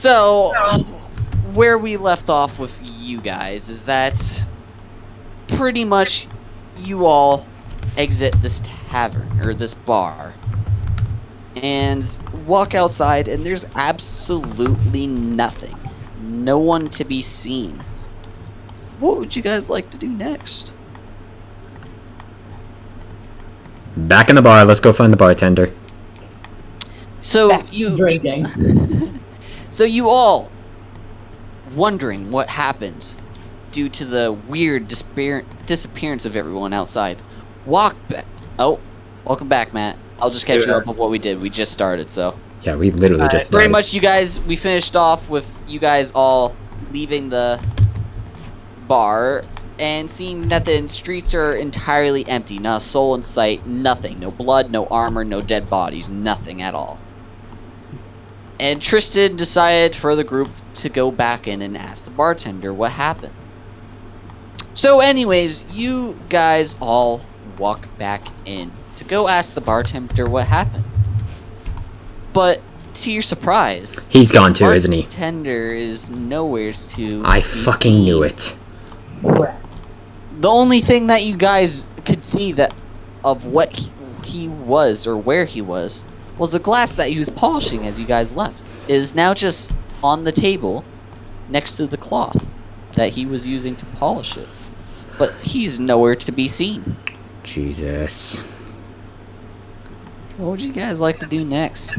So, where we left off with you guys is that pretty much you all exit this tavern, or this bar, and walk outside, and there's absolutely nothing. No one to be seen. What would you guys like to do next? Back in the bar. Let's go find the bartender. So That's you drinking. So you all wondering what happened due to the weird disappearance of everyone outside. Welcome back, Matt. I'll just catch you up with what we did. We just started, so. Yeah, we literally just started. Pretty much, we finished off with you guys all leaving the bar and seeing that the streets are entirely empty. Not a soul in sight, nothing. No blood, no armor, no dead bodies, nothing at all. And Tristan decided for the group to go back in and ask the bartender what happened. So anyways, you guys all walk back in to go ask the bartender what happened. But to your surprise, he's gone too, isn't he? Bartender is nowhere to I be fucking seen. knew it. The only thing that you guys could see that of what he was or where he was the glass that he was polishing as you guys left is now just on the table next to the cloth that he was using to polish it. But he's nowhere to be seen. Jesus. What would you guys like to do next?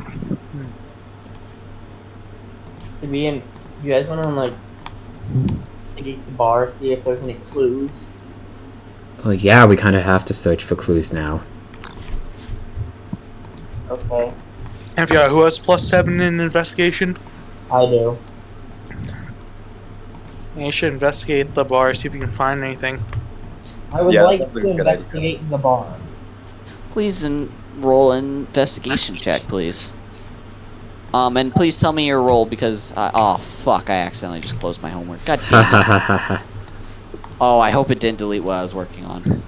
You guys want to like investigate the bar, see if there's any clues? Well, yeah, we kind of have to search for clues now. Okay, And who has +7 in investigation? I do. Yeah, you should investigate the bar, see if you can find anything. I would Yeah, like sounds to like a good investigate the bar. Please roll an investigation check, please. And please tell me your roll because oh fuck, I accidentally just closed my homework. God damn it. Oh, I hope it didn't delete what I was working on.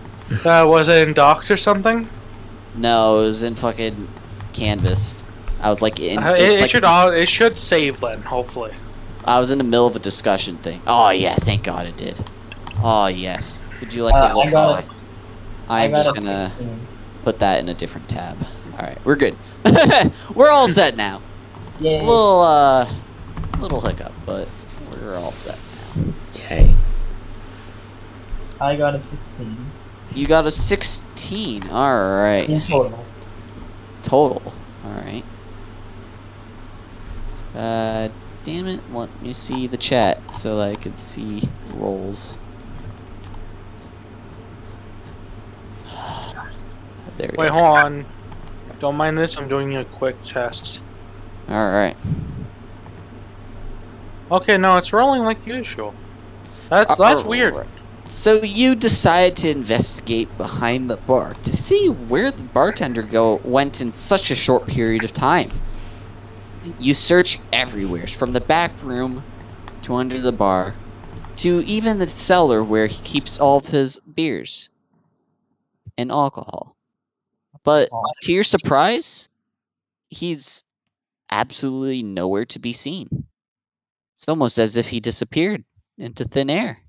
Was it in docs or something? No, it was in fucking Canvas. I was like in. It should save then, hopefully. I was in the middle of a discussion thing. Oh yeah, thank God it did. Oh yes. Would you like to look? I'm just gonna 16. put that in a different tab. All right, we're good. We're all set now. Yay. Little hiccup, but we're all set now. Yay. I got a 16 You got a 16. All right. in total. Total. All right. Damn it. Let me see the chat so that I can see rolls. There we Wait, go. hold on. Don't mind this, I'm doing a quick test. All right. Okay, no, it's rolling like usual. That's weird. So you decide to investigate behind the bar to see where the bartender went in such a short period of time. You search everywhere, from the back room to under the bar to even the cellar where he keeps all of his beers and alcohol. But to your surprise, he's absolutely nowhere to be seen. It's almost as if he disappeared into thin air.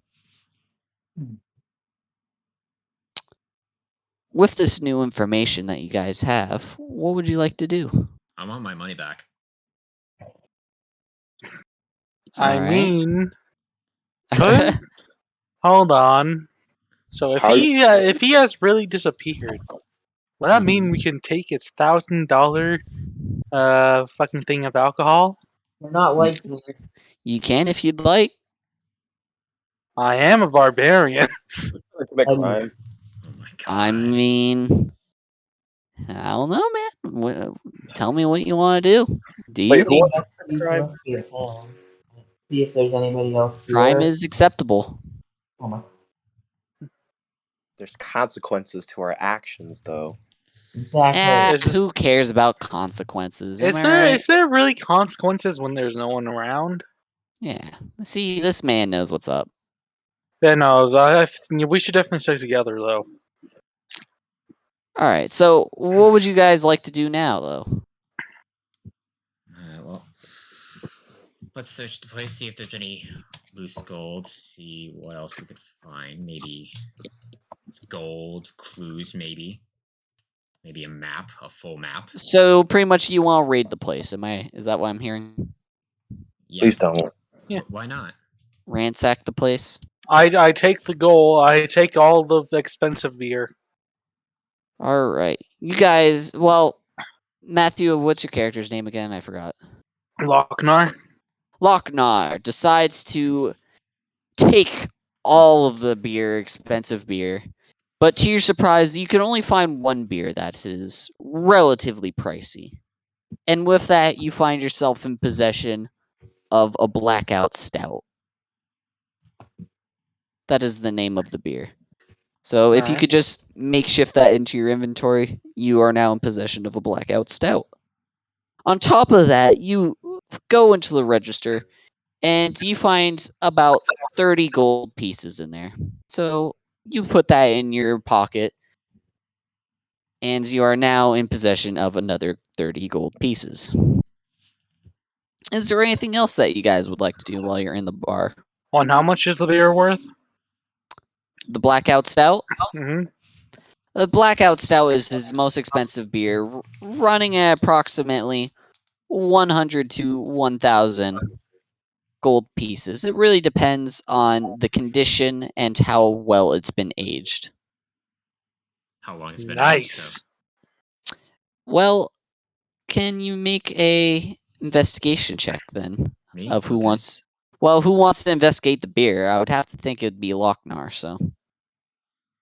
With this new information that you guys have, what would you like to do? I want my money back. I Alright. mean, could hold on. So if he has really disappeared, would that mean we can take his $1,000 fucking thing of alcohol? We're not like You can if you'd like. I am a barbarian. Commit crime. Oh my god. I mean, I don't know, man. Tell me what you want to do. Do Wait, you? who wants to commit the crime? See if there's anybody else here. Crime is acceptable. Oh my. There's consequences to our actions, though. Exactly. Who cares about consequences? Is Am I right? there really consequences when there's no one around? Yeah. See, this man knows what's up. Yeah, no, we should definitely stick together, though. All right. So, what would you guys like to do now, though? Well, Let's search the place, see if there's any loose gold, see what else we could find. Maybe gold, clues, maybe. Maybe a map, a full map. So pretty much you want to raid the place. Is that what I'm hearing? Yeah. Please don't. Yeah. Why not? Ransack the place. I take the goal. I take all the expensive beer. All right. You guys, well, Matthew, what's your character's name again? I forgot. Loc-nar. Loc-nar decides to take all of the beer, expensive beer. But to your surprise, you can only find one beer that is relatively pricey. And with that, you find yourself in possession of a blackout stout. That is the name of the beer. So if you Alright. could just makeshift that into your inventory, you are now in possession of a blackout stout. On top of that, you go into the register and you find about 30 gold pieces in there. So you put that in your pocket and you are now in possession of another 30 gold pieces. Is there anything else that you guys would like to do while you're in the bar? On how much is the beer worth? The blackout stout? Mm-hmm. The blackout stout is his most expensive beer, running at approximately 100 to 1,000 gold pieces. It really depends on the condition and how well it's been aged. How long it's been Nice. Well, can you make a investigation check then Me? of who Okay. wants? Well, who wants to investigate the beer? I would have to think it'd be Loc-nar. So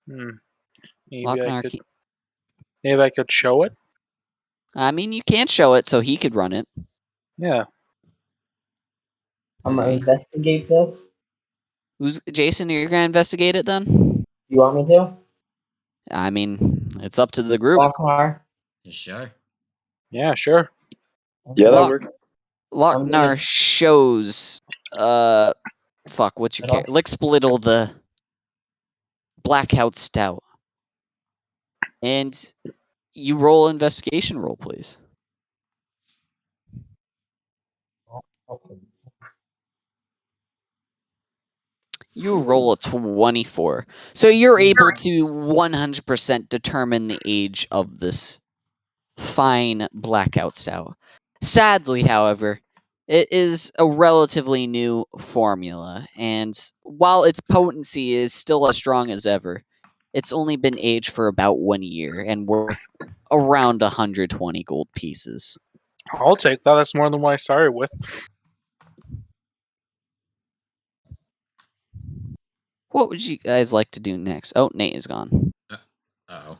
Hmm. Maybe Loc-nar. Maybe I could show it. I mean, you can't show it, so he could run it. Yeah. I'm gonna Alright. investigate this. Who's Jason? You're gonna investigate it then? You want me to? I mean, it's up to the group. Loc-nar. You sure? Yeah, sure. Yeah, that Loc- works. Loc-nar shows. Fuck. What's your character? Lickspittle the blackout stout, and you roll investigation roll, please. You roll a 24. So you're able to 100% determine the age of this fine blackout stout. Sadly, however, it is a relatively new formula, and while its potency is still as strong as ever, it's only been aged for about 1 year and worth around 120 gold pieces. I'll take that. That's more than what I started with. What would you guys like to do next? Oh, Nate is gone. Uh-oh.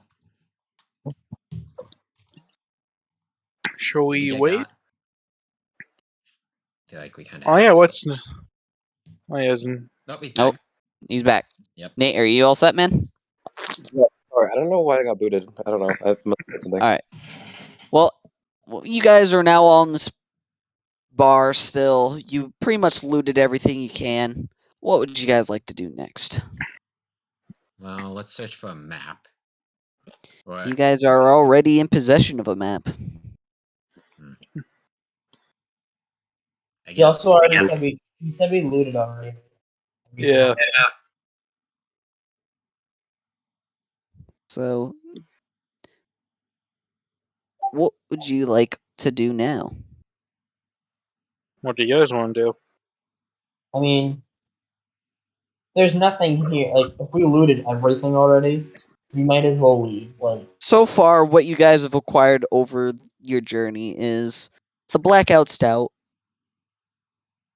Shall Did he we get wait? got? I feel like we kind of. Oh yeah, what's? Oh, he isn't. Nope, he's Nope. back. He's back. Yep. Nate, are you all set, man? Yeah, sorry, I don't know why I got booted. I don't know. I must have something. All right. Well, you guys are now on this bar still. You pretty much looted everything you can. What would you guys like to do next? Well, let's search for a map. Or, You guys are already in possession of a map. I He guess. also already said we looted already. Yeah. So, what would you like to do now? What do you guys want to do? I mean, there's nothing here. Like, if we looted everything already, we might as well leave. Like, So far, what you guys have acquired over your journey is the Blackout Stout.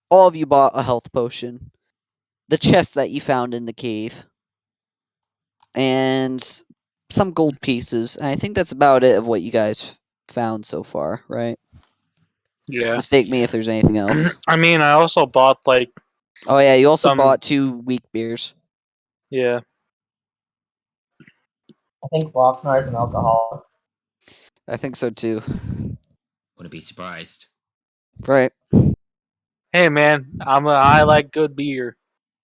All of you bought a health potion, the chest that you found in the cave, and some gold pieces. And I think that's about it of what you guys found so far, right? Yeah. Mistake me if there's anything else. I mean, I also bought like. Oh yeah, you also Some- bought 2 weak beers. Yeah. I think Loc-nar is an alcoholic. I think so too. Wouldn't be surprised. Right. Hey man, I like good beer.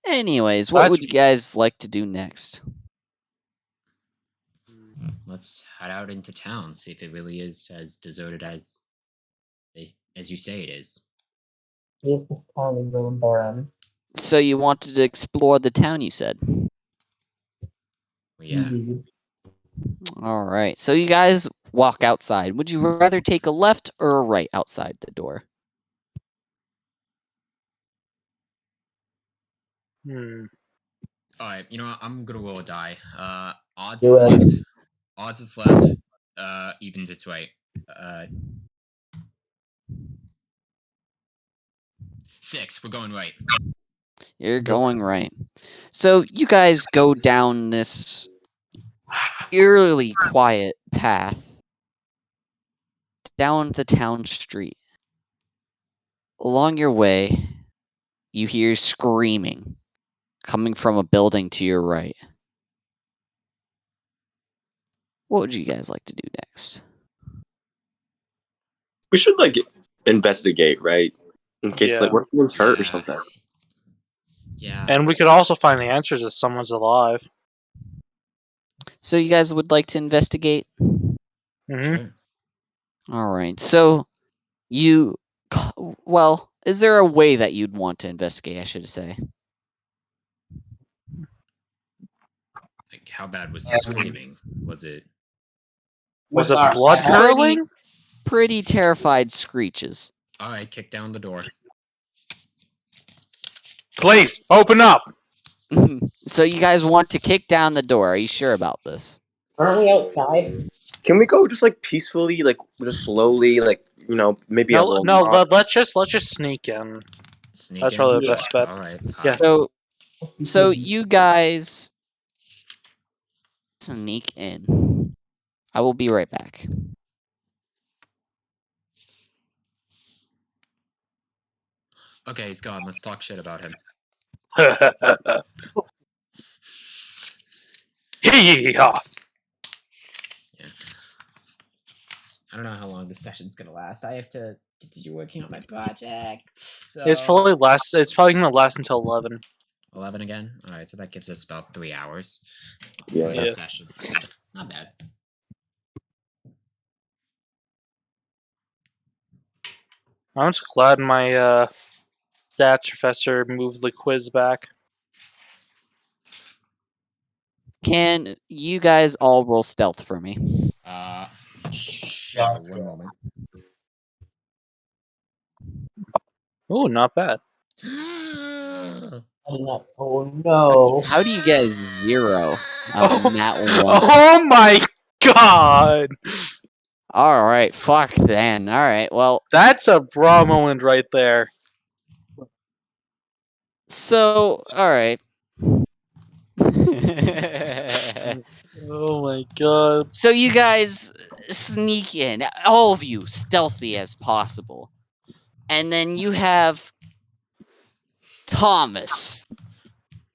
Anyways, what That's- would you guys like to do next? Let's head out into town, see if it really is as deserted as you say it is. If this town is really barren. So you wanted to explore the town, you said. Well, yeah. Indeed. All right. So you guys walk outside. Would you rather take a left or a right outside the door? Hmm. Alright, you know what? I'm gonna roll a die. Odds Do is it. left. Odds is left. Evens it's right. 6. We're going right. You're going right. So you guys go down this eerily quiet path down the town street. Along your way, you hear screaming coming from a building to your right. What would you guys like to do next? We should like investigate, right? In case Yeah. like what if someone's hurt or Yeah. something. Yeah. And we could also find the answers if someone's alive. So you guys would like to investigate? Hmm. Sure. All right. So you, well, is there a way that you'd want to investigate, I should say? Like, how bad was the screaming? Was it? Was With it our blood eyeball- curdling? Pretty terrified screeches. Alright, kick down the door. Please, open up! So you guys want to kick down the door. Are you sure about this? Aren't we outside? Can we go just like peacefully, like just slowly, like maybe a No, little. no. Let's just sneak in. Sneak That's in? probably the Yeah. best bet. Alright. Yeah. So you guys sneak in. I will be right back. Okay, he's gone. Let's talk shit about him. Hee-haw. I don't know how long this session's gonna last. I have to continue working on my project. So It's probably gonna last until 11. 11 again. All right, so that gives us about 3 hours Yeah. for this session. Not bad. I'm just glad my stats professor moved the quiz back. Can you guys all roll stealth for me? Sure. One moment. Ooh, not bad. Oh no. How do you get a 0 out of that one? Oh my god! All right, fuck then. All right, well, That's a bra moment right there. so all right. Oh my god. So you guys sneak in, all of you, stealthy as possible. And then you have Thomas.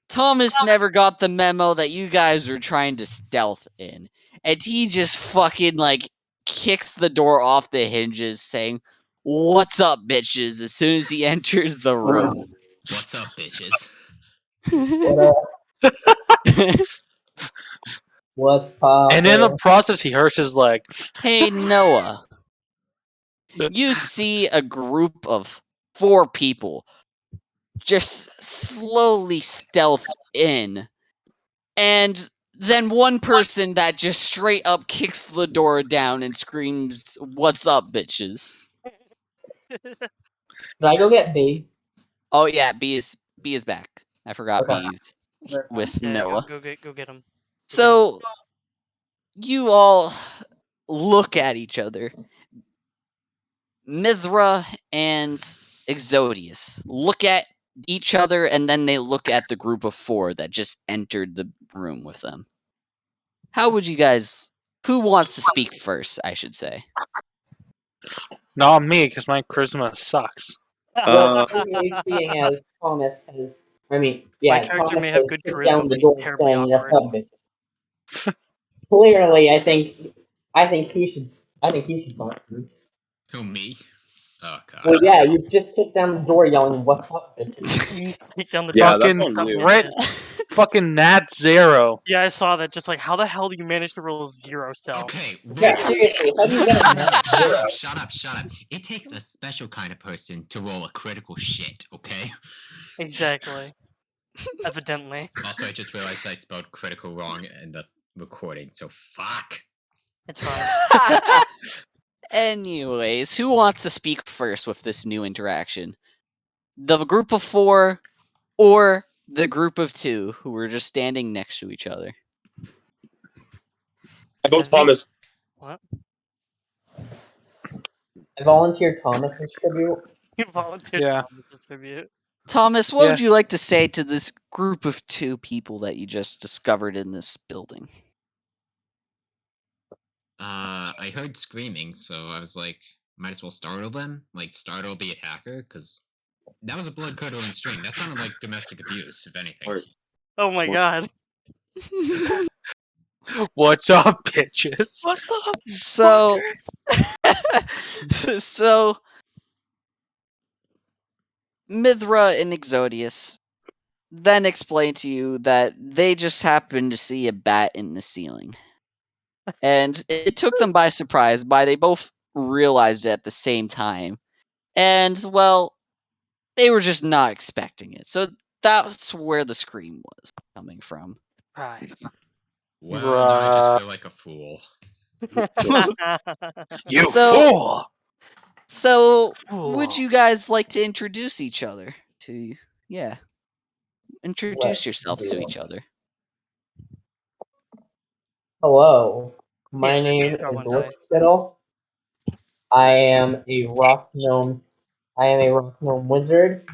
Thomas never got the memo that you guys were trying to stealth in. And he just fucking, like, kicks the door off the hinges saying, "What's up, bitches?" as soon as he enters the room. What's up, bitches? What's poppin'? And in the process, he hurts his leg. Hey, Noah. You see a group of 4 people just slowly stealth in, and then one person that just straight up kicks the door down and screams, "What's up, bitches?" Did I go get B? Oh yeah, B is back. I forgot Okay. B's with Yeah, Noah. go get him. So you all look at each other. Mythra and Exodius look at each other, and then they look at the group of 4 that just entered the room with them. How would you guys... Who wants to speak first, I should say? Not me, because my charisma sucks. Well, seeing as Thomas has, My character Thomas may have has good kicked charisma, down the but door he's terribly saying, "What's awkward." up, bitch?" Clearly, I think he should talk first. Who, me? Oh, God. Well, yeah, you just kicked down the door yelling, "What's up, bitch?" You kick down the Yeah, door. that's Fucking on you. crit, fucking nat 0. Yeah, I saw that. Just like, how the hell do you manage to roll 0 cell? Okay, Yeah, wait. seriously, how do you get a nat Shut zero? up, shut up, shut up. It takes a special kind of person to roll a critical shit, okay? Exactly. Evidently. Also, I just realized I spelled critical wrong in the recording, so fuck. It's fine. Anyways, who wants to speak first with this new interaction? The group of 4 or the group of 2 who were just standing next to each other? I vote I think- Thomas. What? I volunteer Thomas's tribute. You volunteered Yeah. to distribute. Thomas, what Yeah. would you like to say to this group of 2 people that you just discovered in this building? I heard screaming, so I was like, might as well startle them, like startle the attacker, because that was a blood curdling scream. That sounded like domestic abuse, if anything. Or- Oh my god. What's up, bitches? What's up? So, so Mythra and Exodius then explain to you that they just happened to see a bat in the ceiling. And it took them by surprise, they both realized it at the same time. And, well, they were just not expecting it. So that's where the scream was coming from. Right. Well, now I Bruh. just feel like a fool. You So- fool! So, Fool. would you guys like to introduce each other to, yeah. Introduce Let's yourselves do to it. each other. Hello, my Yeah, name just got is one die. Lickspittle. I am a rock gnome. I am a rock gnome wizard.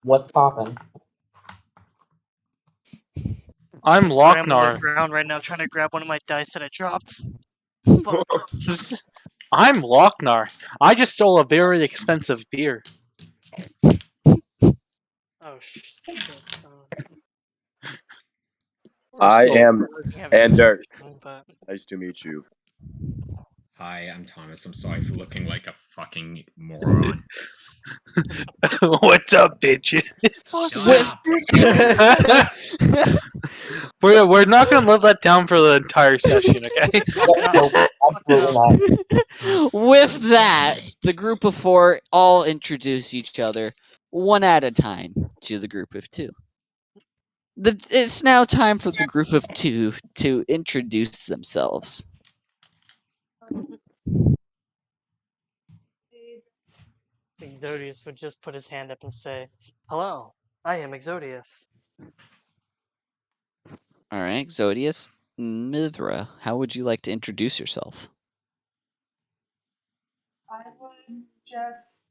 What's poppin'? I'm Scrambling the Loc-nar. ground right now, trying to grab one of my dice that I dropped. Fuck. I'm Loc-nar. I just stole a very expensive beer. Oh shit. I So- am Ander. But Nice to meet you. Hi, I'm Thomas. I'm sorry for looking like a fucking moron. What's up, bitches? Shut up! We're not gonna live that down for the entire session, okay? Nope, absolutely not. With that, the group of 4 all introduce each other one at a time to the group of 2. It's now time for the group of 2 to introduce themselves. Exodius would just put his hand up and say, "Hello, I am Exodius." All right, Exodius. Mythra, how would you like to introduce yourself? I would just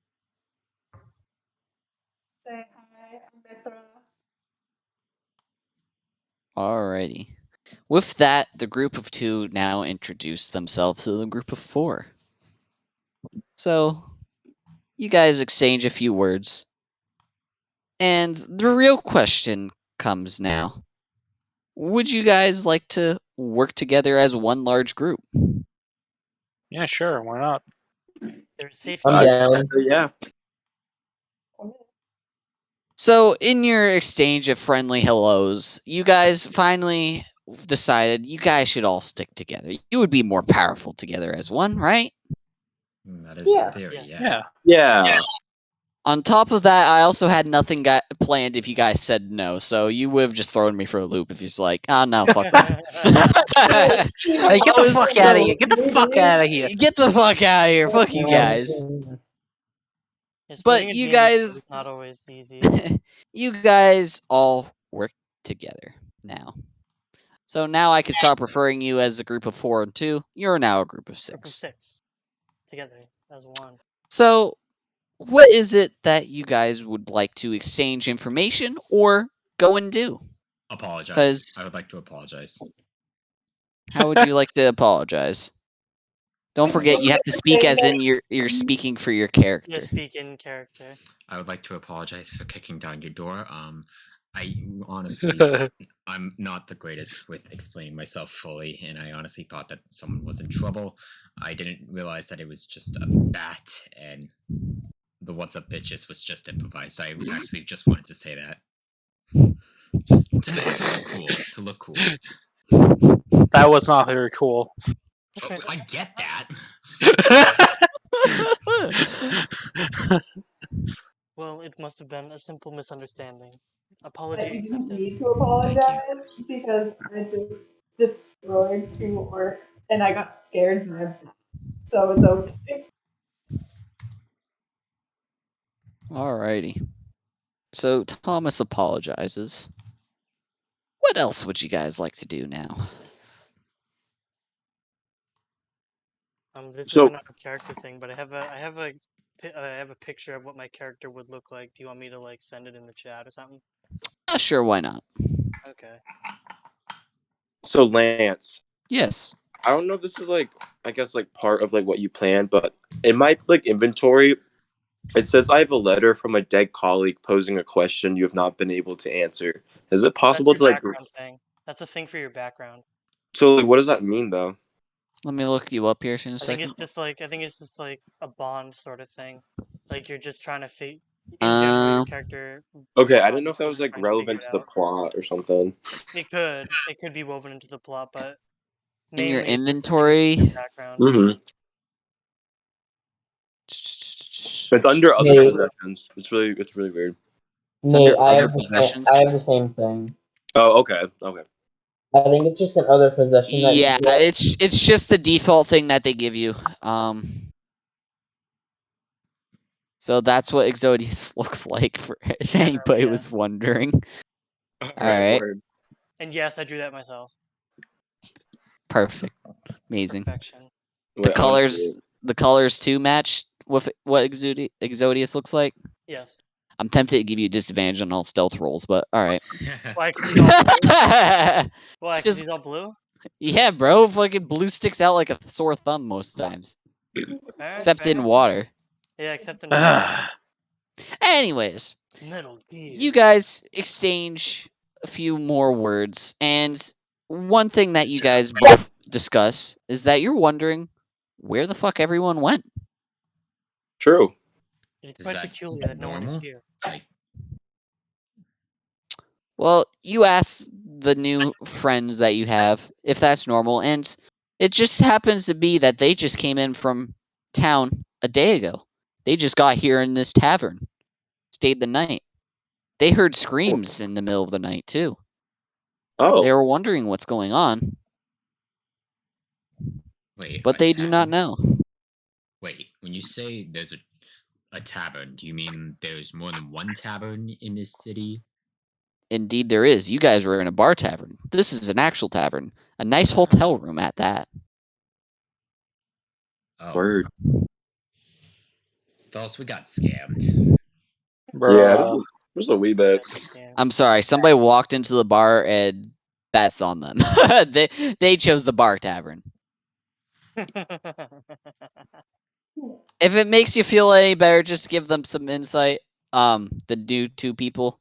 say hi, I'm Mythra. Alrighty. With that, the group of 2 now introduce themselves to the group of 4. So, you guys exchange a few words. And the real question comes now. Would you guys like to work together as one large group? Yeah, sure. Why not? There's safety. I'm down. Yeah. So, in your exchange of friendly hellos, you guys finally decided you guys should all stick together. You would be more powerful together as one, right? That is Yeah. the theory, Yes. yeah. Yeah. On top of that, I also had nothing planned if you guys said no, so you would have just thrown me for a loop if you're just like, oh no, fuck that. Hey, get the fuck out of here! Get the fuck out of here! Get the fuck out of here. Fuck you guys. Yes, But playing a you D&D guys- game is not always easy. You guys all work together now. So now I can stop referring you as a group of 4 and 2. You're now a group of Group of 6. 6 together as one. So, what is it that you guys would like to exchange information or go and do? Apologize. 'Cause- I would like to apologize. How would you like to apologize? Don't forget, you have to speak as in you're speaking for your character. Yeah, speak in character. I would like to apologize for kicking down your door. I honestly, I'm not the greatest with explaining myself fully, and I honestly thought that someone was in trouble. I didn't realize that it was just a bat, and the "what's up, bitches" was just improvised. I actually just wanted to say that. Just to look cool. To look cool. That was not very cool. Oh, I get that. Well, it must have been a simple misunderstanding. Apology But you don't accepted. need to apologize because I just destroyed 2 orcs and I got scared and I so it's okay. Alrighty. So Thomas apologizes. What else would you guys like to do now? This So- is not a character thing, but I have a picture of what my character would look like. Do you want me to like send it in the chat or something? Sure, why not? Okay. So Lance, Yes. I don't know if this is like, I guess like part of like what you planned, but in my like inventory, it says I have a letter from a dead colleague posing a question you have not been able to answer. Is it That's possible your to like? background thing. That's a thing for your background. So like, what does that mean though? Let me look you up here in a I second. think it's just like a bond sort of thing. Like you're just trying to in general your character. Okay, I bond didn't know if that is was like trying to figure relevant it to the out. plot or something. It could be woven into the plot, but In your mainly it's just a thing with your inventory. background. Mm-hmm. It's under other Nate. possessions. It's really weird. It's under Nate, I other have, possessions. I have the same thing. Oh, okay. I think it's just another possession that Yeah, you get. it's just the default thing that they give you. So that's what Exodius looks like for if anybody was wondering. Alright. Word. And yes, I drew that myself. Perfect. Amazing. Perfection. Wait, I wanna see it. The colors too match with what Exodius looks like. Yes. I'm tempted to give you a disadvantage on all stealth rolls, but alright. Why? Because he's all blue. Why? Because Just- he's all blue. Yeah, bro, fucking blue sticks out like a sore thumb most times. Alright, Except fair in enough. water. Yeah, except in water. Anyways, Metal Gear. you guys exchange a few more words, and one thing that you guys both discuss is that you're wondering where the fuck everyone went. True. It's Is quite that peculiar that no one is normal? here. Like, Well, you ask the new friends that you have if that's normal, and it just happens to be that they just came in from town a day ago. They just got here in this tavern, stayed the night. They heard screams in the middle of the night, too. Oh. They were wondering what's going on, wait. but a they do not tavern? know. Wait, when you say there's a tavern, do you mean there's more than one tavern in this city? Indeed, there is. You guys were in a bar tavern. This is an actual tavern. A nice hotel room at that. Oh, Word. thus we got scammed. Yeah, Bruh. just a wee bit. I'm sorry, somebody walked into the bar and that's on them. they chose the bar tavern. If it makes you feel any better, just give them some insight. The new 2 people.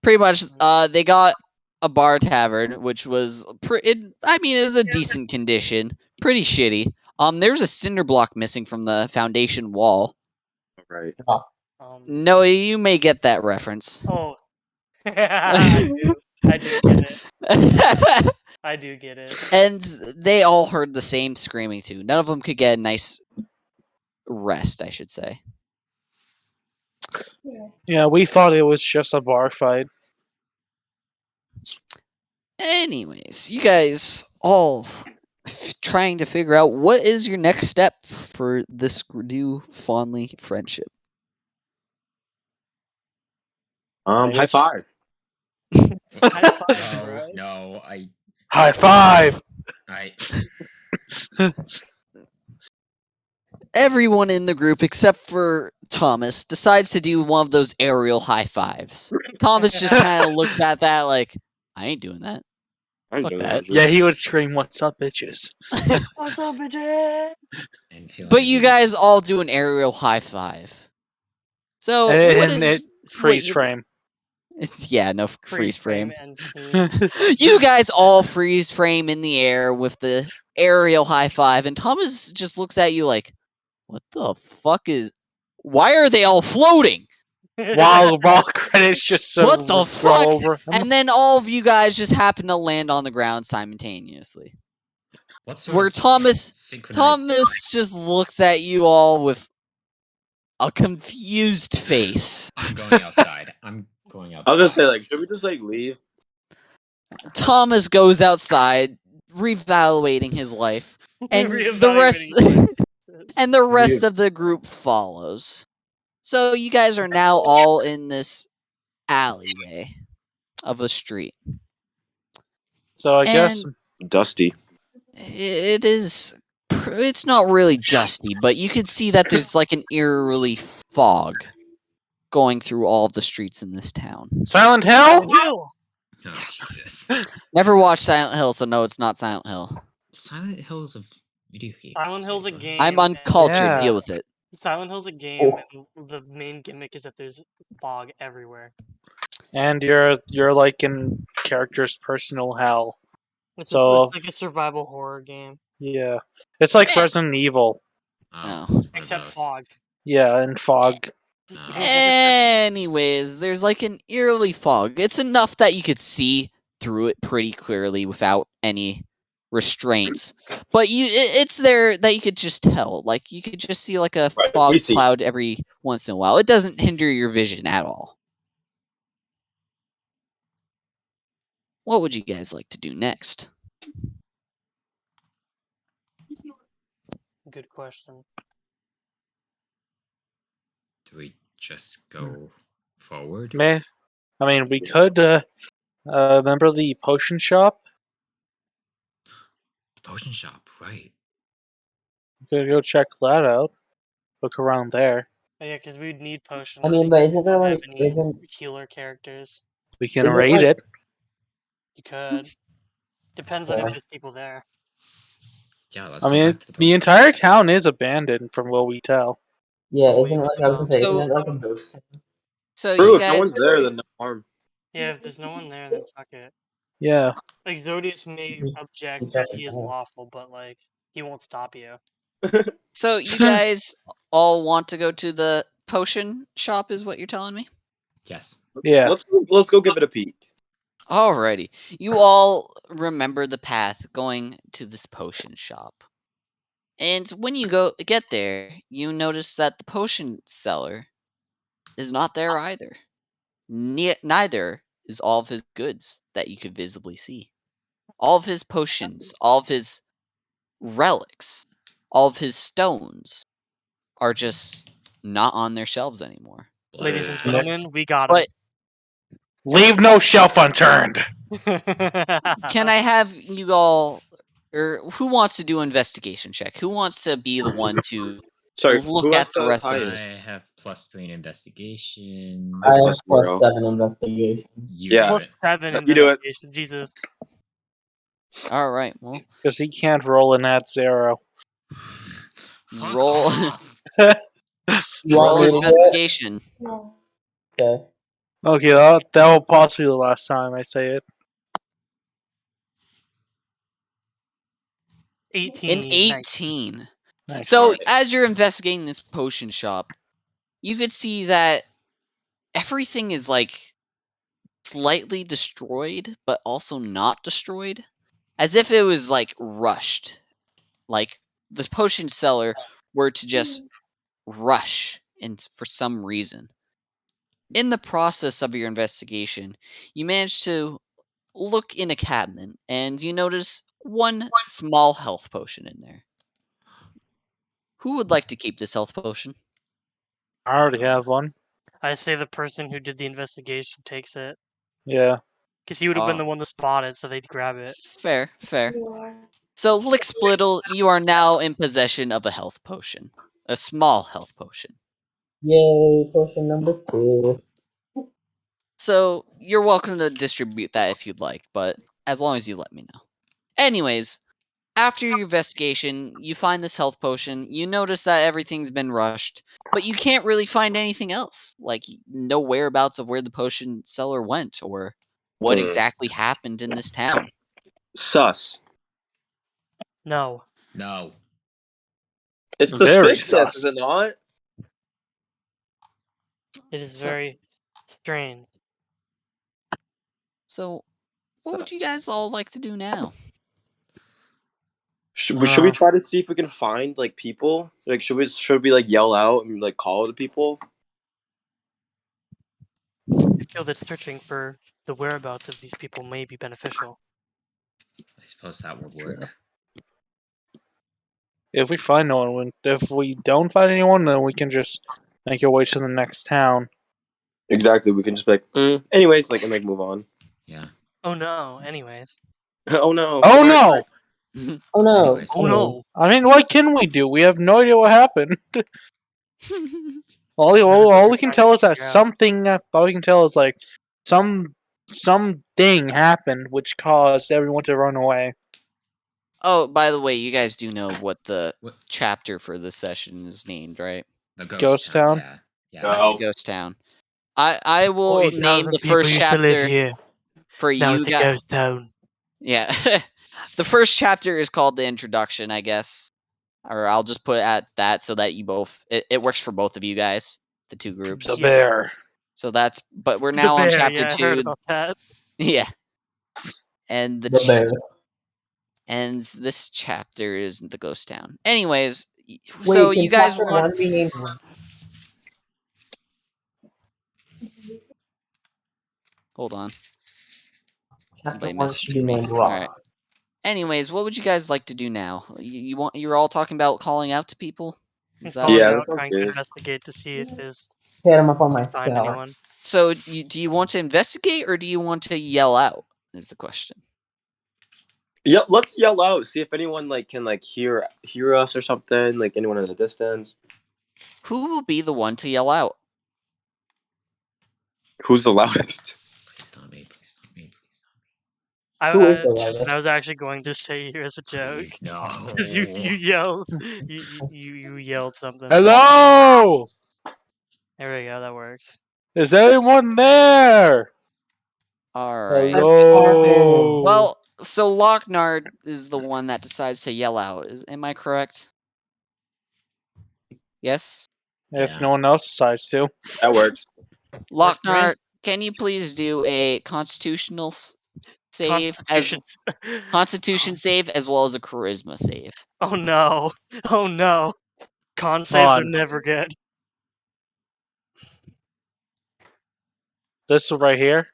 Pretty much, they got a bar tavern, which was it was a decent condition. Pretty shitty. There's a cinder block missing from the foundation wall. Right. No, you may get that reference. Oh. I do. I do get it. I do get it. And they all heard the same screaming too. None of them could get a nice rest, I should say. Yeah, we thought it was just a bar fight. Anyways, you guys all trying to figure out what is your next step for this new fondly friendship. I High guess- five. High five, No, bro. no, High five! Everyone in the group except for Thomas decides to do one of those aerial high fives. Thomas just kind of looks at that like, I ain't doing that. I'm Fuck doing that. Yeah, he would scream, "What's up, bitches?" What's up, bitches? and feeling But a you little- guys all do an aerial high five. So what And is it freeze what you- frame. Yeah, no freeze frame. And scene. You guys all freeze frame in the air with the aerial high five, and Thomas just looks at you like, what the fuck is... Why are they all floating? while credits just What the scroll fuck? over. And then all of you guys just happen to land on the ground simultaneously. What sort Where of Thomas synchronized? just looks at you all with a confused face. I'm going outside. I'm going outside. I was gonna say, like, should we just like leave? Thomas goes outside, reevaluating his life, and the Reevaluating rest his life. and the rest of the group follows. So you guys are now all in this alleyway of a street. So I guess And Dusty. it's not really dusty, but you can see that there's like an eerily fog going through all of the streets in this town. Silent Hill. Hill. Oh Jesus! Never watched Silent Hill, so no, it's not Silent Hill. Silent Hill's a video game. Silent Hill's a series, game. I'm uncultured. Yeah. Deal with it. Silent Hill's a game, and the main gimmick is that there's fog everywhere. And you're like in character's personal hell. It's So- like a survival horror game, Yeah, it's like Resident Evil. Oh, No. one of except those. fog. Yeah, and fog. Oh. Anyways, there's like an eerily fog. It's enough that you could see through it pretty clearly without any restraints. But it's there that you could just tell. Like you could just see like a Right, fog we see. cloud every once in a while. It doesn't hinder your vision at all. What would you guys like to do next? Good question. Do we just go forward? I mean, we could remember the potion shop. Potion shop, right? We could go check that out. Look around there. Oh, yeah, because we'd need potions. I mean, but isn't there Don't have like any isn't healer characters? We can Is it raid like- it. You could. Depends on Yeah. if there's people there. Yeah, let's I go mean, back to the the potion entire shop. town is abandoned, from what we tell. yeah, Oh, isn't it wait, like I was gonna say, So- isn't it like a ghost town? So True, you if no guys one's there, then no harm. Yeah, if there's no one there, then fuck it. Yeah. Like, Exodius may Mhm. object Exactly. because he is lawful, but, like, he won't stop you. So you guys all want to go to the potion shop is what you're telling me? Yes. Yeah. Let's go give it a peek. Alrighty. You all remember the path going to this potion shop. And when you get there, you notice that the potion seller is not there either. Neither is all of his goods that you could visibly see. All of his potions, all of his relics, all of his stones are just not on their shelves anymore. Ladies and Blah. gentlemen, we got But- Leave no shelf unturned. him. Can I have you all, or who wants to do an investigation check? Who wants to be the one to Sorry, look who has at the the rest of highest? it? I have +3 in investigation. I have plus zero. +7 investigation. You Yeah. do Plus it. 7 You do it. investigation, Jesus. All right, well, Because he can't roll an at 0. Fuck Roll. off. You roll want me to do it? investigation. Okay. Okay, that will possibly be the last time I say it. 18. An Nice. 18. Nice. So Alright. as you're investigating this potion shop, you could see that everything is like slightly destroyed, but also not destroyed, as if it was like rushed. Like the potion seller were to just rush, and for some reason. In the process of your investigation, you manage to look in a cabinet, and you notice one small health potion in there. Who would like to keep this health potion? I already have one. I say the person who did the investigation takes it. Yeah. Because he would have been Oh. the one to spot it, so they'd grab it. Fair. So, Lickspittle, you are now in possession of a health potion. A small health potion. Yay, potion number 2. So, you're welcome to distribute that if you'd like, but as long as you let me know. Anyways, after your investigation, you find this health potion. You notice that everything's been rushed, but you can't really find anything else. Like, no whereabouts of where the potion seller went or what exactly happened in this town. Sus. No. No. It's Very suspicious, is sus. it not? It is So- very strange. So, what would you guys all like to do now? Should we try to see if we can find like people? Like should we like yell out and like call the people? I feel that searching for the whereabouts of these people may be beneficial. I suppose that would work. If we find no one, if we don't find anyone, then we can just make our way to the next town. Exactly. We can just be like, anyways, like and like move on. Yeah. Oh no, anyways. Oh no. Oh no! Oh no. Anyways. Oh no! I mean, what can we do? We have no idea what happened. All That is what we we're can trying tell to is that figure out. something. All we can tell is like something happened which caused everyone to run away. Oh, by the way, you guys do know what the What? chapter for this session is named, right? The Ghost Town? Yeah. Yeah. No. that's- Ghost Town. I will name 40,000 the people first used to live chapter here. for Now you it's a guys. ghost town. Yeah. The first chapter is called the introduction, I guess. Or I'll just put it at that so that you both it works for both of you guys, the two groups. The Yeah. bear. So but we're The now on bear, chapter yeah, I heard 2. about that. Yeah. And The bear. and this chapter is the ghost town. Anyways, Wait, so can you guys chapter want 1 be named? Hold on. Chapter Somebody 1 messaged should be me. named Rock. Alright. Anyways, what would you guys like to do now? You're all talking about calling out to people? Is that Calling Yeah, out, that sounds trying to good. investigate to see if there's Hit him up on my find cell. anyone. So do you want to investigate or do you want to yell out? Is the question. Yeah, let's yell out. See if anyone like can like hear us or something. Like anyone in the distance. Who will be the one to yell out? Who's the loudest? Please not me. Please not me. Please Who is the Tristan, loudest? I was actually going to say you as a not joke. me. Please no. Because you yelled, you yelled something. Hello! There we go, that works. Is anyone there? Alright. Hello. Well, so Loc-nar is the one that decides to yell out. Am I correct? Yes? If Yeah. no one else decides to. That works. Loc-nar, can you please do a constitutional save Constitution save as well as a charisma save? Oh no! Oh no! Con Hold saves are on. never good. This right here.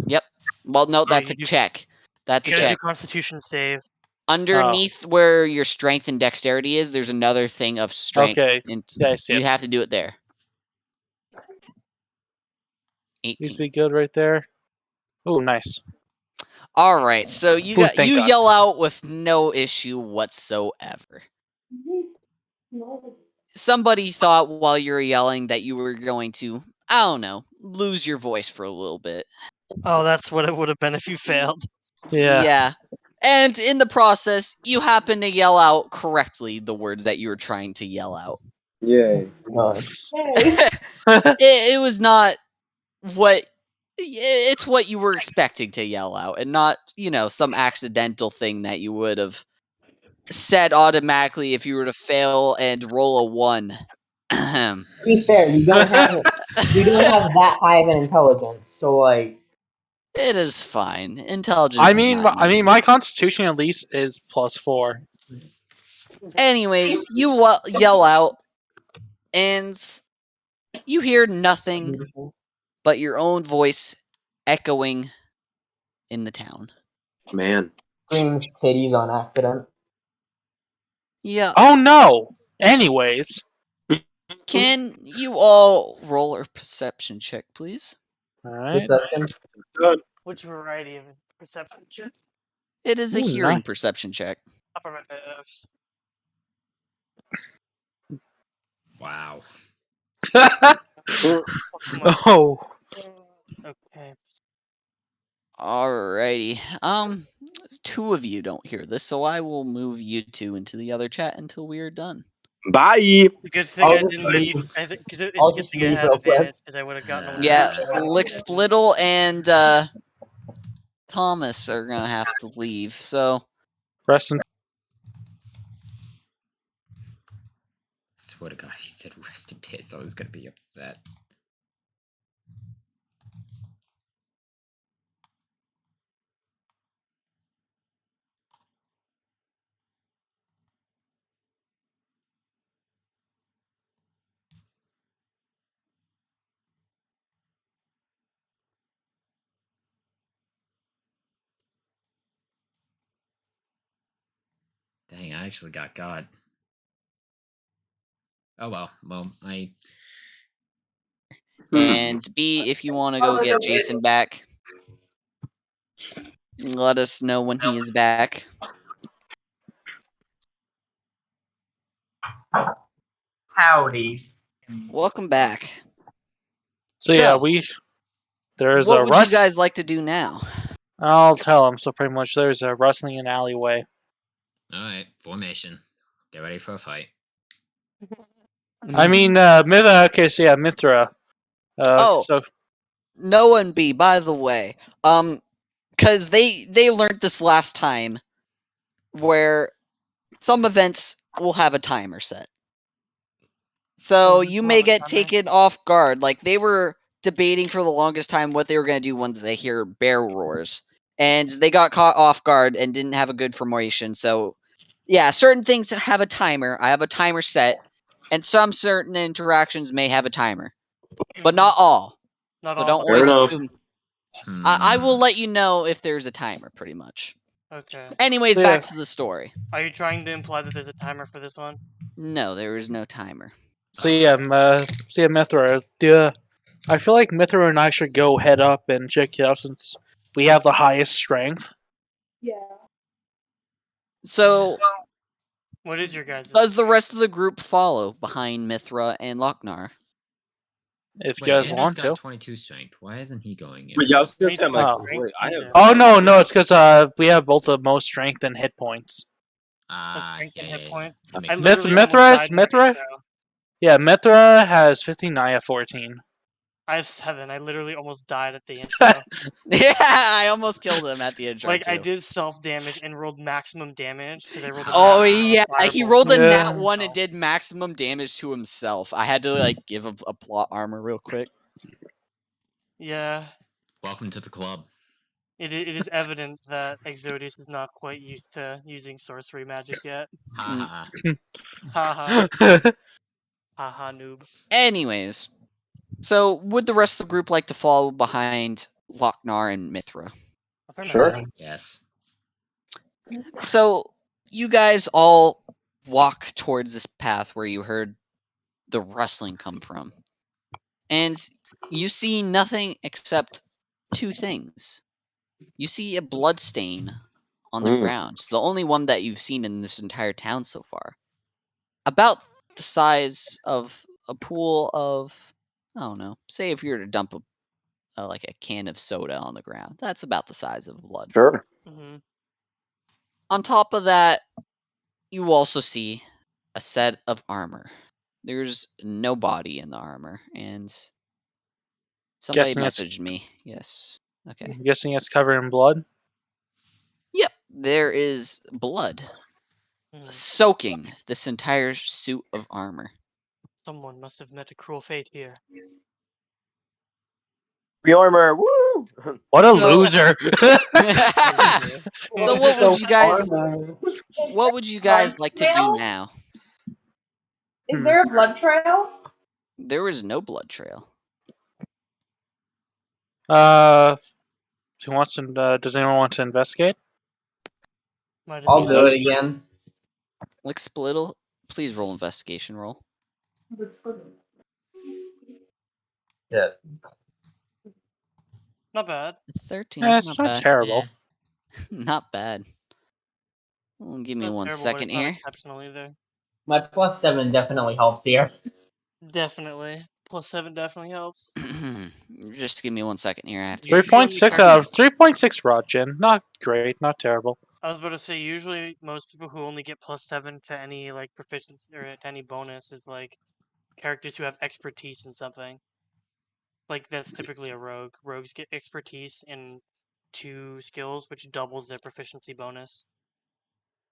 Yep. Well, no, Yeah, that's a you do- check. That's You a gotta do check. Constitution save. Underneath where your strength and dexterity is, there's another thing of strength. Okay. And Yeah, I see you it. have to do it there. 18. Needs to be good right there. Oh, nice. All right, so you Ooh, thank God. yell out with no issue whatsoever. Somebody thought while you were yelling that you were going to, I don't know, lose your voice for a little bit. Oh, that's what it would have been if you failed. Yeah. And in the process, you happen to yell out correctly the words that you were trying to yell out. Yay. It was not what it's what you were expecting to yell out and not, some accidental thing that you would have said automatically if you were to fail and roll a 1. To be fair, we don't have that high of an intelligence, so like. It is fine. Intelligence. I is mean, not needed. my constitution at least is +4. Anyways, you yell out, and you hear nothing but your own voice echoing in the town. Man. Screams titties on accident. Yeah. Oh no! Anyways. Can you all roll a perception check, please? Alright. Perception. Which variety of perception check? It is a Ooh, hearing nice. perception check. Wow. Oh. Okay. Alrighty. Two of you don't hear this, so I will move you two into the other chat until we are done. Bye. It's a good thing I'll I just didn't leave. leave. It's a I'll good just thing I leave had real quick. advantage because I would have gotten away. Yeah, with it. Lickspittle and Thomas are gonna have to leave. So Rest in Swear to God, he said rest in peace. I was gonna be upset. Dang, I actually got God. Oh well. Well, And B, if you want to go get Jason back, let us know when he is back. Howdy. Welcome back. So yeah, So, there's what a would you rust. guys like to do now? I'll tell him. So pretty much, there's a rustling in alleyway. all right. Formation. Get ready for a fight. I mean, Mythra. Okay, so yeah, Mythra. Oh. So No and B, by the way, because they learned this last time, where some events will have a timer set. So you may get taken off guard. Like, they were debating for the longest time what they were going to do once they hear bear roars. And they got caught off guard and didn't have a good formation. So, yeah, certain things have a timer. I have a timer set. And some certain interactions may have a timer. But not all. Not So all, don't but always Fair enough. assume. Hmm. I will let you know if there's a timer, pretty much. okay. Anyways, Yeah. back to the story. Are you trying to imply that there's a timer for this one? No, there is no timer. Mythra. I feel like Mythra and I should go head up and check it out since we have the highest strength. Yeah. So, What is your guys'? does the rest of the group follow behind Mythra and Loc-nar? If Wait, you guys Andy's want got to. 22 strength. Why isn't he going in? But yeah, I was gonna say, I'm like, Oh. wait, I have. Oh no, it's because we have both the most strength and hit points. Strength and hit Yeah. points. That I makes literally sense. almost died in the Mythra? intro. Yeah, Mythra has 15, I have 14. I have 7. I literally almost died at the intro. Yeah, I almost killed him at the intro, Like, I too. did self-damage and rolled maximum damage because I rolled a Oh, nat one yeah, he firebolt rolled a to nat himself. 1 and did maximum damage to himself. I had to, like, give a plot armor real quick. Yeah. Welcome to the club. It is evident that Exodius is not quite used to using sorcery magic yet. Ha Haha. Haha, noob. Anyways, so would the rest of the group like to follow behind Loc-nar and Mythra? Sure. Yes. So you guys all walk towards this path where you heard the rustling come from. And you see nothing except two things. You see a blood stain on the ground. It's the only one that you've seen in this entire town so far. About the size of a pool of, I don't know, say if you were to dump like a can of soda on the ground. That's about the size of blood. Sure. Mm-hmm. On top of that, you also see a set of armor. There's no body in the armor, and somebody Guessing it's- messaged me. Yes. Okay. I'm guessing it's covered in blood. Yep, there is blood Mm. soaking this entire suit of armor. Someone must have met a cruel fate here. Free armor, woo! What a So- loser! So what would you guys? Armor. What would you guys like to do now? Is there a blood trail? There is no blood trail. Who wants to? Does anyone want to investigate? Might as I'll well. do it again. Lickspittle, please roll investigation roll. Yeah. Not bad. 13. Yeah, it's not not bad. terrible. Not bad. Well, give me Not one terrible, but second it's not here. exceptional either. My +7 definitely helps here. Definitely. +7 definitely helps. Just give me 1 second here. I have to. Usually 3.6. target- 3.6 rot gen. Not great. Not terrible. I was about to say, usually most people who only get +7 to any like proficiency or to any bonus is like characters who have expertise in something. Like that's typically a rogue. Rogues get expertise in 2 skills, which doubles their proficiency bonus.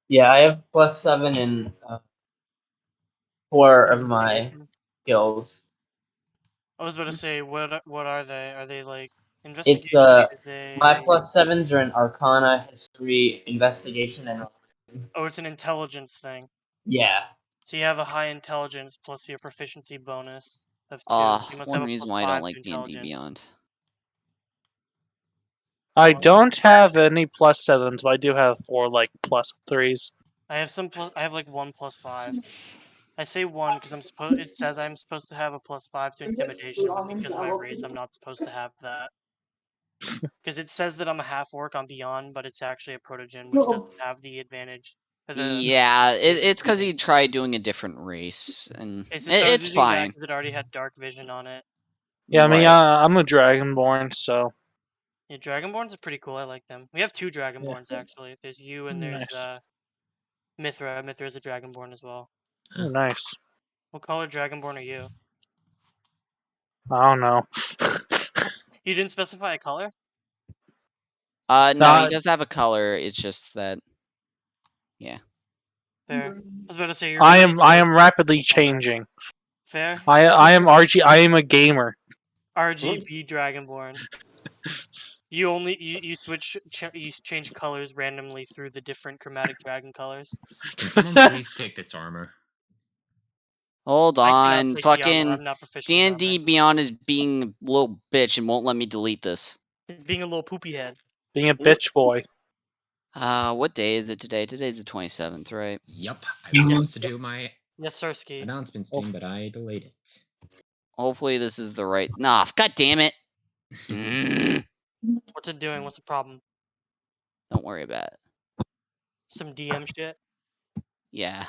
Yeah, I have +7 in 4 of my Investigation. skills. I was about to say, what are they? Are they like investigation? It's Is they... my +7s are in Arcana, History, Investigation, and Oh, it's an intelligence thing. yeah. So you have a high intelligence plus your proficiency bonus of 2. So you must One have a reason why I don't +5 to like D&D intelligence. Beyond. I Well, don't have any +7s, but I do have 4 like +3s. I I have I have like 1 + 5. I say 1 because I'm supposed. It says I'm supposed to have a +5 to Is it intimidation, but strong because of my race, gelatin? I'm not supposed to have that. Because it says that I'm a half orc on Beyond, but it's actually a protogen, which doesn't have the advantage. Yeah, it's because he tried doing a different race, and Okay, so it started it's doing that fine. because it already had dark vision on it. Yeah, I mean, Right. I'm a Dragonborn, so Yeah, Dragonborns are pretty cool. I like them. We have 2 Dragonborns actually. There's you and there's nice. Mythra. Mythra is a Dragonborn as well. Oh, nice. What color Dragonborn are you? I don't know. You didn't specify a color? No, he Not- does have a color. It's just that, yeah. Fair. I was about to say you're I really am rapidly changing. fair. I am RG. I am a gamer. RGB Dragonborn. You switch you change colors randomly through the different chromatic dragon colors. Can someone please take this armor? Hold I cannot on, take the armor. fucking I'm not proficient in D&D armor. Beyond is being a little bitch and won't let me delete this. Being a little poopy head. Being a bitch boy. What day is it today? Today's the 27th, right? Yup, I was supposed to do my Yes, Sirski. announcement stream, but I delayed it. Hopefully this is the right. Nah, god damn it. Mm, What's it doing? What's the problem? don't worry about it. Some DM shit. Yeah.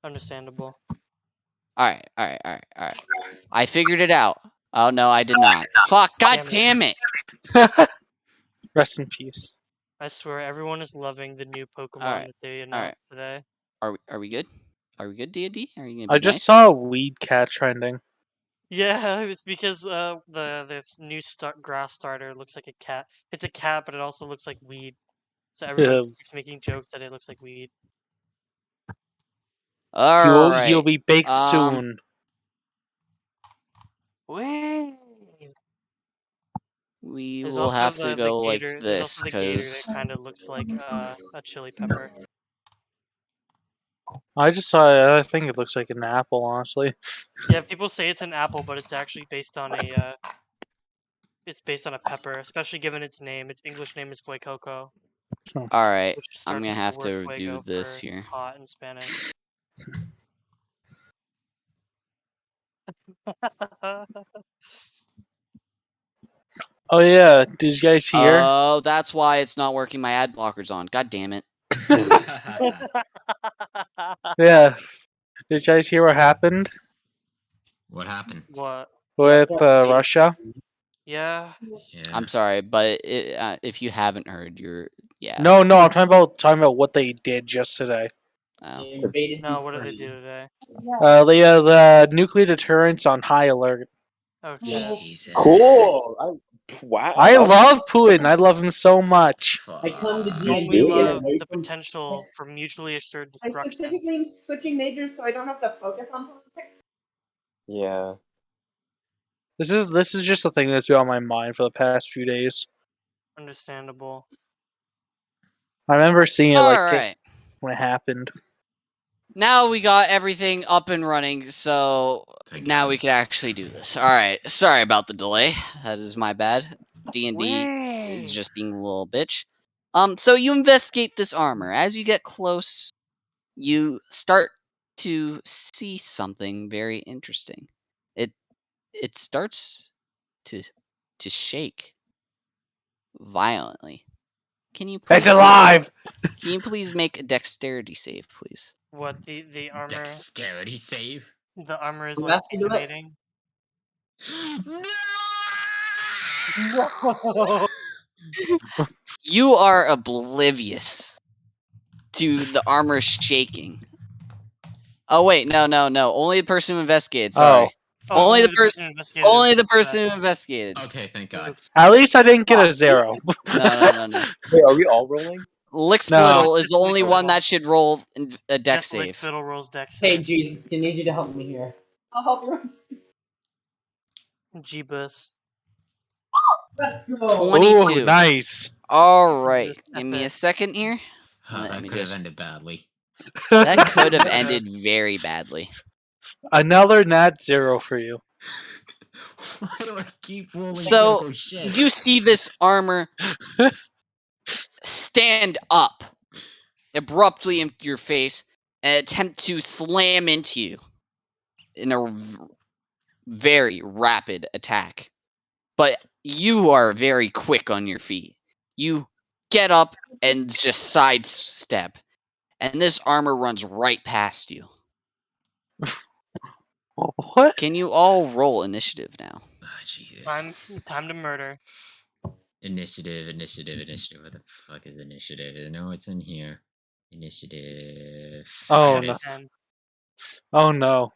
Understandable. Alright. I figured it out. Oh no, I did not. Fuck, god Damn it. damn it. Rest in peace. I swear, everyone is loving the new Pokemon Alright, that they announced today. Are we good? Are we good, D&D? Are you gonna be I just nice? saw a weed cat trending. Yeah, it's because this new grass starter looks like a cat. It's a cat, but it also looks like weed. So everyone just keeps making jokes that it looks like weed. Alright. He'll be baked soon. Wait. We There's will also have to the go like gator. There's this, also the gator because that kind of looks like a chili pepper. I just saw. I think it looks like an apple, honestly. Yeah, people say it's an apple, but it's actually based on a. It's based on a pepper, especially given its name. Its English name is fuecoco, alright, which I'm starts gonna with the have word to do fuego this for here. hot in Spanish. Oh yeah, did you guys hear? Oh, that's why it's not working. My ad blocker's on. God damn it. Yeah. Did you guys hear what happened What happened? What? with Russia? Yeah. Yeah. I'm sorry, but if you haven't heard, yeah. No, I'm talking about what they did just today. Oh. No, what did they do today? They the nuclear deterrence on high alert. Oh shit. Jesus. Cool. Wow. I love Putin. I love him so much. I come to You only D&D and love away the from potential for mutually assured I destruction. specifically am switching majors so I don't have to focus on politics. Yeah. This is just a thing that's been on my mind for the past few days. Understandable. I remember seeing it Alright. when it happened. Now we got everything up and running, so Thank now God. we can actually do this. Alright, sorry about the delay. That is my bad. D&D is just being a little bitch. So you investigate this armor. As you get close, you start to see something very interesting. It starts to shake violently. Can you please It's alive. Can you please make a dexterity save, please? What the armor? Dexterity save? The armor is I'm like asking to do it. emanating. No! You are oblivious to the armor shaking. Oh wait, no. Only the person who investigated. Sorry. Oh, Only the person. who investigated. Only Oops, the my person bad. who investigated. Okay, thank God. Oops. At least I didn't get a 0. No. Wait, are we all rolling? Lickspittle is the only Lickspittle. one that should roll a dex Just save. Lickspittle rolls dex Hey, save. Jesus, I need you to help me here. I'll help you. Jeebus. Let's go. 22. Ooh, nice. Alright, This give me a epic. second here. Let That me could have just- ended badly. That could have ended very badly. Another nat 0 for you. Why do I keep rolling So, critical you see this armor stand up. abruptly into your face and attempt to slam into you in a very rapid attack. But you are very quick on your feet. You get up and just sidestep, and this armor runs right past you. What? Can you all roll initiative now? Oh, Jesus. Time to murder. Initiative. What the fuck is initiative? No, it's in here. Initiative. Oh, There it no. is. 10. Oh no.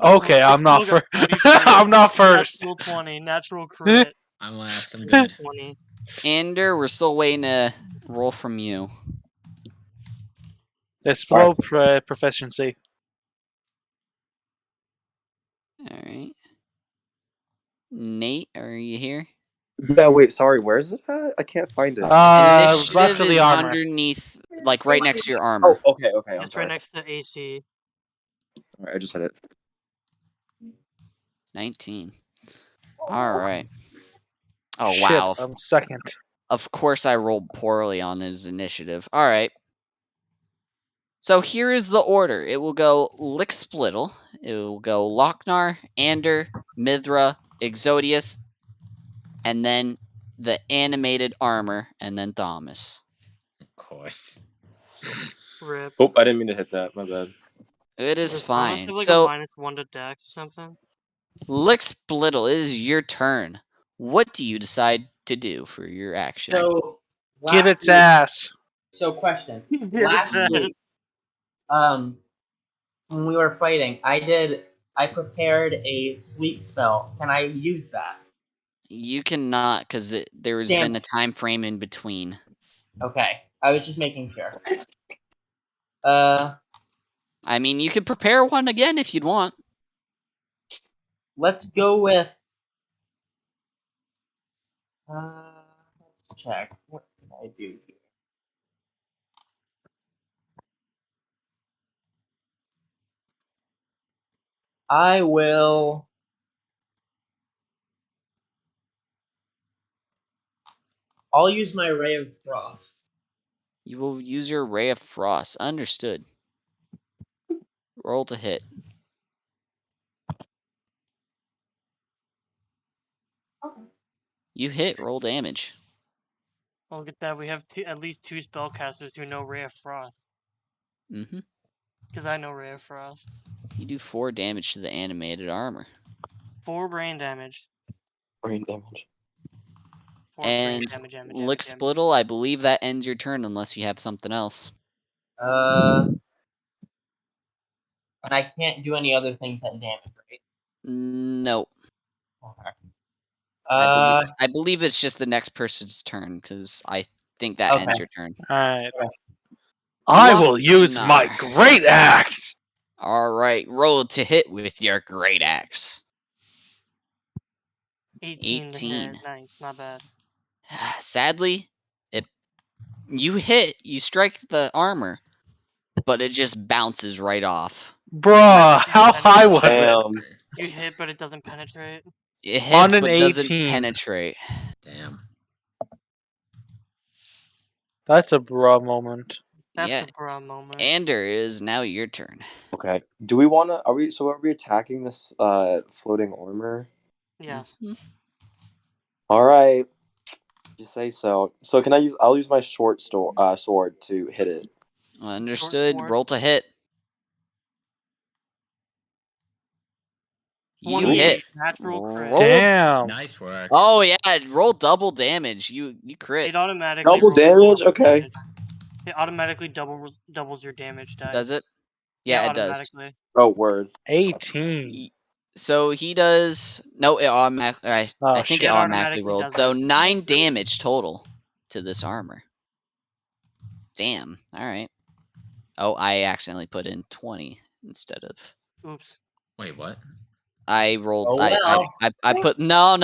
Okay, I'm not Still got first. 43. I'm not first. Natural 20. Natural crit. I'm last. I'm good. 20. Ander, we're still waiting to roll from you. It's below proficiency. Alright. Nate, are you here? Yeah, wait, sorry, where is it at? I can't find it. Initiative Left of the is armor. underneath, like right next to your Oh, armor. okay, I'm It's sorry. right next to AC. Alright, I just hit it. 19. Alright. Oh, Shit, wow. I'm second. Of course I rolled poorly on his initiative. Alright. So here is the order. It will go Lickspittle. It will go Loc-nar, Ander, Mythra, Exodius, and then the animated armor, and then Thomas. Of course. Rip. Oh, I didn't mean to hit that, my bad. It is Does Thomas fine. have like So, a -1 to dex or something? Lickspittle, it is your turn. What do you decide to do for your action? So Get last its week- ass. So question. Yeah, Last it's week, when we were fighting, I prepared a sleep spell. Can I use that? You cannot, because there has Damn been a it. time frame in between. Okay, I was just making sure. I mean, you could prepare one again if you'd want. Let's go with. Let's check. What can I do here? I will. I'll use my Ray of Frost. You will use your Ray of Frost. Understood. Roll to hit. Okay. You hit, roll damage. Oh, look at that. We have at least 2 spellcasters who know Ray of Frost. Mm-hmm. Because I know Ray of Frost. You do 4 damage to the animated armor. 4 brain damage. Brain damage. 4 brain And damage. Lickspittle, I believe that ends your turn unless you have something else. And I can't do any other things that damage, right? No. Okay. I believe it's just the next person's turn, because I think that ends Okay. your turn. Alright. I will use my Loc-nar. great axe. Alright, roll to hit with your great axe. 18 to hit. 18. Nice, not bad. Sadly, you hit, you strike the armor, but it just bounces right off. Bruh, how high was it? Damn. You hit, but it doesn't penetrate. It On hits, an but doesn't 18. penetrate. Damn. That's a bruh moment. That's Yeah. a bra moment. Ander, is now your turn. Okay. Do we wanna are we attacking this floating armor? Yes. Mhm. Alright. You say so. So can I'll use my short sword to hit it. Understood. sword. Roll to hit. You 28, hit. natural crit. Roll. Damn. Nice work. Oh yeah, roll double damage. You crit. It automatically Double rolls damage? double Okay. damage. It automatically doubles your damage dice. Does it? Yeah, it does. Automatically. Oh, word. 18. So he does. No, it automatically. I think shit. it It automatically automatically rolled. does So it. 9 damage total to this armor. Damn. All right. Oh, I accidentally put in 20 instead of. Oops. Wait, what? I rolled. Oh well. I put no.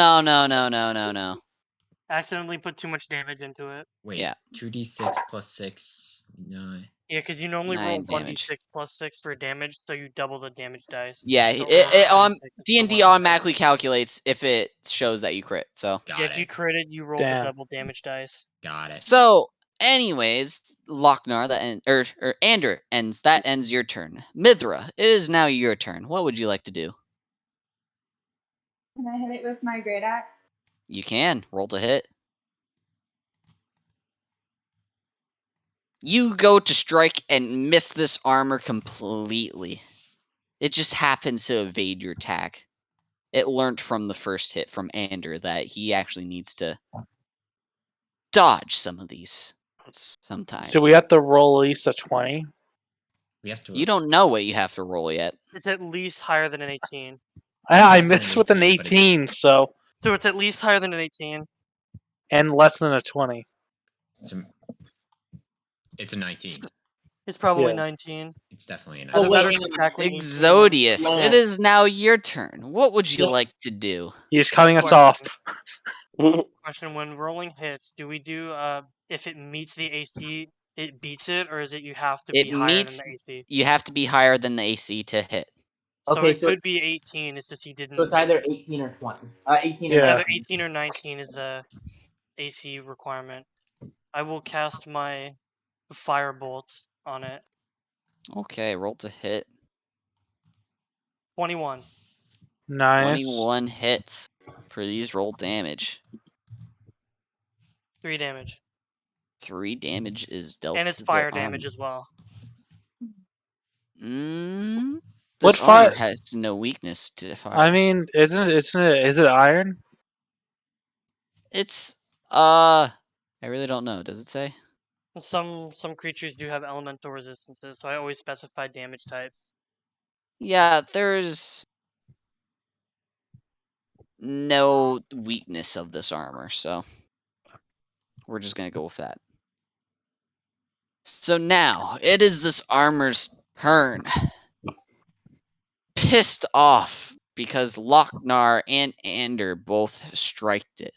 Accidentally put too much damage into it. Wait. Yeah. 2d6 plus 6. 9. Yeah, because you normally roll 9 damage. 1d6 plus 6 for damage, so you double the damage dice. Yeah, So it roll on 1d6 instead of D&D 1d6. automatically calculates if it shows that you crit. So Got Yeah, if it. you crit it, you roll the Damn. double damage dice. Got it. So Anyways, Loc-nar, Ander ends. That ends your turn. Mythra, it is now your turn. What would you like to do? Can I hit it with my great axe? You can roll to hit. You go to strike and miss this armor completely. It just happens to evade your attack. It learned from the first hit from Ander that he actually needs to dodge some of these sometimes. So we have to roll at least a 20. We have to. You don't know what you have to roll yet. It's at least higher than an 18. I Better than missed with an 18, but 18, so So it's at least higher than an 18. and less than a 20. It's a 19. It's probably Yeah. 19. It's definitely a Oh, 19. Either wait, that or hang it's on. exactly 18. Exodius, Yeah. it is now your turn. What would you Yeah. like to do? He's cutting us Question. off. Question: when rolling hits, do we do if it meets the AC, it beats it, or is it you have to It be higher than meets. the AC? You have to be higher than the AC to hit. So Okay, it so could be 18. It's just he didn't. So it's either 18 or 20. 18 Yeah. or It's either 19. 18 or 19 is the AC requirement. I will cast my firebolt on it. Okay, roll to hit. 21. Nice. 21 hits. Please roll damage. 3 damage. 3 damage is dealt And it's to fire the damage as well. This What armor fire? has no weakness to fire. I mean, is it iron? It's I really don't know. Does it say? Some creatures do have elemental resistances, so I always specify damage types. Yeah, there's no weakness of this armor, so we're just gonna go with that. So now it is this armor's turn. Pissed off because Loc-nar and Ander both striked it.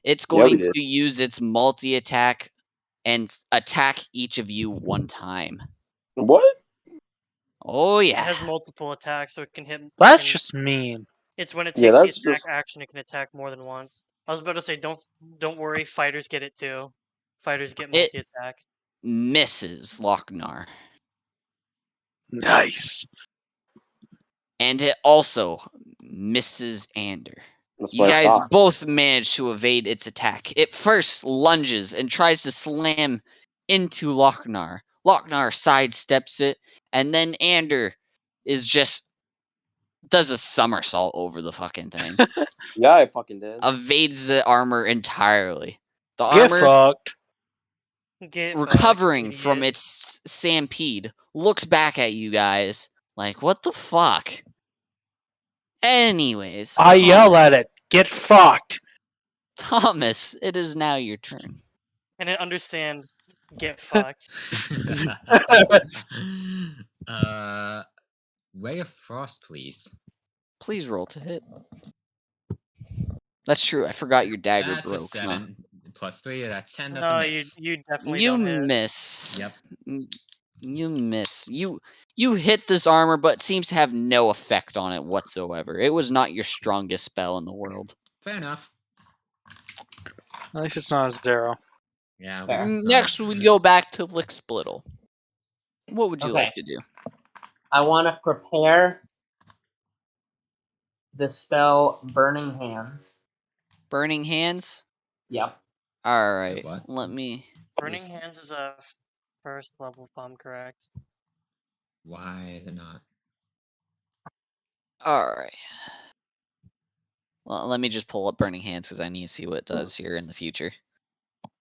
It's Yeah, we going did. to use its multi-attack and attack each of you one time. What? Oh It yeah. has multiple attacks, so it can hit. That's can- just mean. It's when it Yeah, takes the that's attack just- action, it can attack more than once. I was about to say, don't worry, fighters get it too. Fighters get It- multi-attack. Misses Loc-nar. Nice. And it also misses Ander. That's You what I guys thought. both manage to evade its attack. It first lunges and tries to slam into Loc-nar. Loc-nar sidesteps it, and then Ander is just does a somersault over the fucking thing. Yeah, I fucking did. Evades the armor entirely. The Get armor, fucked. Get recovering fucked, from idiot. its stampede, looks back at you guys like, what the fuck? Anyways, I yell at it. Get fucked. Thomas, it is now your turn. And it understands. Get fucked. Ray of Frost, please. Please roll to hit. That's true. I forgot your dagger That's broke. a 7 plus 3. That's 10. That's No, a miss. you definitely You don't hit. miss. Yep. You miss. You hit this armor, but it seems to have no effect on it whatsoever. It was not your strongest spell in the world. Fair enough. At least it's not a 0. Yeah. Fair. It's not Next, a- we go back to Lickspittle. What would you Okay. like to do? I want to prepare the spell Burning Hands. Burning Hands? Yep. Alright. what? Let me. Burning Hands is a first level, if I'm correct. Why is it not? Alright. Well, let me just pull up Burning Hands because I need to see what it does here in the future.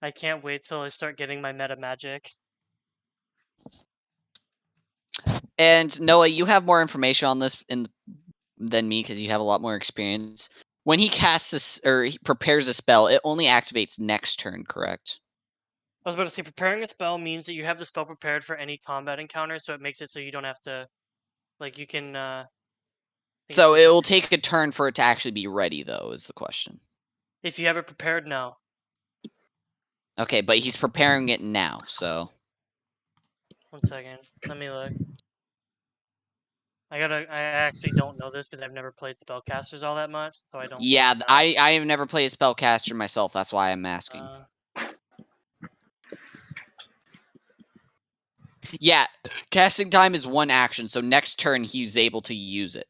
I can't wait till I start getting my meta magic. And Noah, you have more information on this than me because you have a lot more experience. When he casts this or he prepares a spell, it only activates next turn, correct? I was about to say, preparing a spell means that you have the spell prepared for any combat encounter, so it makes it so you don't have to, like, you can, So it will take a turn for it to actually be ready, though, is the question. if you have it prepared, no. Okay, but he's preparing it now, so. 1 second, let me look. I actually don't know this because I've never played spellcasters all that much, so I don't. Yeah, fully know. I have never played a spellcaster myself, that's why I'm asking. Yeah, casting time is 1 action, so next turn he's able to use it.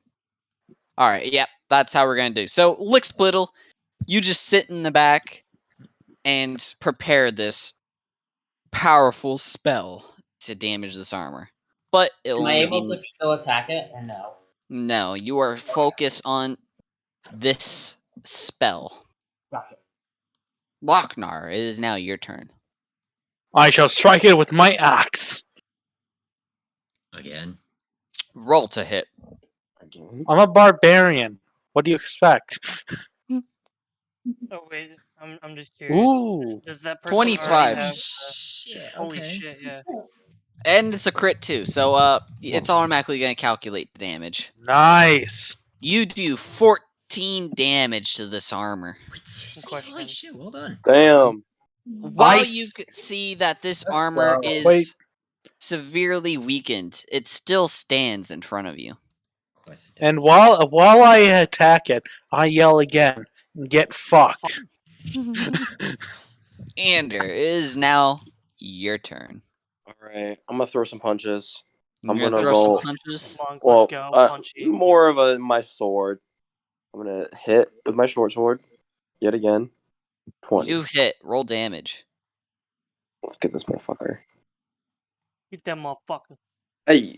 Alright, yep, that's how we're gonna do. So, Lickspittle, you just sit in the back and prepare this powerful spell to damage this armor. But it'll Am I only able be... to still attack it or no? No, you are focused on this spell. Gotcha. Loc-nar, it is now your turn. I shall strike it with my axe. Again. Roll to hit. Again. I'm a barbarian. What do you expect? Oh wait, I'm just curious. Ooh. Does that person already 25. have? Shit. Holy Okay. shit! Yeah. And it's a crit too, so it's automatically going to calculate the damage. Nice. You do 14 damage to this armor. Wait, seriously? Question. Holy shit! Well done. Damn. While Nice. you see that this Let's armor go. is Wait. severely weakened, it still stands in front of you. And while I attack it, I yell again. Get fucked. Ander, it is now your turn. All right, I'm gonna throw some punches. You're I'm gonna gonna throw some roll. punches. Monk, Well, let's go. Punchy. more of my sword. I'm gonna hit with my short sword yet again. 20. You hit. Roll damage. Let's get this motherfucker. Get that motherfucker. Hey.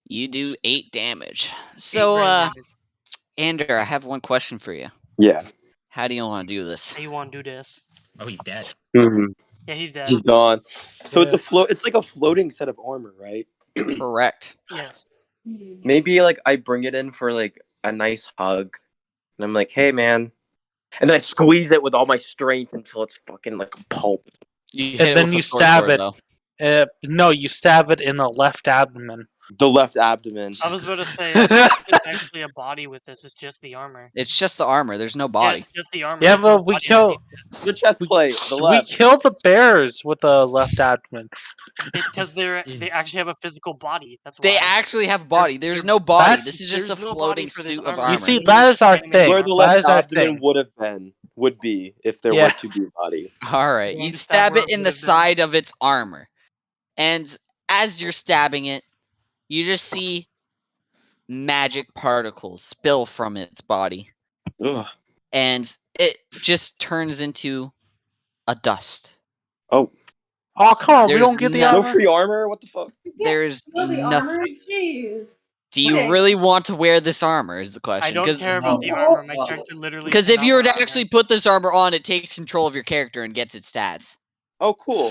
You do 8 damage. 8 So, rand damage. Ander, I have one question for you. Yeah. How do you want to do this? How you want to do this? Oh, he's dead. Mm-hmm. Yeah, he's dead. He's gone. So it's Yeah. It's like a floating set of armor, right? Correct. Yes. Maybe like I bring it in for like a nice hug, and I'm like, "Hey, man," and then I squeeze it with all my strength until it's fucking like a pulp. You hit And it then with you a short stab sword, it. though. No, you stab it in the left abdomen. The left abdomen. I was about to say, I don't think there's actually a body with this. It's just the armor. It's just the armor. There's no Yeah, body. it's just the armor. Yeah, There's no but we body kill. underneath The chest plate. The We left. kill the bears with the left abdomen. it. It's because they Is- actually have a physical body. That's They why. actually have body. There's they're- no body. That's- This is just a There's no floating body for this suit of armor. armor. You see, Literally that is our animated thing. Where armor. the That left is our abdomen thing. would be if there Yeah. were to be a body. All right, Yeah, you just stab where it in would the have been. side of its armor, and as you're stabbing it, you just see magic particles spill from its body, Ugh. and it just turns into a dust. Oh, Oh, come on. We There's don't get the no- no armor. free armor. What the fuck? There's Well, the nothing. armor, jeez. Do you Okay. really want to wear this armor? Is the question? I don't care about the No. armor. My character literally. Because if cannot you were wear to armor. actually put this armor on, it takes control of your character and gets its stats. Oh, cool.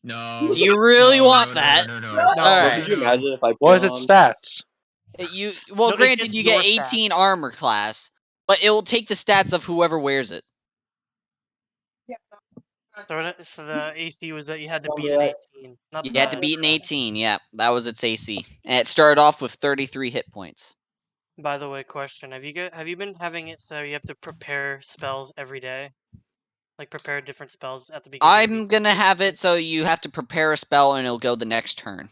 No. Do you really no, want no, that? No. No. All Well, right. could you imagine if I put What is it its on? stats? Well, No, it granted, gets you your get 18 armor class, but it will take the stats of whoever wears it. So the AC was that you had to Don't beat do an it. 18. Not You had to bad. beat an 18. Yeah, that was its AC, and it started off with 33 hit points. By the way, question: Have you been having it so you have to prepare spells every day, like prepare different spells at the beginning? of I'm each gonna day? have it so you have to prepare a spell and it'll go the next turn.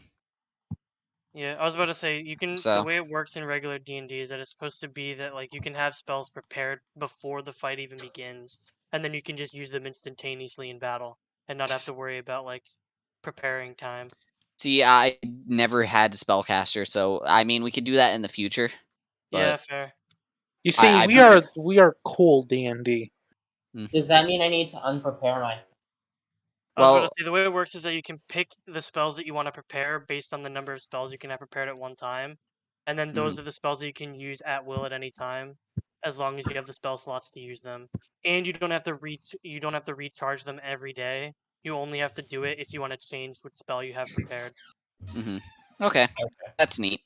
Yeah, I was about to say you can. The So. way it works in regular D&D is that it's supposed to be that like you can have spells prepared before the fight even begins, and then you can just use them instantaneously in battle and not have to worry about like preparing time. See, I never had a spellcaster, so I mean we could do that in the future. Yeah, But fair. You see, I we are cool D&D. Does that mean I need to unprepare my? I was about Well, to say the way it works is that you can pick the spells that you want to prepare based on the number of spells you can have prepared at one time, and then those are the spells that you can use at will at any time, as long as you have the spell slots to use them. And you don't have to recharge them every day. You only have to do it if you want to change which spell you have prepared. okay, that's neat.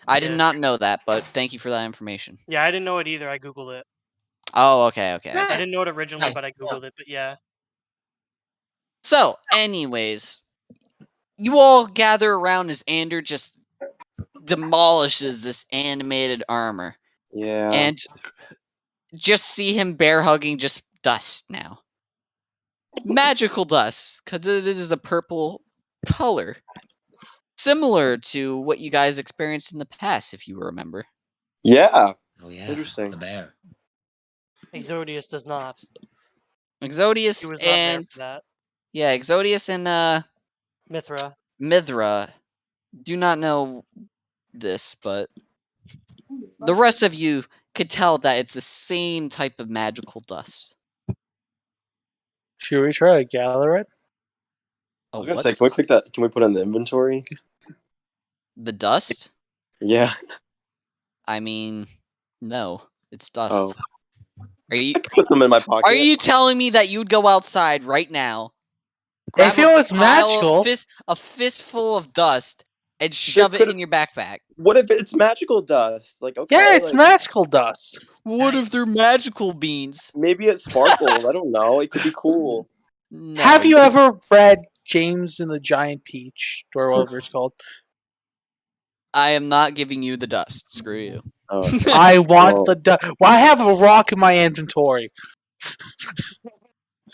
I did Yeah. not know that, but thank you for that information. Yeah, I didn't know it either. I googled it. Oh, okay. I didn't know it originally, Nice, but I googled it. But yeah, So, anyways, you all gather around as Ander just demolishes this animated armor. Yeah. And just see him bear hugging just dust now. Magical dust, because it is a purple color. Similar to what you guys experienced in the past, if you remember. Yeah. Oh yeah. Interesting. The bear. Exodius does not. He Exodius was not there and for that. yeah, Exodius and Mythra. Mythra do not know this, but the rest of you could tell that it's the same type of magical dust. Should we try to gather it? I Oh, was gonna what? say, can we pick that? Can we put it in the inventory? The dust? Yeah. I mean, no, it's dust. Oh, Are you I could put some in my pocket. are you telling me that you'd go outside right now, grab If it a was magical, a fistful of dust, and shove it could- in your backpack? What if it's magical dust? Like, okay, yeah, it's like, magical dust. What if they're magical beans? maybe it sparkled. I don't know. It could be cool. No. Have you ever read James and the Giant Peach, or whatever it's called? I am not giving you the dust. Screw you. Oh, okay. I want Well- the dust. Well, I have a rock in my inventory.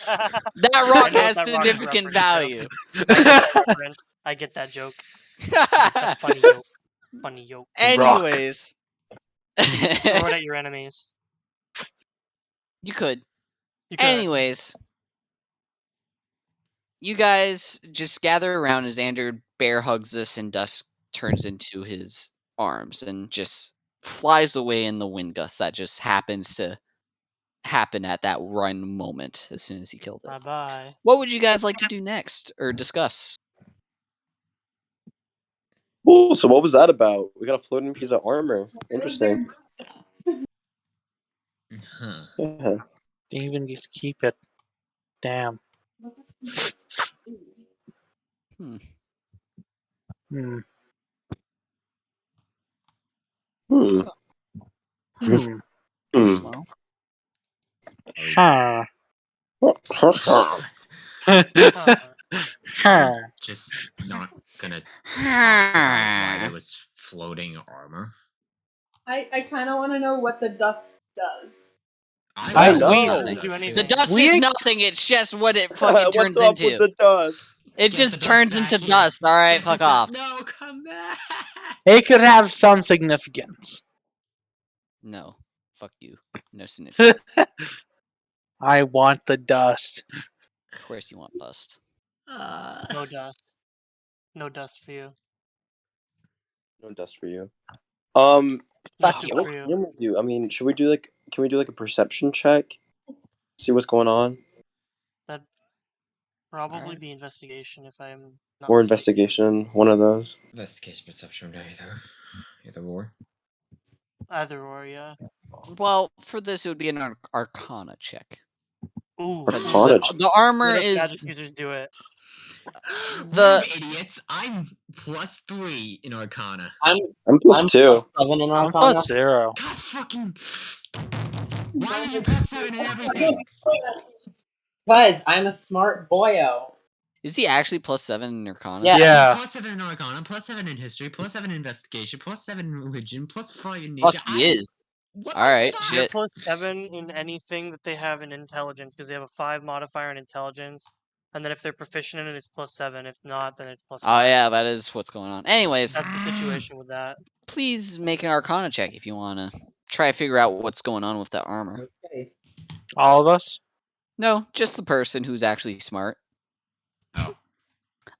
That I rock know has what that rock's a significant reference to. value. I get that reference. I get that joke. That funny joke. Funny joke. Anyways. Throw it at your enemies. You could. You could. Anyways. You guys just gather around as Andrew bear hugs this and dust turns into his arms and just flies away in the wind gust that just happens to happen at that run moment as soon as he killed it. Bye bye. What would you guys like to do next or discuss? Cool. So what was that about? We got a floating piece of armor. Interesting. Huh. Yeah. Didn't even get to keep it. Damn. Hmm. Hmm. Hmm. Hmm. Hmm. Well, Huh. Huh. Huh. Just not gonna talk about why there was floating armor. I kind of want to know what the dust does. I know. Doesn't do the anything. dust We- is nothing. It's just what it fucking What's turns up into. with the dust? It Get just the dust turns back into here. dust. All right, Get fuck the off. No, come back. It could have some significance. No, fuck you. No significance. I want the dust. Of course you want dust. No dust. No dust for you. No dust for you. No Fuck soup you. What for you. can we do? I mean, should we do like? Can we do like a perception check? See what's going on, That'd probably Alright. be investigation if I'm not or mistaken. investigation? One of those. Investigation, perception, either or. Either or, yeah. Well, for this, it would be an Arcana check. Ooh. Arcana. The armor Let us is magic users do it. The- Rogue idiots. I'm +3 in Arcana. I'm I'm +2. +7 in I'm Arcana. +0. God fucking. Why are you +7 in everything? Guys, I'm a smart boyo. Is he actually +7 in Arcana? Yeah. Yeah. +7 in Arcana, +7 in History, +7 in Investigation, +7 in Religion, +5 in Fuck, Nature. he is. What Alright, the fuck? They're shit. +7 in anything that they have in intelligence because they have a 5 modifier in intelligence. And then if they're proficient in it, it's +7. If not, then it's +5. Oh yeah, that is what's going on. Anyways, That's the situation with that. please make an Arcana check if you want to try to figure out what's going on with that armor. Okay. All of us? No, just the person who's actually smart. Oh.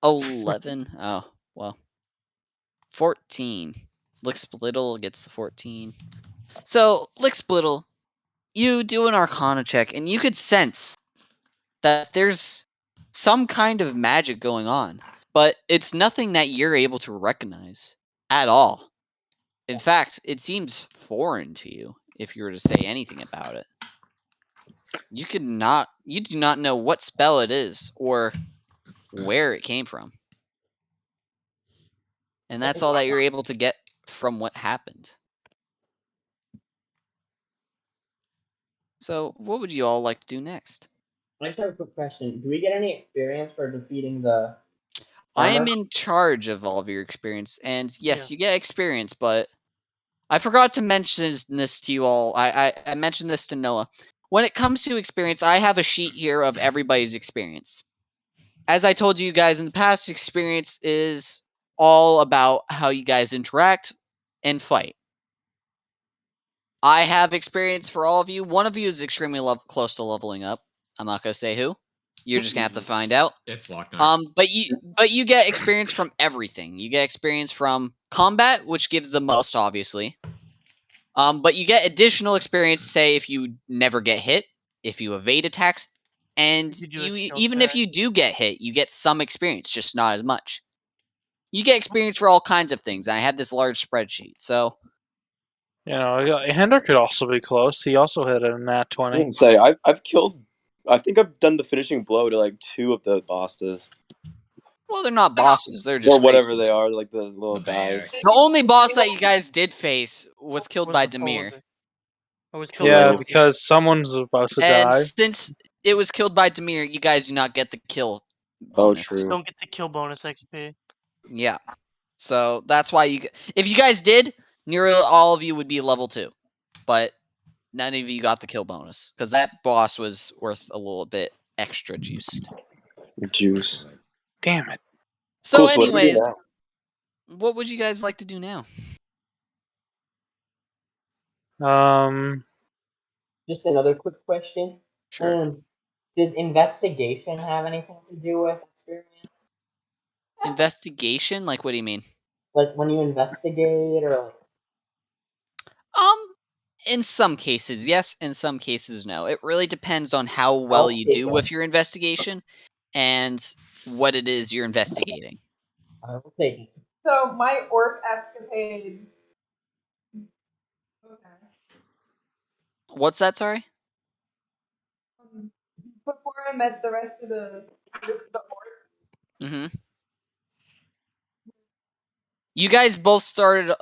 11. Oh, well. 14. Lickspittle gets the 14. So, Lickspittle, you do an Arcana check, and you could sense that there's some kind of magic going on, but it's nothing that you're able to recognize at all. In fact, it seems foreign to you if you were to say anything about it. You do not know what spell it is or where it came from. And that's all that you're able to get from what happened. So, what would you all like to do next? I just have a quick question. Do we get any experience for defeating the I am armor? in charge of all of your experience, and yes, Yes. you get experience, but I forgot to mention this to you all. I mentioned this to Noah. When it comes to experience, I have a sheet here of everybody's experience. As I told you guys in the past, experience is all about how you guys interact and fight. I have experience for all of you. One of you is extremely close to leveling up. I'm not going to say who. You're just gonna have to find out. It's Loc-nar. But you get experience from everything. You get experience from combat, which gives the most, obviously. But you get additional experience, say if you never get hit, if you evade attacks, and If you do a skill even if check. you do get hit, you get some experience, just not as much. You get experience for all kinds of things. I had this large spreadsheet, so You know, Hander could also be close. He also hit a nat I 20. didn't say I've killed. I think I've done the finishing blow to like 2 of the bosses, well, they're not bosses; they're just or whatever creatures. they are, like the little The bears. guys. The only boss that you guys did face was killed by Was the Demir. boulder. I was killed Yeah, by True. Demir. because someone's about to And die. since it was killed by Demir, you guys do not get the kill Oh, bonus. true. Don't get the kill bonus XP. Yeah. So that's why if you guys did, nearly all of you would be level 2. But none of you got the kill bonus. Because that boss was worth a little bit extra juiced. Juice. Damn it. So Cool. So what do we do anyways, now? what would you guys like to do now? Just another quick question. Sure. Does investigation have anything to do with experience? Investigation? Like, what do you mean? Like when you investigate, or like In some cases, yes. In some cases, no. It really depends on how well I'll you take do it. with your investigation and what it is you're investigating. I will take it. So my orc escapade. Okay. What's that, sorry? Before I met the rest of the orcs, Mm-hmm. You guys both started,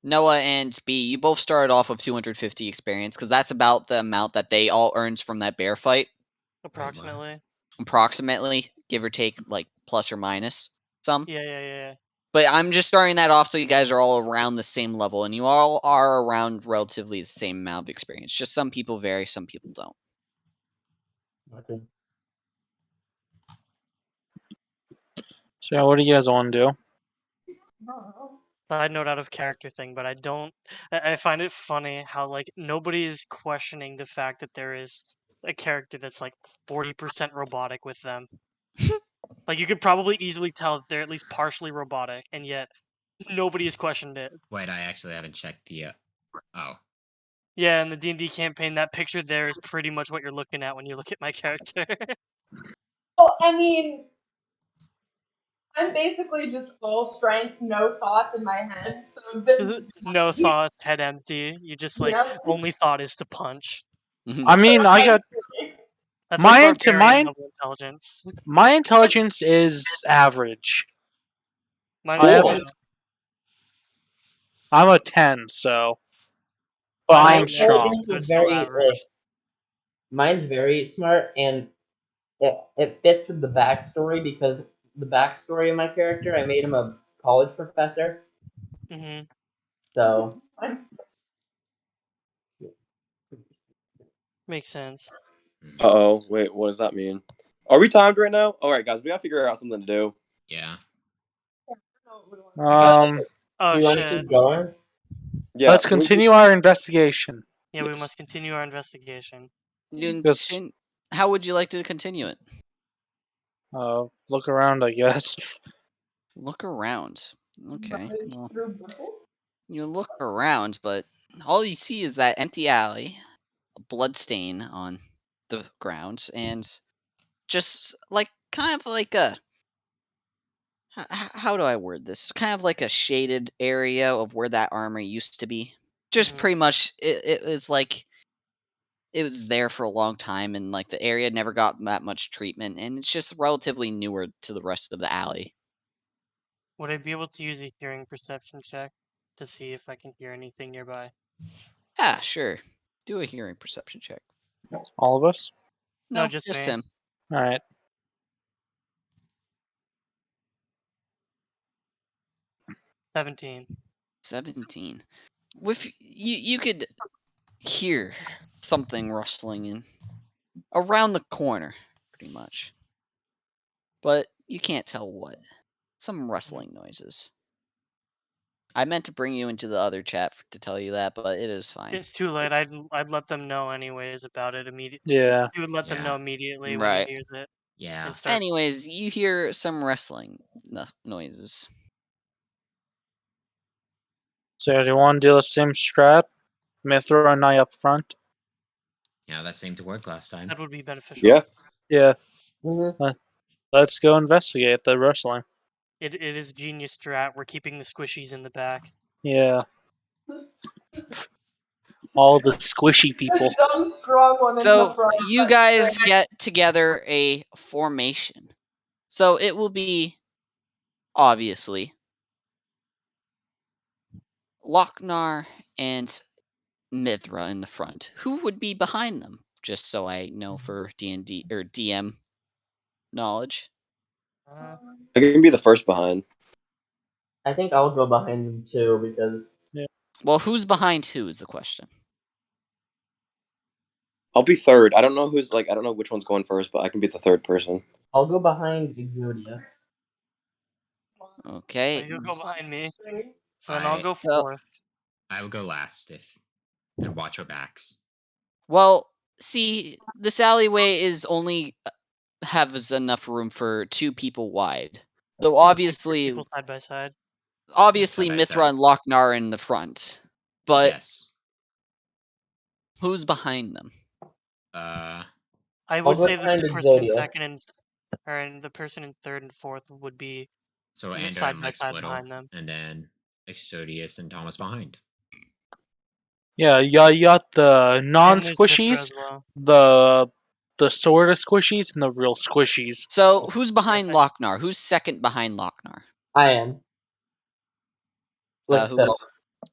Noah and B, you both started off with 250 experience, because that's about the amount that they all earned from that bear fight. Approximately. Approximately, give or take, like, plus or minus some. Yeah. But I'm just starting that off so you guys are all around the same level, and you all are around relatively the same amount of experience. Just some people vary, some people don't. Okay. So, what do you guys want to do? Side note out of character thing, but I find it funny how like nobody is questioning the fact that there is a character that's like 40% robotic with them. Like you could probably easily tell that they're at least partially robotic, and yet nobody has questioned it. Wait, I actually haven't checked the. Oh, Yeah, in the D&D campaign, that picture there is pretty much what you're looking at when you look at my character. well, I mean, I'm basically just full strength, no thoughts in my head. So this, No thoughts, head empty. You just like yeah. only thought is to punch. I mean, I got That's My like into barbarian mine- level intelligence. my intelligence is average. Mine I is have- too. I'm a 10, so. But Mine I is am a strong. intelligence so is it's still very average. mine's very smart, and it fits with the backstory, because the backstory of my character, I made him a college professor. Hmm. So Makes sense. Oh, wait, what does that mean? Are we timed right now? All right, guys, we gotta figure out something to do. yeah. Oh do you want to shit. keep going? Yeah, Let's can we continue our investigation. Yeah, we Yes. must continue our investigation. Yes. How would you like to continue it? Look around, I guess. Look around. Okay. Well, Through bushes? you look around, but all you see is that empty alley, a blood stain on the ground, and just like kind of like a how do I word this? Kind of like a shaded area of where that armor used to be. Just Mhm. pretty much, it was like it was there for a long time, and like the area never got that much treatment, and it's just relatively newer to the rest of the alley. Would I be able to use a hearing perception check to see if I can hear anything nearby? Yeah, sure. Do a hearing perception check. All of us? No, No, just just me. him. Alright. 17. 17. With you could hear something rustling in around the corner, pretty much. But you can't tell what. Some rustling noises. I meant to bring you into the other chat to tell you that, but it is fine. It's too late. I'd let them know anyways about it immediately. Yeah. You would let them Yeah. know immediately when Right. he hears it Yeah. and start. Anyways, you hear some wrestling noises. So do you want to do the same strat? Mythra and I up front? Yeah, that seemed to work last time. That would be beneficial. Yeah. Yeah. Mhm. Let's go investigate the wrestling. It is genius strat. We're keeping the squishies in the back. Yeah. All the squishy people. The dumb strong one in So the front. you guys get together a formation. So it will be, obviously, Loc-nar and Mythra in the front. Who would be behind them? Just so I know for D&D or DM knowledge. I can be the first behind. I think I'll go behind them too because Well, who's behind who is the question. I'll be third. I don't know who's I don't know which one's going first, but I can be the third person. I'll go behind Exodius. Okay. You go behind me. So then I'll I- go So- fourth. I will go last and watch our backs. Well, see, this alleyway is only has enough room for 2 people wide. So obviously, People side by side. obviously side by Mythra side. and Loc-nar in the front. But Yes. who's behind them? I I'll would go say that behind the person in Exodius. second and the person in third and fourth would be So Ander side and by side Lickspittle, behind them. and then Exodius and Thomas behind. Yeah, you got the And there's Mythra non-squishies, as well. the sort of squishies, and the real squishies. So who's behind I- Loc-nar? Who's second behind Loc-nar? I am. Who Lickspittle.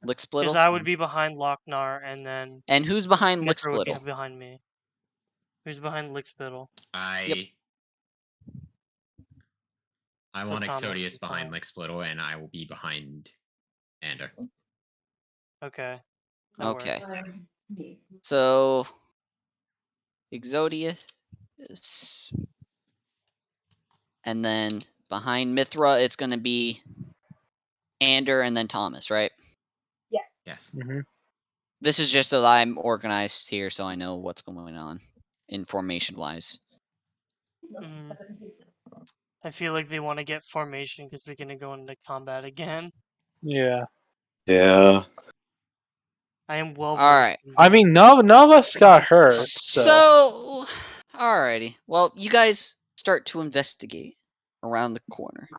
would Because Lickspittle? I would be behind Loc-nar, and then And who's behind Mythra would be Lickspittle? behind me. Who's behind Lickspittle? I So want Thomas Exodius is behind Lickspittle, and I will be behind Ander. Okay. That Okay. works. So Exodius, and then behind Mythra, it's going to be Ander and then Thomas, right? Yes. Mm-hmm. This is just that I'm organized here, so I know what's going on, information-wise. I feel like they want to get formation because we're gonna go into combat again. Yeah. Yeah. I am well. All right. I mean, none of us got hurt, so So, alrighty. Well, you guys start to investigate around the corner.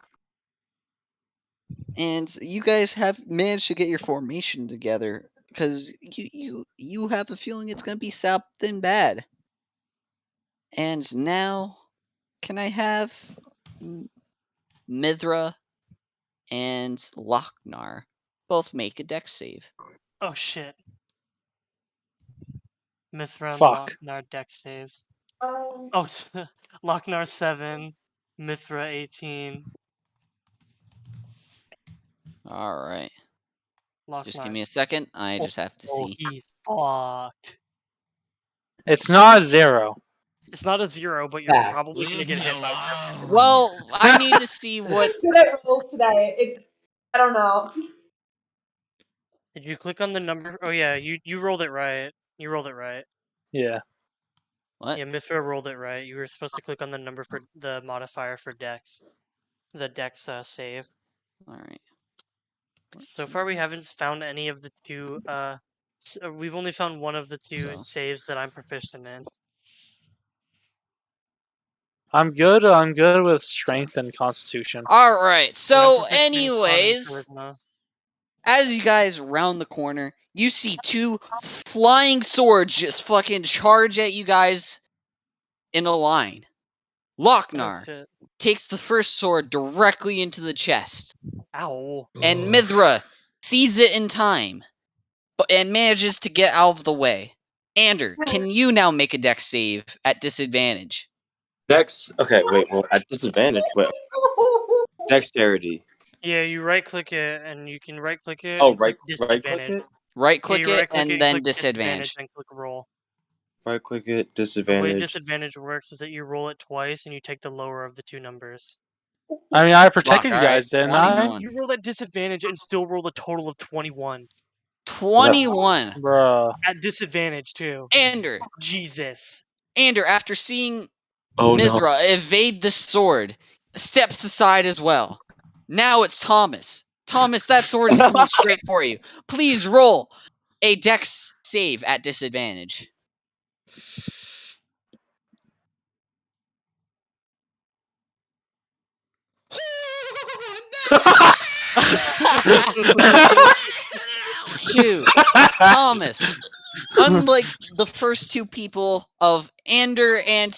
And you guys have managed to get your formation together because you have the feeling it's going to be something bad. And now, can I have Mythra and Loc-nar both make a dex save? Oh shit. Mythra and Fuck. Loc-nar dex saves. Oh, Loc-nar 7, Mythra 18. All right. Loc-nar. Just give me a second. I just have to Oh, see. he's fucked. it's not 0. It's not a 0, but you're Back. probably gonna Leave get me hit by. alone. Well, I need to see what. Good at rolls today. It's I don't know. Did you click on the number? Oh yeah, you rolled it right. You rolled it right. Yeah. What? Yeah, Mythra rolled it right. You were supposed to click on the number for the modifier for Dex. The Dex save. All right. So far, we haven't found any of the two. We've only found one of the two So. saves that I'm proficient in. I'm good with strength and constitution. All right. And I'm So, proficient in Con and anyways, Charisma. as you guys round the corner, you see 2 flying swords just fucking charge at you guys in a line. Loc-nar shit. takes the first sword directly into the chest, Ow. and Mythra sees it in time, and manages to get out of the way. Ander, can you now make a dex save at disadvantage? Dex. Okay, wait. Well, at disadvantage. Wait. Dexterity. Yeah, you right click it, and you can right click it Oh, and click right click disadvantage. it. Right Yeah, click you it right click and it, then click disadvantage. and click roll. Right click it. The way Disadvantage. disadvantage works is that you roll it twice and you take the lower of the 2 numbers. I mean, I protected Fuck, you guys, alright, didn't I? 21. You rolled at disadvantage and still rolled a total of 21. 21. Bruh. At disadvantage, too. Ander, Jesus. after seeing Oh no. Mythra evade the sword, steps aside as well. Now it's Thomas. Thomas, that sword is coming straight for you. Please roll a dex save at disadvantage. Two. Thomas, unlike the first two people of Ander and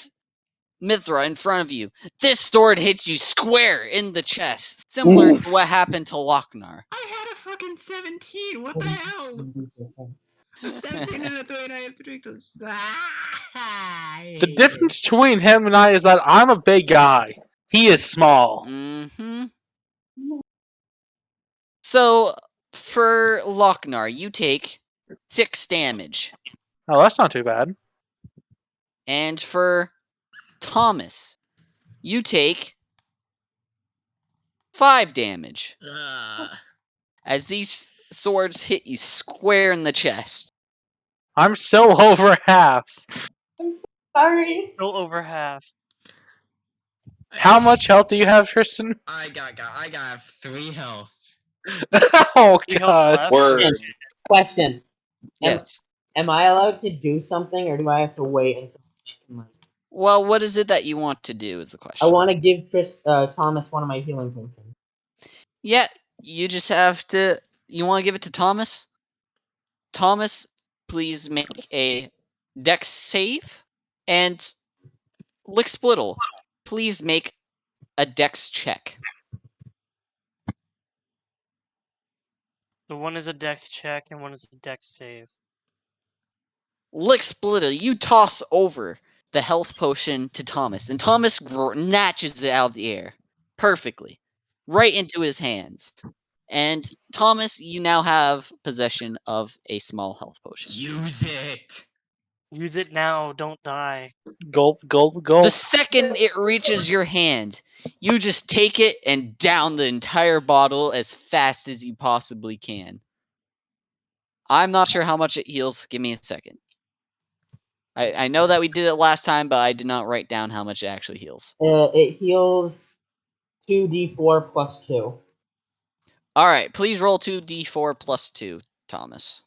Mythra in front of you, this sword hits you square in the chest, similar to what happened to Loc-nar. I had a fucking 17. What the hell? A 17 and a 3, and I have to drink this. The difference between him and I is that I'm a big guy. He is small. Mm-hmm. So, for Loc-nar, you take 6 damage. Oh, that's not too bad. And for Thomas, you take 5 damage. As these swords hit you square in the chest. I'm still over half. Sorry. Still over half. How much health do you have, Tristan? I got 3 health. Oh, We help God. left. Word. Question. Yes. Am I allowed to do something, or do I have to wait until? Well, what is it that you want to do is the I question. want to give Thomas one of my healing potions. Yeah, you just have to... You want to give it to Thomas? Thomas, please make a dex save. And Lickspittle, please make a dex check. So one is a dex check and one is a dex save. Lickspittle, you toss over the health potion to Thomas, and Thomas snatches it out of the air perfectly, right into his hands. And Thomas, you now have possession of a small health potion. Use it. Use it now, don't die. Gulp, gulp, The gulp. second it reaches your hand, you just take it and down the entire bottle as fast as you possibly can. I'm not sure how much it heals. Give me a second. I know that we did it last time, but I did not write down how much it actually heals. It heals 2d4 plus 2. Alright, please roll 2d4 plus 2, Thomas.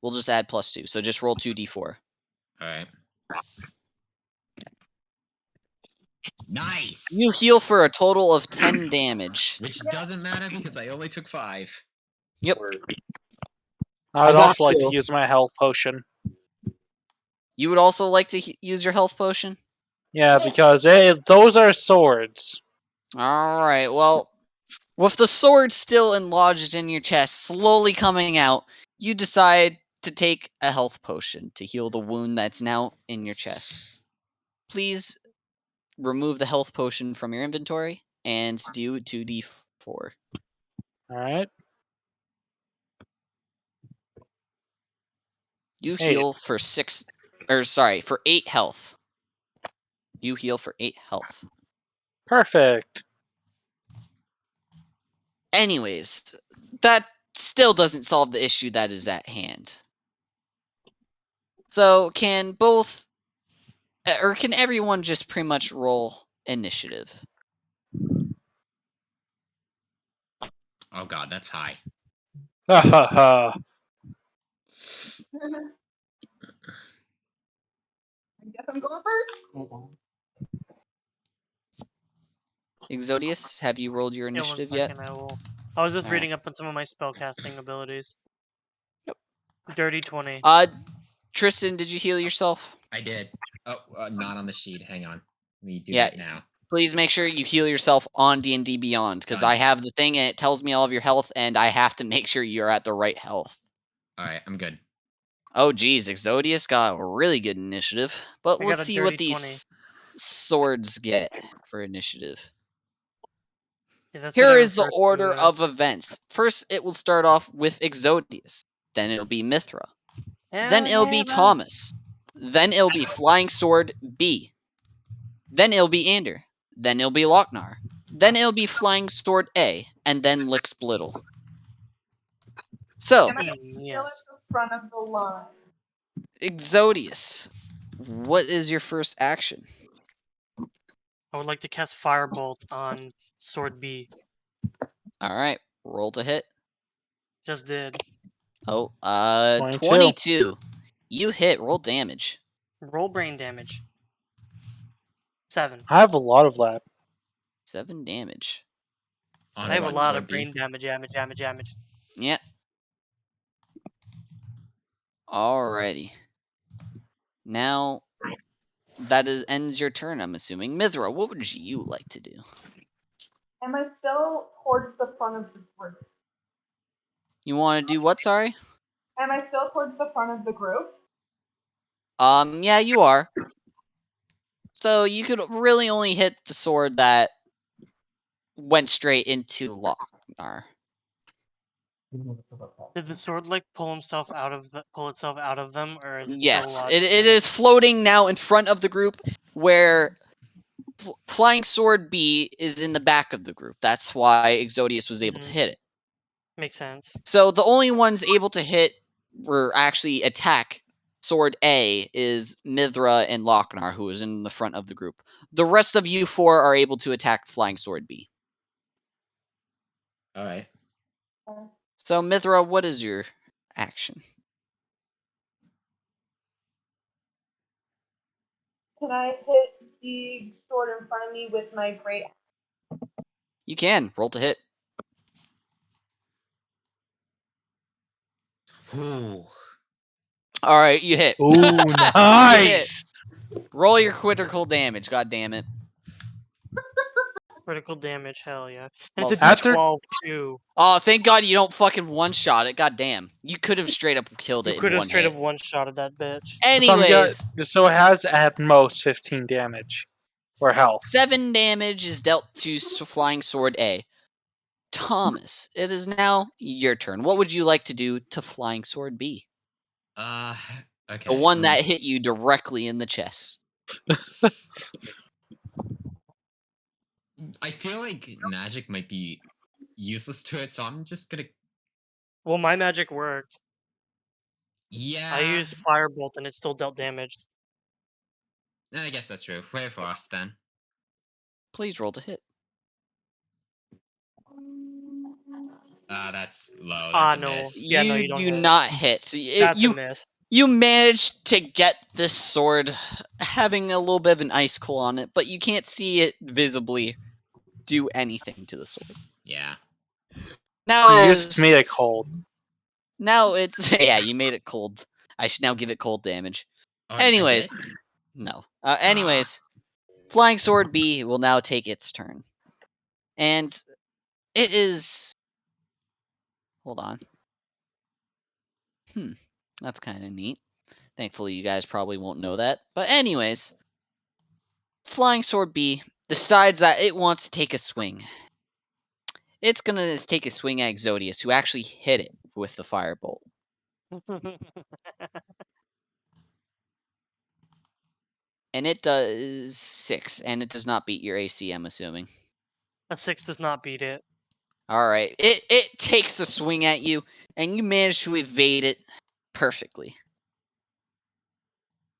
We'll just add plus 2, so just roll 2d4. Alright. Nice! You heal for a total of 10 damage. Which doesn't matter because I only took 5. Yep. I would I got also like to you. use my health potion. You would also like to use your health potion? Yeah, because those are swords. Alright, well, with the sword still lodged in your chest, slowly coming out, you decide to take a health potion to heal the wound that's now in your chest. Please remove the health potion from your inventory and do 2d4. Alright. You 8. heal for for 8 health. You heal for 8 health. Perfect. Anyways, that still doesn't solve the issue that is at hand. So, can everyone just pretty much roll initiative? Oh god, that's high. Ha ha ha. I guess I'm going first. Exodius, have you rolled your Yeah, one initiative yet? second, I will. I was just Alright. reading up on some of my spellcasting abilities. Yep. Dirty 20. Tristan, did you heal yourself? I did. Oh, not on the sheet. Hang on. We do Yeah. that now. Please make sure you heal yourself on D&D Beyond, because Done. I have the thing and it tells me all of your health, and I have to make sure you're at the right health. Alright, I'm good. Oh geez, Exodius got a really good initiative. But I let's got a see what dirty 20. these swords get for initiative. Yeah, that's Here what I is the referred to, order of events. First, it will start off with Exodius. Then it'll be Mythra. Then it'll be Thomas. Then it'll be Flying Sword B. Then it'll be Ander. Then it'll be Loc-nar. Then it'll be Flying Sword A, and then Lickspittle. So, Am I still at Yes. the front of the line? Exodius, what is your first action? I would like to cast Firebolt on Sword B. Alright, roll to hit. Just did. Oh, 22. 22. You hit, roll damage. Roll brain damage. 7. I have a lot of that. 7 damage. On I have a what, lot Sword of B? brain damage. Yeah. Alrighty. Now, that ends your turn, I'm assuming. Mythra, what would you like to do? Am I still towards the front of the group? You want to do what, sorry? Am I still towards the front of the group? Yeah, you are. So you could really only hit the sword that went straight into Loc-nar. Did the sword like pull itself out of them, or is it Yes, still it is floating now in front of the group, where Flying Sword B is in the back of the group. That's why Exodius was able to hit it. Makes sense. So the only ones able to hit or actually attack Sword A is Mythra and Loc-nar, who is in the front of the group. The rest of you 4 are able to attack Flying Sword B. All right. So Mythra, what is your action? Can I hit the sword in front of me with my great? You can roll to hit. Ooh. All right, you hit. Ooh, You hit. nice. Roll your critical damage. God damn it. Critical damage, hell yeah. Well, It's a after- D12 too. Oh, thank God you don't fucking one-shot it. God damn. You could have straight up killed You it in could have one straight hit. have one-shotted that bitch. Anyways, So it has at most 15 damage. Or health. 7 damage is dealt to Flying Sword A. Thomas, it is now your turn. What would you like to do to Flying Sword B? Okay. The one that hit you directly in the chest. I feel like magic might be useless to it, so I'm just gonna. Well, my magic worked. Yeah. I used Firebolt and it still dealt damage. I guess that's true. Ray of Frost then. Please roll to hit. That's low. That's a no. miss. Yeah, no, You you don't do hit. not hit. So That's a miss. You managed to get this sword having a little bit of an icicle on it, but you can't see it visibly do anything to the sword. Yeah. Now You as just made it cold. now it's yeah, you made it cold. I should now give it cold damage. Oh, Anyways, I did? no. Anyways, Flying Sword B will now take its turn. And it is hold on. That's kind of neat. Thankfully, you guys probably won't know that. But anyways, Flying Sword B decides that it wants to take a swing. It's going to take a swing at Exodius, who actually hit it with the firebolt. And it does 6, and it does not beat your AC, I'm assuming. A 6 does not beat it. Alright, it takes a swing at you, and you manage to evade it perfectly.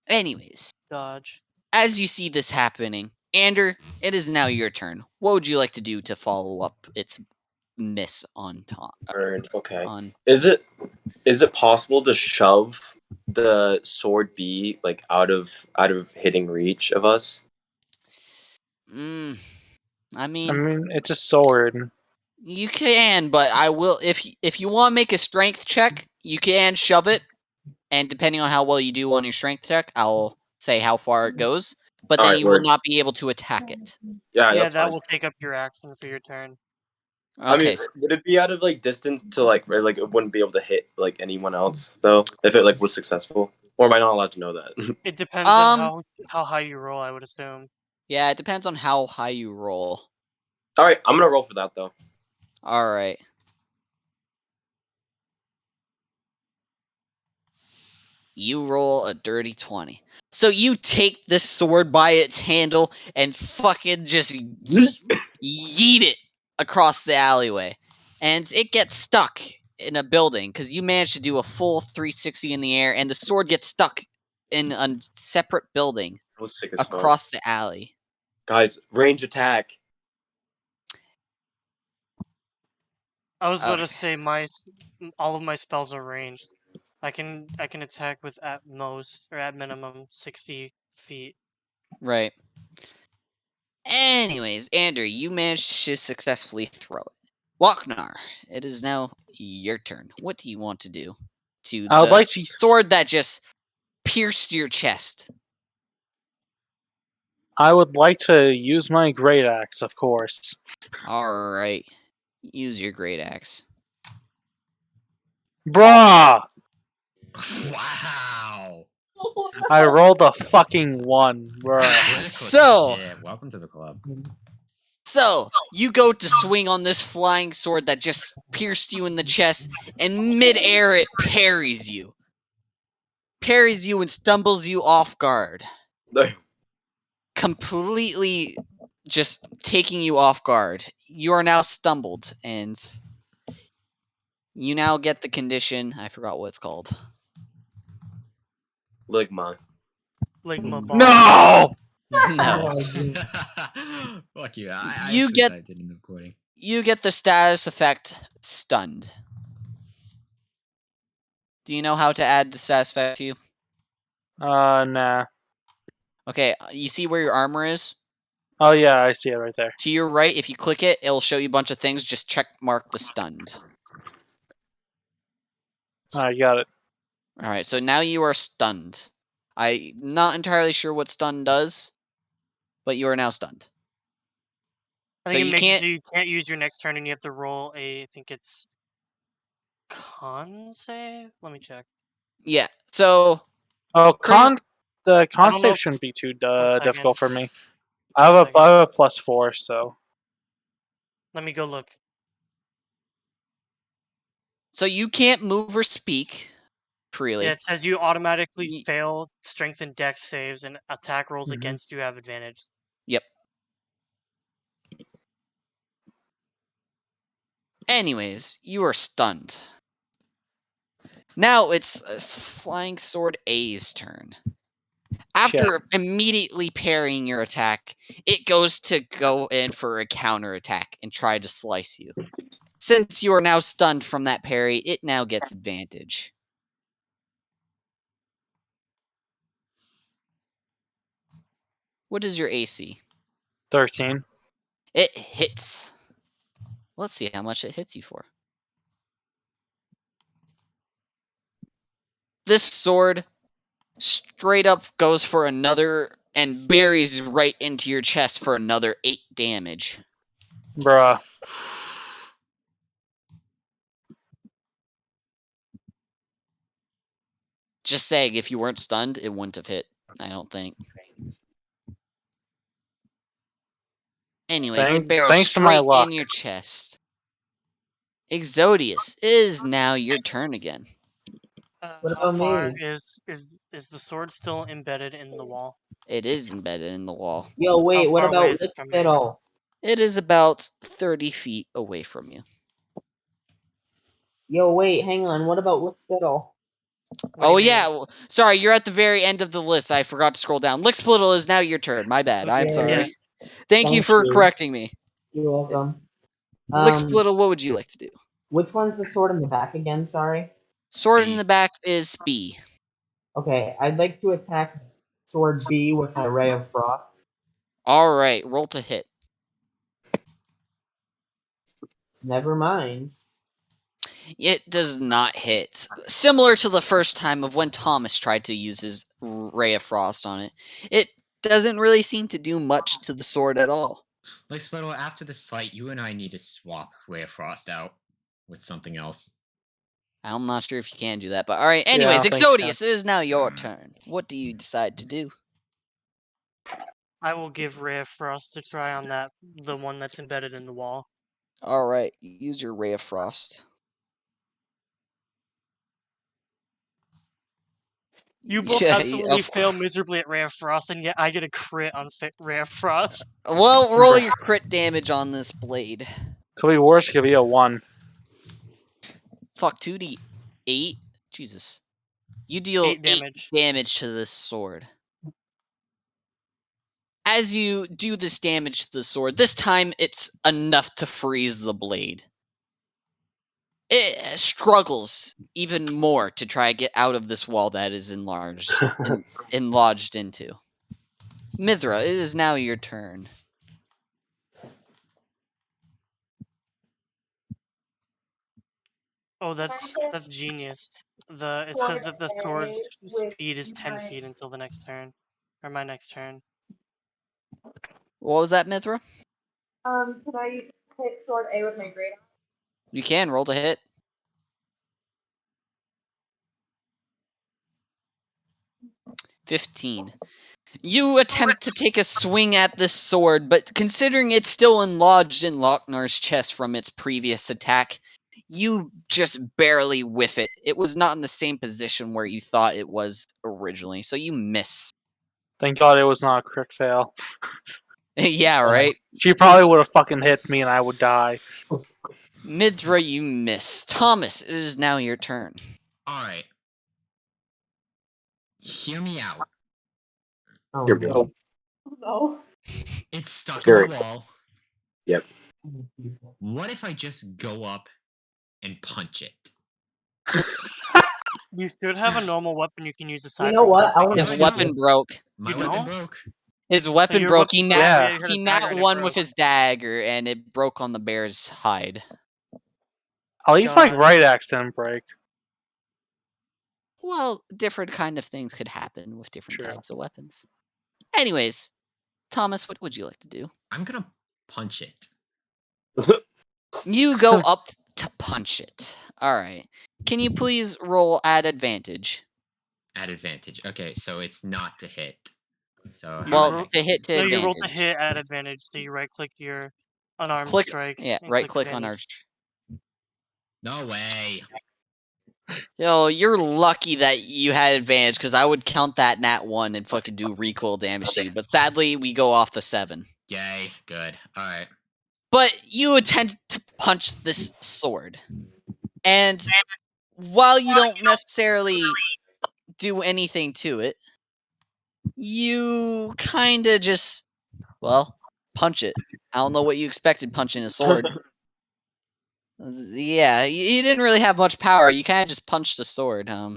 Anyways, Dodge. as you see this happening, Ander, it is now your turn. What would you like to do to follow up its miss on Tom? Okay. On Is it possible to shove the sword B like out of hitting reach of us? I mean, it's a sword. you can, but I will if you want to make a strength check, you can shove it, and depending on how well you do on your strength check, I'll say how far it goes. But then Alright, you will word. not be able to attack it. Yeah, Yeah, that's that fine. will take up your action for your turn. Okay. I mean, would it be out of like distance to like it wouldn't be able to hit like anyone else though if it like was successful? Or am I not allowed to know that? It depends on how high you roll, I would assume. Yeah, it depends on how high you roll. Alright, I'm gonna roll for that though. Alright. You roll a dirty 20. So you take this sword by its handle and fucking just yeet it across the alleyway. And it gets stuck in a building because you managed to do a full 360 in the air, and the sword gets stuck in a separate building I was sick as fuck. across the alley. Guys, range attack. I was about Okay. to say all of my spells are ranged. I can attack with at most or at minimum 60 feet. Right. Anyways, Andrew, you managed to successfully throw it. Loc-nar, it is now your turn. What do you want to do to I would the like to. sword that just pierced your chest? I would like to use my great axe, of course. All right, use your great axe. Bruh! Wow. I rolled a fucking 1, bruh. Critical So- shit. Welcome to the club. So you go to swing on this flying sword that just pierced you in the chest, and midair it parries you. Parries you and stumbles you off guard. Completely just taking you off guard. You are now stumbled, and you now get the condition. I forgot what it's called. Ligma. Ligma bomb. No! No. Fuck you. I You actually get- typed it in the recording. You get the status effect stunned. Do you know how to add the status effect to you? Nah. Okay, you see where your armor is? Oh yeah, I see it right there. To your right, if you click it, it'll show you a bunch of things. Just check mark the stunned. I got it. Alright, so now you are stunned. I'm not entirely sure what stun does, but you are now stunned. I So think you it makes can't- it so you can't use your next turn and you have to roll I think it's con save? Let me check. Yeah, so Oh, the I con don't know save if shouldn't be too second. difficult for me. One I have second. a +4, so Let me go look. you can't move or speak freely. Yeah, it says you automatically Ye- fail strength and dex saves and attack rolls Mhm. against you have advantage. Yep. Anyways, you are stunned. Now it's Flying Sword A's turn. After immediately parrying your attack, it goes to go in for a counterattack and try to slice you. Since you are now stunned from that parry, it now gets advantage. What is your AC? 13. It hits. Let's see how much it hits you for. This sword straight up goes for another and buries right into your chest for another 8 damage. Bruh. Just saying, if you weren't stunned, it wouldn't have hit, I don't think. Anyways, it barrels Thanks to my straight luck. in your chest. Exodius, it is now your turn again. What How about far me? is the sword still embedded in the wall? It is embedded in the wall. Yo, wait, what far away about is it from me? Lickspittle? It is about 30 feet away from you. Yo, wait, hang on. What about Lickspittle? What do you mean? Yeah, sorry, you're at the very end of the list. I forgot to scroll down. Lickspittle is now your turn. My bad. I'm Yeah. sorry. Thank you Thank for you. correcting me. You're welcome. Lickspittle, what would you like to do? Which one's the sword in the back again? Sorry. Sword in B. the back is B. Okay, I'd like to attack sword B with my Ray of Frost. All right, roll to hit. Never mind. It does not hit. Similar to the first time of when Thomas tried to use his Ray of Frost on it. It doesn't really seem to do much to the sword at all. Lickspittle, after this fight, you and I need to swap Ray of Frost out with something else. I'm not sure if you can do that, but all right. I Anyways, don't think you Exodius, it is now your turn. What do you decide to do? I will give Ray of Frost a try on the one that's embedded in the wall. All right, use your Ray of Frost. You both Yeah, absolutely fail miserably at Ray of Frost, and yet I get a crit on Ray of Frost. Well, roll your crit damage on this blade. Could be worse. Could be a 1. Fuck, 2d8? Jesus. You deal 8 damage. 8 damage to this sword. As you do this damage to the sword, this time it's enough to freeze the blade. It struggles even more to try to get out of this wall that is enlarged into. Mythra, it is now your turn. Oh, that's genius. It says that the sword's speed is 10 feet until the next turn, or my next turn. What was that, Mythra? Can I hit sword A with my great axe? You can roll to hit. 15. You attempt to take a swing at this sword, but considering it's still enlarged in Loc-nar's chest from its previous attack, you just barely whiff it. It was not in the same position where you thought it was originally, so you miss. Thank God it was not a crit fail. Yeah, right? She probably would have fucking hit me and I would die. Mythra, you miss. Thomas, it is now your turn. Alright. Hear me out. Oh, Here we go. No. It's stuck Sure. in the wall. Yep. What if I just go up and punch it? You should have a normal weapon you can use aside You know from what? punching. I wanna His punch weapon it. broke. My You weapon don't? broke. His weapon your broke. weapon He broke. nat, Yeah, you had a he dagger nat and it one broke. with his dagger, and it broke on the bear's hide. At least my God. right axe didn't break. Well, different kind of things could happen with different True. types of weapons. Anyways, Thomas, what would you like to do? I'm gonna punch it. You go up to punch it. Alright. Can you please roll at advantage? At advantage. Okay, so it's not to hit. So You how Well, the ro- heck? to hit to No, advantage. you roll to hit at advantage, so you right click your unarmed Click, strike. yeah, and right click on our... advantage. No way. Yo, you're lucky that you had advantage, because I would count that nat 1 and fucking do recoil damage to you. But sadly, we go off the 7. Yay, good. Alright. But you attempt to punch this sword. And while you don't necessarily do anything to it, you kind of just, well, punch it. I don't know what you expected punching a sword. Yeah, you didn't really have much power. You kind of just punched a sword. Yeah,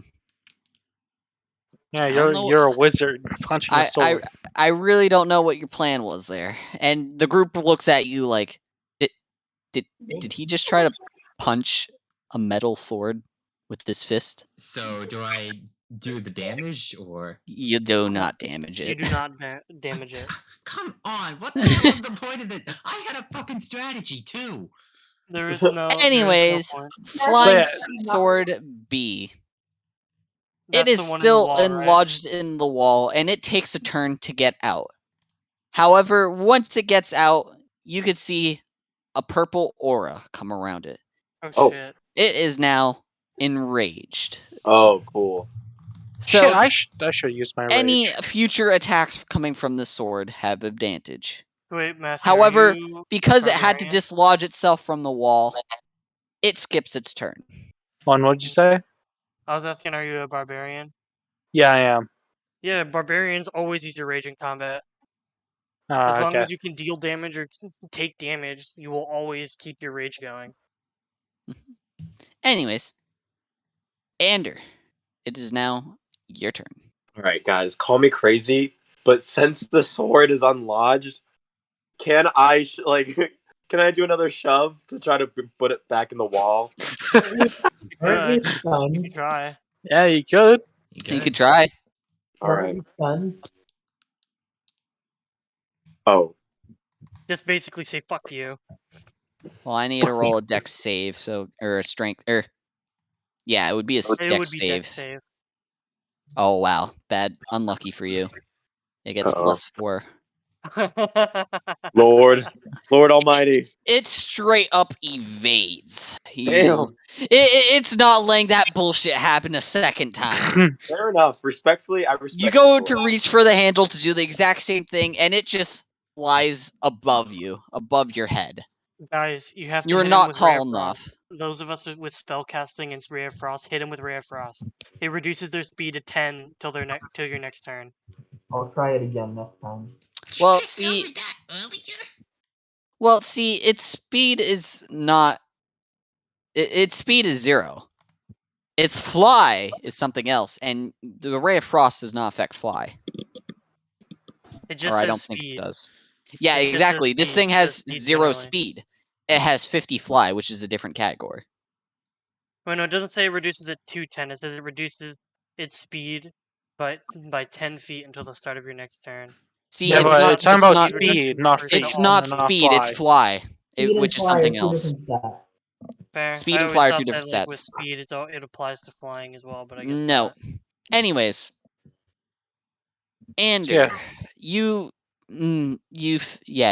I don't know. you're a wizard punching a sword. I really don't know what your plan was there. And the group looks at you like, did he just try to punch a metal sword with this fist? So do I do the damage or You do not damage You it. do not damage it. come on, what the hell is the point of it? I had a fucking strategy too. There is no. Anyways, point. flying So, sword B. It That's is the one still in the wall, right? lodged in the wall, and it takes a turn to get out. However, once it gets out, you could see a purple aura come around it. Oh. shit. It is now enraged. Oh, cool. So shit, I should use my any rage. future attacks coming from the sword have advantage. Wait, Matthew. However, are you because it had to barbarian? dislodge itself from the wall, it skips its turn. What'd you say? I was asking, are you a barbarian? Yeah, I am. Yeah, barbarians always use your rage in combat. As long Okay. as you can deal damage or take damage, you will always keep your rage going. Anyways, Ander, it is now your turn. All right, guys, call me crazy, but since the sword is unlodged, can I can I do another shove to try to put it back in the wall? Aren't you You stunned? can try. Yeah, you could. You could try. All Wasn't right. you stunned? Oh, Just basically say fuck you. Well, I need to roll a dex save, or a strength, yeah, it would be a It dex would be save. dex save. Oh wow, bad, unlucky for you. It gets Uh-oh. +4. Lord Almighty. It straight up evades. Damn. It's not letting that bullshit happen a second time. Fair enough. Respectfully, I respect. You go the to Lord. reach for the handle to do the exact same thing, and it just flies above you, above your head. Guys, you have to You're hit him not with Ray tall of enough. Frost. Those of us with spellcasting and Ray of Frost, hit him with Ray of Frost. It reduces their speed to 10 till your next turn. I'll try it again next time. Well, You told see, me that earlier. its speed is not. Its speed is 0. Its fly is something else, and the Ray of Frost does not affect fly. It Or just I says don't speed. think it does. Yeah, It just says exactly. This speed. thing It has says speed 0 generally. speed. It has 50 fly, which is a different category. Well, no, it doesn't say it reduces it to 10. It says it reduces its speed by 10 feet until the start of your next turn. See, Yeah, it's but not. it's talking It's about not. speed, not feet, It's not and not speed. It's fly. fly, Speed and which is fly are something two else. different stats. Fair. Speed I and always fly are thought 2 that, different like, stats. with speed, it applies to flying as well, but I guess No. not. Anyways, Ander, Yeah.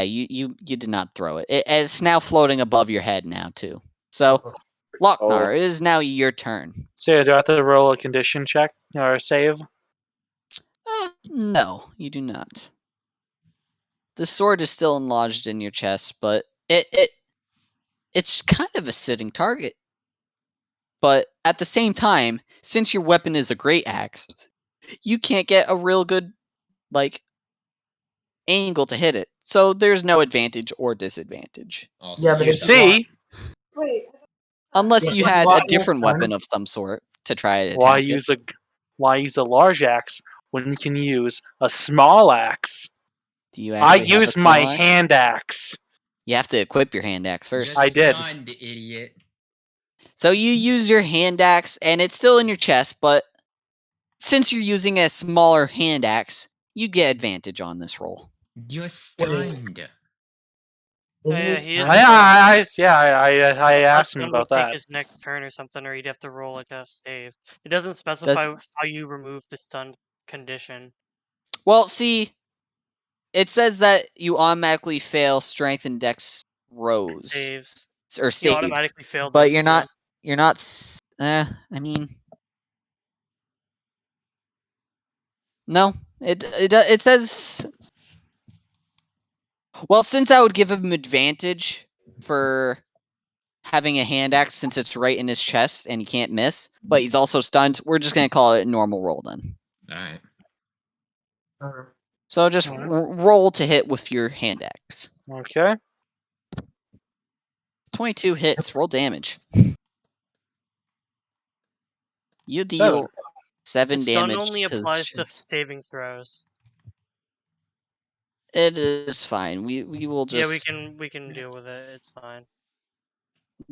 you did not throw it. It's now floating above your head now too. So, Loc-nar, it is now your turn. So do I have to roll a condition check or save? No, you do not. The sword is still lodged in your chest, but it's kind of a sitting target. But at the same time, since your weapon is a great axe, you can't get a real good angle to hit it. So there's no advantage or disadvantage. Also, Yeah, but You if see, Wait. Unless Yeah, you but had why a next different turn? weapon of some sort to try to why attack it. use a large axe when you can use a small axe? Do you I actually have a use my small axe? hand axe. You have to equip your hand axe first. just I did. stunned, idiot. So you use your hand axe, and it's still in your chest, but since you're using a smaller hand axe, you get advantage on this roll. You're stunned. Yeah, he is I stunned. asked him Stun about would take that. his next turn or something, or he'd have to roll like a save. It doesn't specify how you remove the stun condition. Well, see, it says that you automatically fail strength and dex rolls Saves. or You saves, automatically failed but this you're too. not. You're not. I mean, no. It says. Well, since I would give him advantage for having a hand axe since it's right in his chest and he can't miss, but he's also stunned, we're just gonna call it a normal roll then. Alright. So just roll to hit with your hand axe. Okay. 22 hits. Roll damage. You deal 7 Stun damage only to his applies to chest. saving throws. It is fine. We will just Yeah, we can deal with it. It's fine.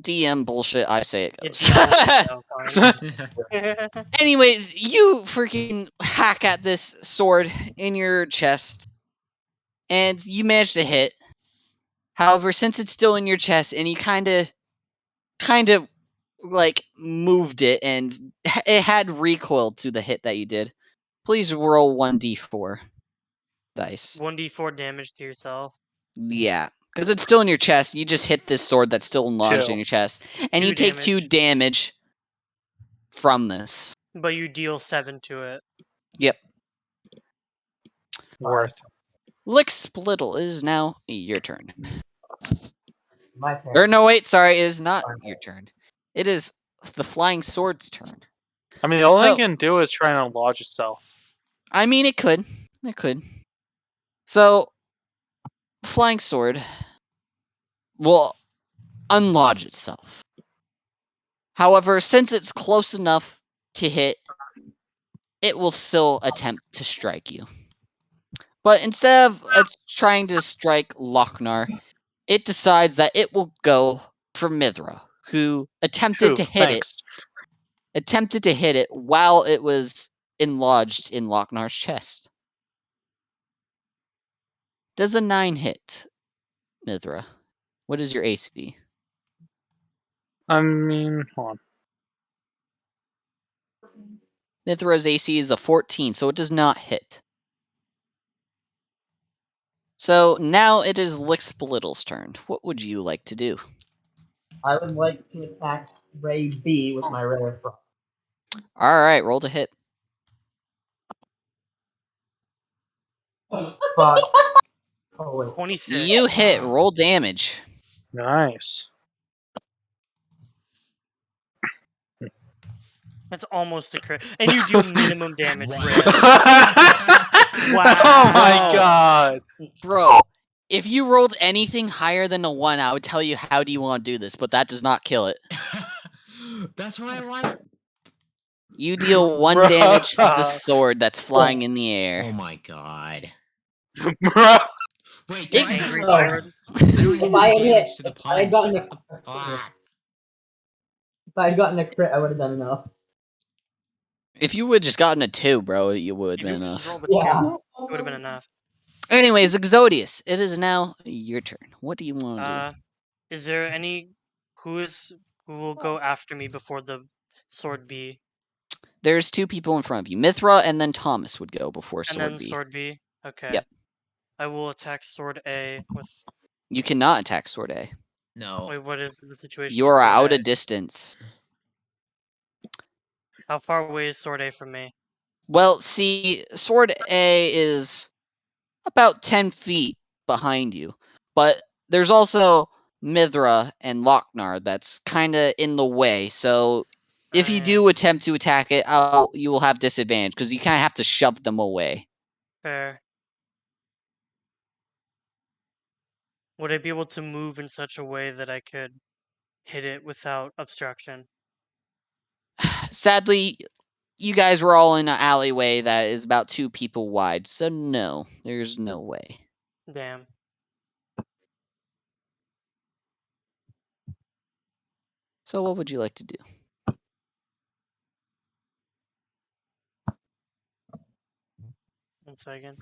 DM bullshit. I say it It's goes. bullshit though, fine. Anyways, you freaking hack at this sword in your chest, and you manage to hit. However, since it's still in your chest, and you kind of like moved it, and it had recoil to the hit that you did. Please roll 1d4 dice. 1d4 damage to yourself. Yeah, because it's still in your chest. You just hit this sword that's still lodged in your chest, and 2 you take 2 damage from this. But you deal 7 to it. Yep. Worth. Lickspittle, it is now your turn. My turn. Or no, wait, sorry, it is not your turn. It is the flying sword's turn. I mean, the only thing So- it can do is try and lodge itself. I mean, it could. It could. So, flying sword will unlodge itself. However, since it's close enough to hit, it will still attempt to strike you. But instead of trying to strike Loc-nar, it decides that it will go for Mythra, who attempted to hit it. Attempted to hit it while it was enlodged in Loc-nar's chest. Does a 9 hit, Mythra? What is your AC? I mean, hold on. Mythra's AC is a 14, so it does not hit. So now it is Lickspittle's turn. What would you like to do? I would like to attack Ray B with my rare frog. All right, roll to hit. Frog. Oh wait. 26. You hit. Roll damage. Nice. That's almost a crit. And you do minimum damage, Wow. Ray. Oh my Wow. god. Bro, if you rolled anything higher than a 1, I would tell you how do you want to do this, but that does not kill it. That's what I want. You deal 1 Bruh. damage to the sword that's flying in the Oh air. my god. Bruh. Wait, do I Ex- Angry have- sword. I don't even If I do had damage hit, to the if I had punch. gotten What the fuck? if I had gotten a crit, I would have done enough. If you would just gotten a 2, bro, you would If have you been enough. rolled a Yeah. 2, it would have been enough. Anyways, Exodius, it is now your turn. What do you want to do? Is there any who will go after me before the sword B? There's 2 people in front of you. Mythra and then Thomas would go before And sword then B. sword B? Okay. Yep. I will attack sword A with... You cannot attack sword A. No. Wait, what is the situation You with are sword out A? of distance. How far away is sword A from me? Well, see, sword A is about 10 feet behind you, but there's also Mythra and Loc-nar that's kind of in the way. So if you yeah. do attempt to attack it, you will have disadvantage because you kind of have to shove them away. Fair. Would I be able to move in such a way that I could hit it without obstruction? Sadly, you guys were all in an alleyway that is about 2 people wide, so no, there's no way. Damn. So what would you like to do? One second.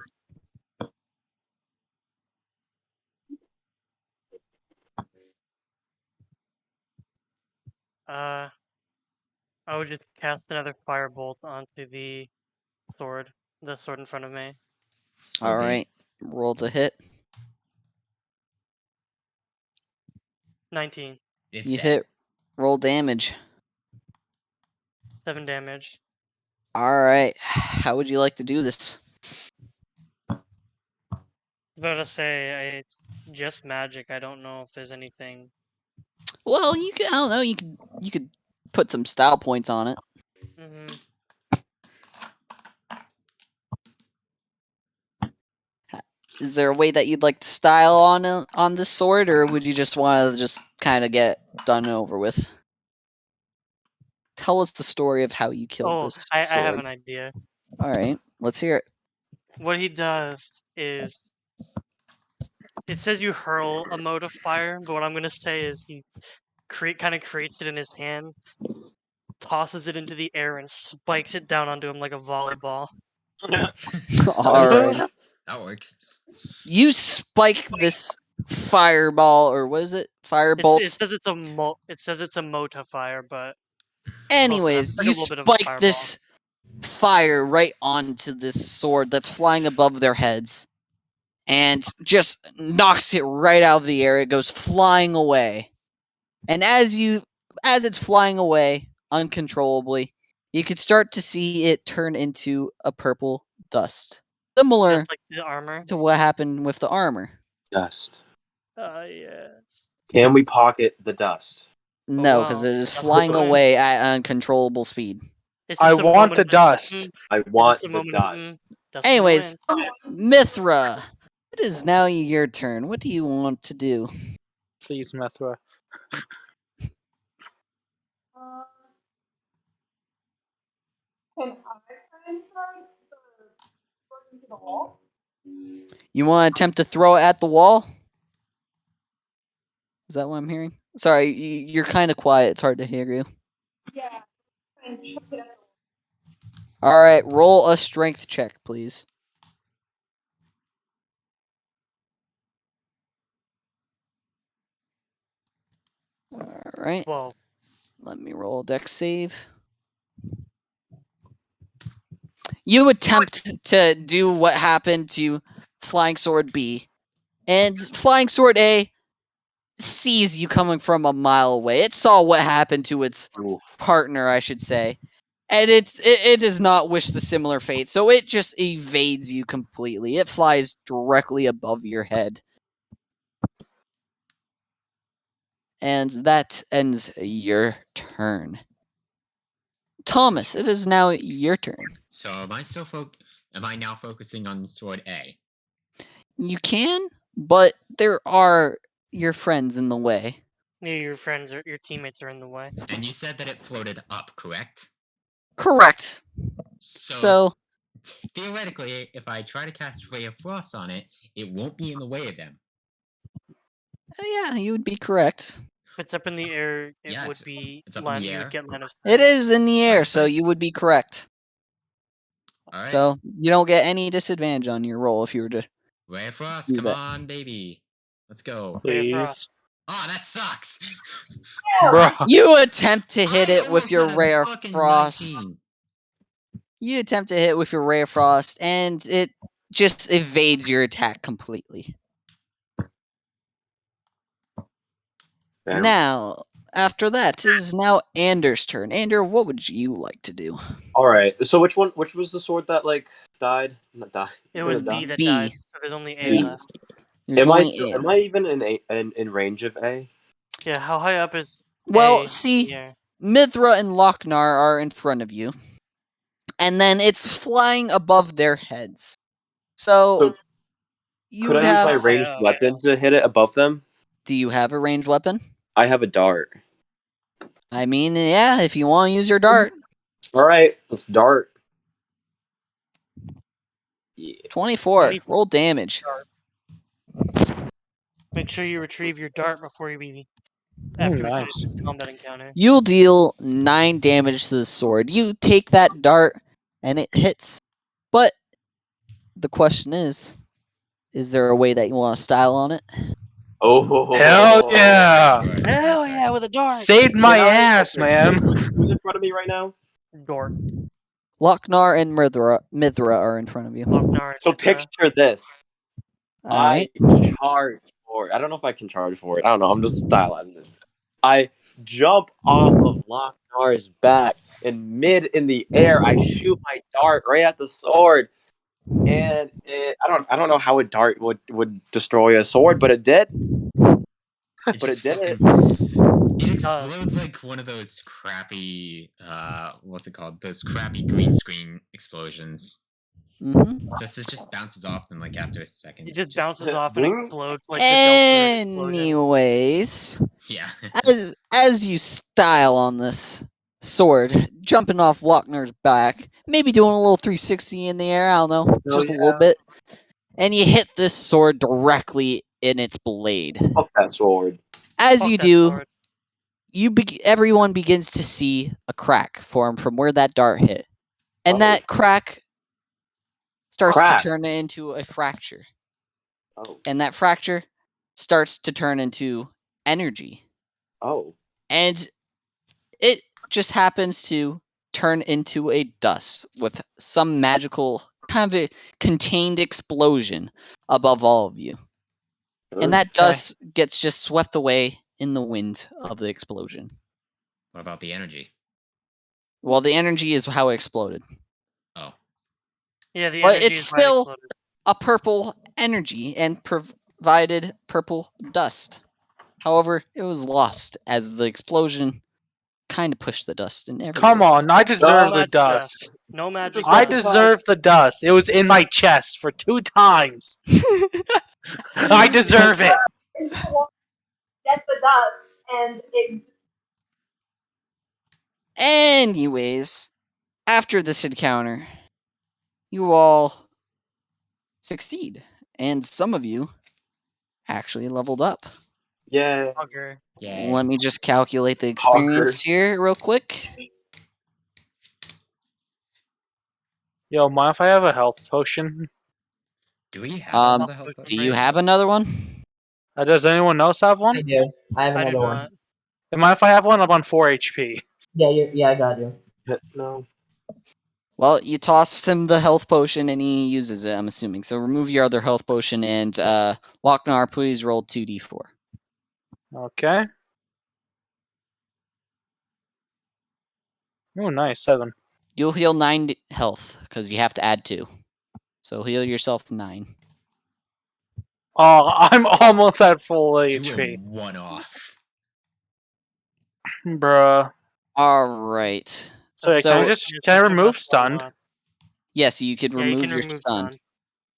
I would just cast another firebolt onto the sword in front of me. All right, roll to hit. 19. It's You dead. hit. Roll damage. 7 damage. All right, how would you like to do this? About to say, it's just magic. I don't know if there's anything. Well, you could. I don't know. You could put some style points on it. Mm-hmm. Is there a way that you'd like to style on this sword, or would you just want to just kind of get done over with? Tell us the story of how you killed Oh, this I sword. have an idea. All right, let's hear it. What he does is, it says you hurl a mode of fire, but what I'm gonna say is he kind of creates it in his hand, tosses it into the air, and spikes it down onto him like a volleyball. All right, That works. you spike this fireball, or what is it? Firebolt. It says it's a mota fire, but Anyways, It's like a you little bit of a spike fireball. this fire right onto this sword that's flying above their heads, and just knocks it right out of the air. It goes flying away. And as it's flying away uncontrollably, you could start to see it turn into a purple dust, similar just like the armor. to what happened with the armor. Dust. Yes. Can we pocket the dust? No, because well, it is that's the flying point. away at uncontrollable speed. It's I just a want moment the of just, dust. I Is want this a the moment dust. of, dust Anyways, in the wind? Mythra, it is now your turn. What do you want to do? Please, Mythra. Can I try and throw the sword into the wall? You want to attempt to throw it at the wall? Is that what I'm hearing? Sorry, you're kind of quiet. It's hard to hear you. Yeah. Try and chuck it at the All right, roll a strength check, please. All right, Well, let me roll a dex save. You attempt to do what happened to Flying Sword B, And Flying Sword A sees you coming from a mile away. It saw what happened to its Oof. partner, I should say. And it does not wish the similar fate, so it just evades you completely. It flies directly above your head. And that ends your turn. Thomas, it is now your turn. So am I now focusing on sword A? You can, but there are your friends in the way. Yeah, your friends or your teammates are in the way. And you said that it floated up, correct? Correct. So theoretically, if I try to cast Ray of Frost on it, it won't be in the way of them. Yeah, you would be correct. If it's up in the air, it Yeah, would it's- be it's up in the you air. would get line of sight. It is in the air, of so sight. you would be correct. All right. So you don't get any disadvantage on your roll if you were to. Ray of Frost, do come that. on, baby. Let's go. Please. Oh, that sucks. Bruh. You attempt to hit I it with almost your got a Ray of fucking Frost. 19. You attempt to hit with your Ray of Frost, and it just evades your attack completely. Damn. Now, after that, it is now Anders' turn. Ander, what would you like to do? All right. So which was the sword that like died? Not died. It was Did B die? that B. died, so there's only A B. left. There's Am I only still, A. am I even in range of A? Yeah, how high up is Well, A? see, Yeah. Mythra and Loc-nar are in front of you. And then it's flying above their heads. So So you could would I use have. my ranged weapon to hit it above them? Do you have a ranged weapon? I have a dart. I mean, yeah, if you want to use your dart. All right, let's dart. Yeah. 24. Roll damage. Make sure you retrieve your dart before you be Oh, after we finish nice. this combat encounter. You'll deal 9 damage to the sword. You take that dart, and it hits. But the question is there a way that you want to style on it? Oh. Hell yeah! That's right, Hell that's yeah, right. with a dart! Saved my ass, man. Who's in front of me right now? Dart. Loc-nar and Mythra are in front of you. Loc-nar and So Mythra. picture this. Alright. I charge for it. I don't know if I can charge for it. I don't know. I'm just stylizing it. I jump off of Loc-nar's back, and mid in the air, I shoot my dart right at the sword. And I don't know how a dart would destroy a sword, but it did. It But just it did it. It explodes like one of those crappy, what's it called? Those crappy green screen explosions. Mm-hmm. It just bounces off, and like after a second, It just bounces off and Boom. explodes like the Delta explosions. Anyways, Yeah. as you style on this sword, jumping off Loc-nar's back, maybe doing a little 360 in the air, I don't know, just a little bit, and you hit this sword directly in its blade. Fuck that sword. As Fuck you that do, sword. everyone begins to see a crack form from where that dart hit, and Oh. that crack starts Crack. to turn into a fracture, Oh. and that fracture starts to turn into energy. Oh. And it just happens to turn into a dust with some magical kind of a contained explosion above all of you. And that dust gets just swept away in the wind of the explosion. What about the energy? Well, the energy is how it exploded. Oh. Yeah, the But energy it's is why it still exploded. a purple energy and provided purple dust. However, it was lost as the explosion kind of pushed the dust in everywhere. Come on, I deserve the magic dust. No magic I dust. deserve the dust. It was in my chest for 2 times. I deserve it. Get the dust, and it. Anyways, after this encounter, you all succeed, and some of you actually leveled up. Yeah. Okay. Yeah. Let me just calculate the experience Hoggers. here real quick. Yo, mind if I have a health potion? Do we have another health Do potion? you have another one? Does anyone else have one? I do. I have I do another one. not. Mind if I have one? I'm on 4 HP. Yeah, I got you. No. Well, you toss him the health potion and he uses it, I'm assuming. So remove your other health potion and Loc-nar, please roll 2d4. Okay. Oh, nice. 7. You'll heal 9 health because you have to add 2. So heal yourself 9. Oh, I'm almost at full You HP. were one off. Bruh. All right. So, So- can I remove stunned? Yes, you could Yeah, you remove can your remove stun. stun.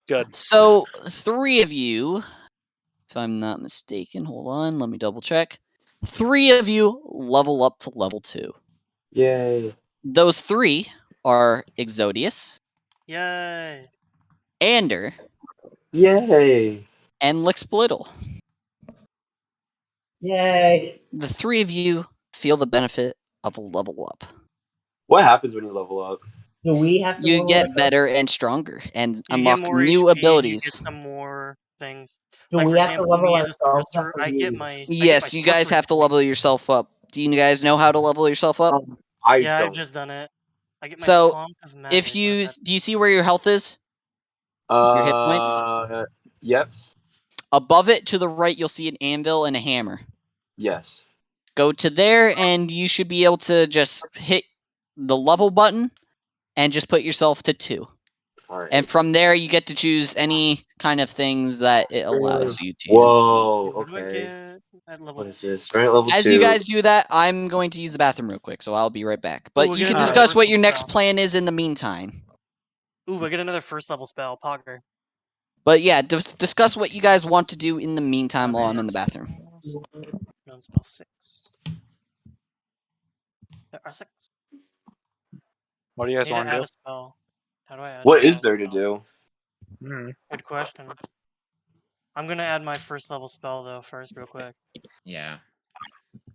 Good. So 3 of you, if I'm not mistaken, hold on, let me double check. 3 of you level up to level 2. Yay. Those 3 are Exodius, Yay! Ander, Yay. and Lickspittle. Yay! The 3 of you feel the benefit of a level up. What happens when you level up? Do we have to You level get it up? better and stronger and You unlock get more new HP, abilities. You get some more things. Do Like we for have to example, level me as a ourselves up, sorcerer, or I do get you? my Yes, you guys sorcery have to level points. yourself up. Do you guys know how to level yourself up? I Yeah, don't. I've just done it. I get my So, Font of Magic. If you do you see where your health is? Your hit points? Yep. Above it to the right, you'll see an anvil and a hammer. Yes. Go to there, and you should be able to just hit the level button and just put yourself to 2. All right. And from there, you get to choose any kind of things that it allows you to. Whoa. What do I Okay. get at level What is this? Right at level As 2. you guys do that, I'm going to use the bathroom real quick, so I'll be right back. But we'll you get can another discuss first what your level next spell. plan is in the meantime. Ooh, I get another first level spell, Pogger. But yeah, discuss what you guys want to do in the meantime while I'm in the bathroom. Non spell 6. There are 6. What do you I guys need to want to add do? a spell. How do I add What a is spell? there to do? Good question. I'm gonna add my first level spell though first, real quick. Yeah.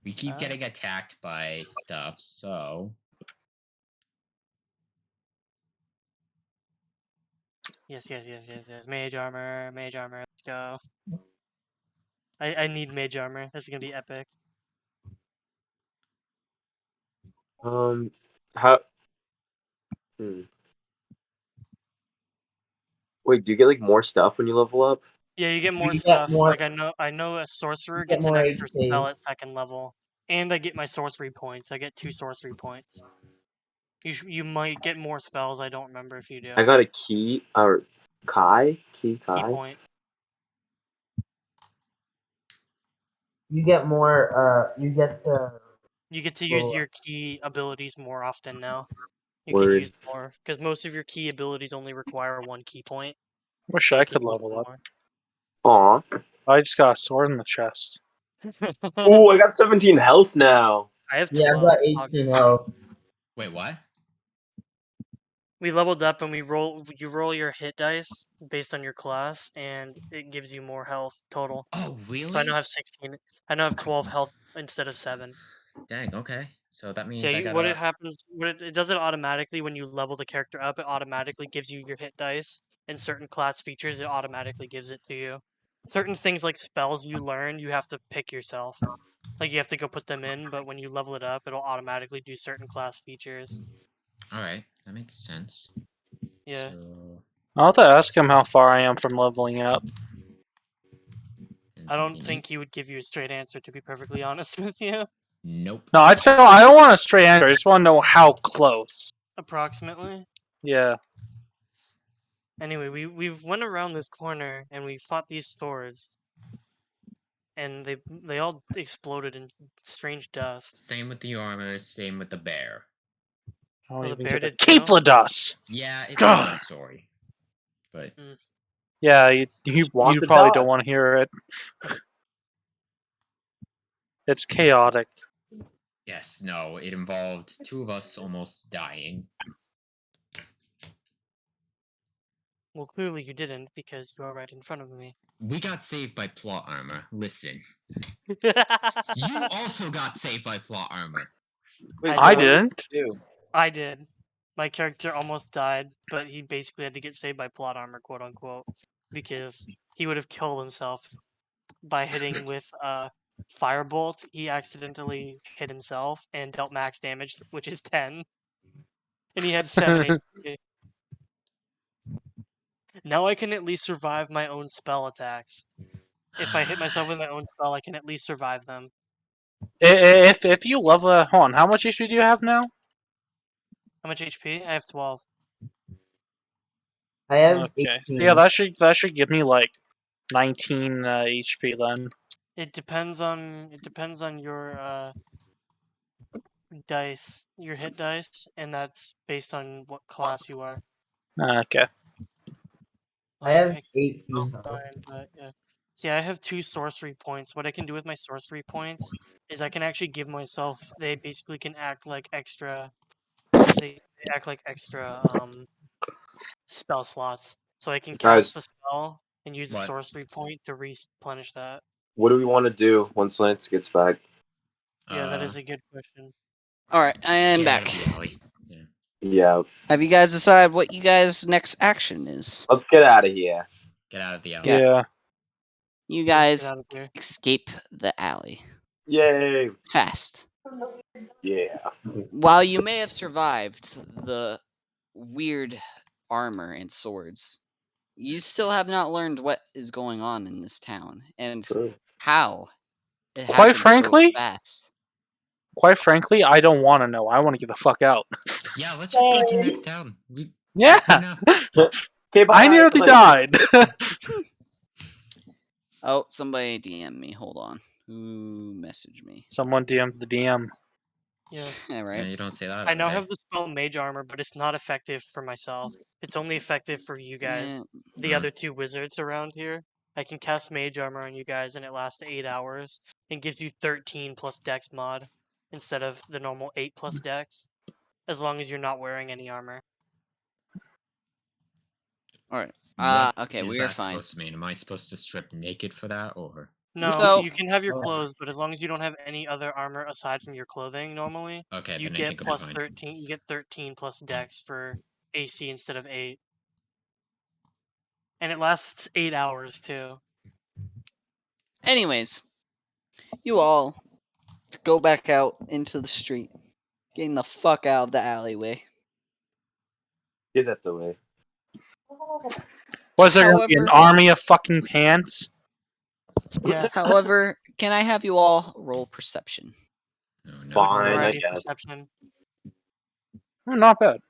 We keep getting attacked by stuff, so Yes. Mage armor, let's go. I need mage armor. This is gonna be epic. How? Wait, do you get like more stuff when you level up? Yeah, you get more You get stuff. more- Like I know a sorcerer get gets an more extra HP. spell at 2nd level, and I get my sorcery points. I get 2 sorcery points. You might get more spells. I don't remember if you do. I got a key or key Key point. You get more. You get to. You get to use Well, your key abilities more often now. You Word. can use more because most of your key abilities only require 1 key point. Wish You I can could use level up. more. Aw. I just got a sword in the chest. Ooh, I got 17 health now. I have yeah, 12. I've got 18 health. wait, what? We leveled up and you roll your hit dice based on your class and it gives you more health total. Oh, really? So I now have 16. I now have 12 health instead of 7. Dang, okay. So that means So I what it gotta. happens, it does it automatically when you level the character up. It automatically gives you your hit dice, and certain class features it automatically gives it to you. Certain things like spells you learn, you have to pick yourself. Like you have to go put them in, but when you level it up, it'll automatically do certain class features. Alright, that makes sense. Yeah. So. I'll have to ask him how far I am from leveling up. I don't think he would give you a straight answer, to be perfectly honest with you. Nope. No, I'd say I don't want a straight answer. I just want to know how close. Approximately. Yeah. Anyway, we went around this corner and we fought these swords, and they all exploded in strange dust. Same with the armor, same with the bear. I don't Oh, the even bear get the did too? Keepladus. Yeah, it's God. another story. But Yeah, you Want the probably dust. don't want to hear it. It's chaotic. yes, no, it involved 2 of us almost dying. Well, clearly you didn't, because you are right in front of me. We got saved by plot armor. Listen. You also got saved by plot armor. Wait, I I what did didn't. you do? I did. My character almost died, but he basically had to get saved by plot armor, quote unquote, because he would have killed himself by hitting with a firebolt. He accidentally hit himself and dealt max damage, which is 10. And he had 7 HP. Now I can at least survive my own spell attacks. If I hit myself with my own spell, I can at least survive them. If you love hold on, how much HP do you have now? How much HP? I have 12. I have Okay, 18. so yeah, that should give me like 19 HP then. It depends on your dice, your hit dice, and that's based on what class you are. Okay. I have can't 18. find, but yeah. See, I have 2 sorcery points. What I can do with my sorcery points is I can actually give myself. They basically can act like extra. They act like extra spell slots. So I can cast Guys, a spell and use a What? sorcery point to replenish that. what do we want to do once Lance gets back? Yeah, that is a good question. All right, I am Get back. out of the alley. Yeah. Yeah, Have you guys decided what you guys' next action is? let's get out of here. Get out of the alley. Yeah. Yeah. You Let's get guys out of here. escape the alley Yay! fast. Yeah. While you may have survived the weird armor and swords, you still have not learned what is going on in this town and True. how it Quite happened frankly, so fast. I don't want to know. I want to get the fuck out. Yeah, let's just go to the next town. Yeah. Fair enough. Okay, bye. I nearly died. Oh, somebody DM me. Hold on. Who messaged me? Someone DM'd the DM. Yes. All Yeah, right. you don't say that. I now every day. have the spell Mage Armor, but it's not effective for myself. It's only effective for you guys. The other 2 wizards around here. I can cast Mage Armor on you guys, and it lasts 8 hours and gives you 13 plus Dex mod instead of the normal 8 plus Dex, as long as you're not wearing any armor. All right. What Okay, is we are that fine. supposed to mean? Am I supposed to strip naked for that, or? No, So- you can have your clothes, but as long as you don't have any other armor aside from your clothing normally, Okay, you then I get think I'll be plus fine. 13. You get 13 plus Dex for AC instead of 8, and it lasts 8 hours too. Anyways, you all go back out into the street, getting the fuck out of the alleyway. Get that the way. Was there gonna be an However- army of fucking pants? Yes. However, can I have you all roll perception? Oh, no. Fine, I Alrighty, guess. perception. Oh, not bad.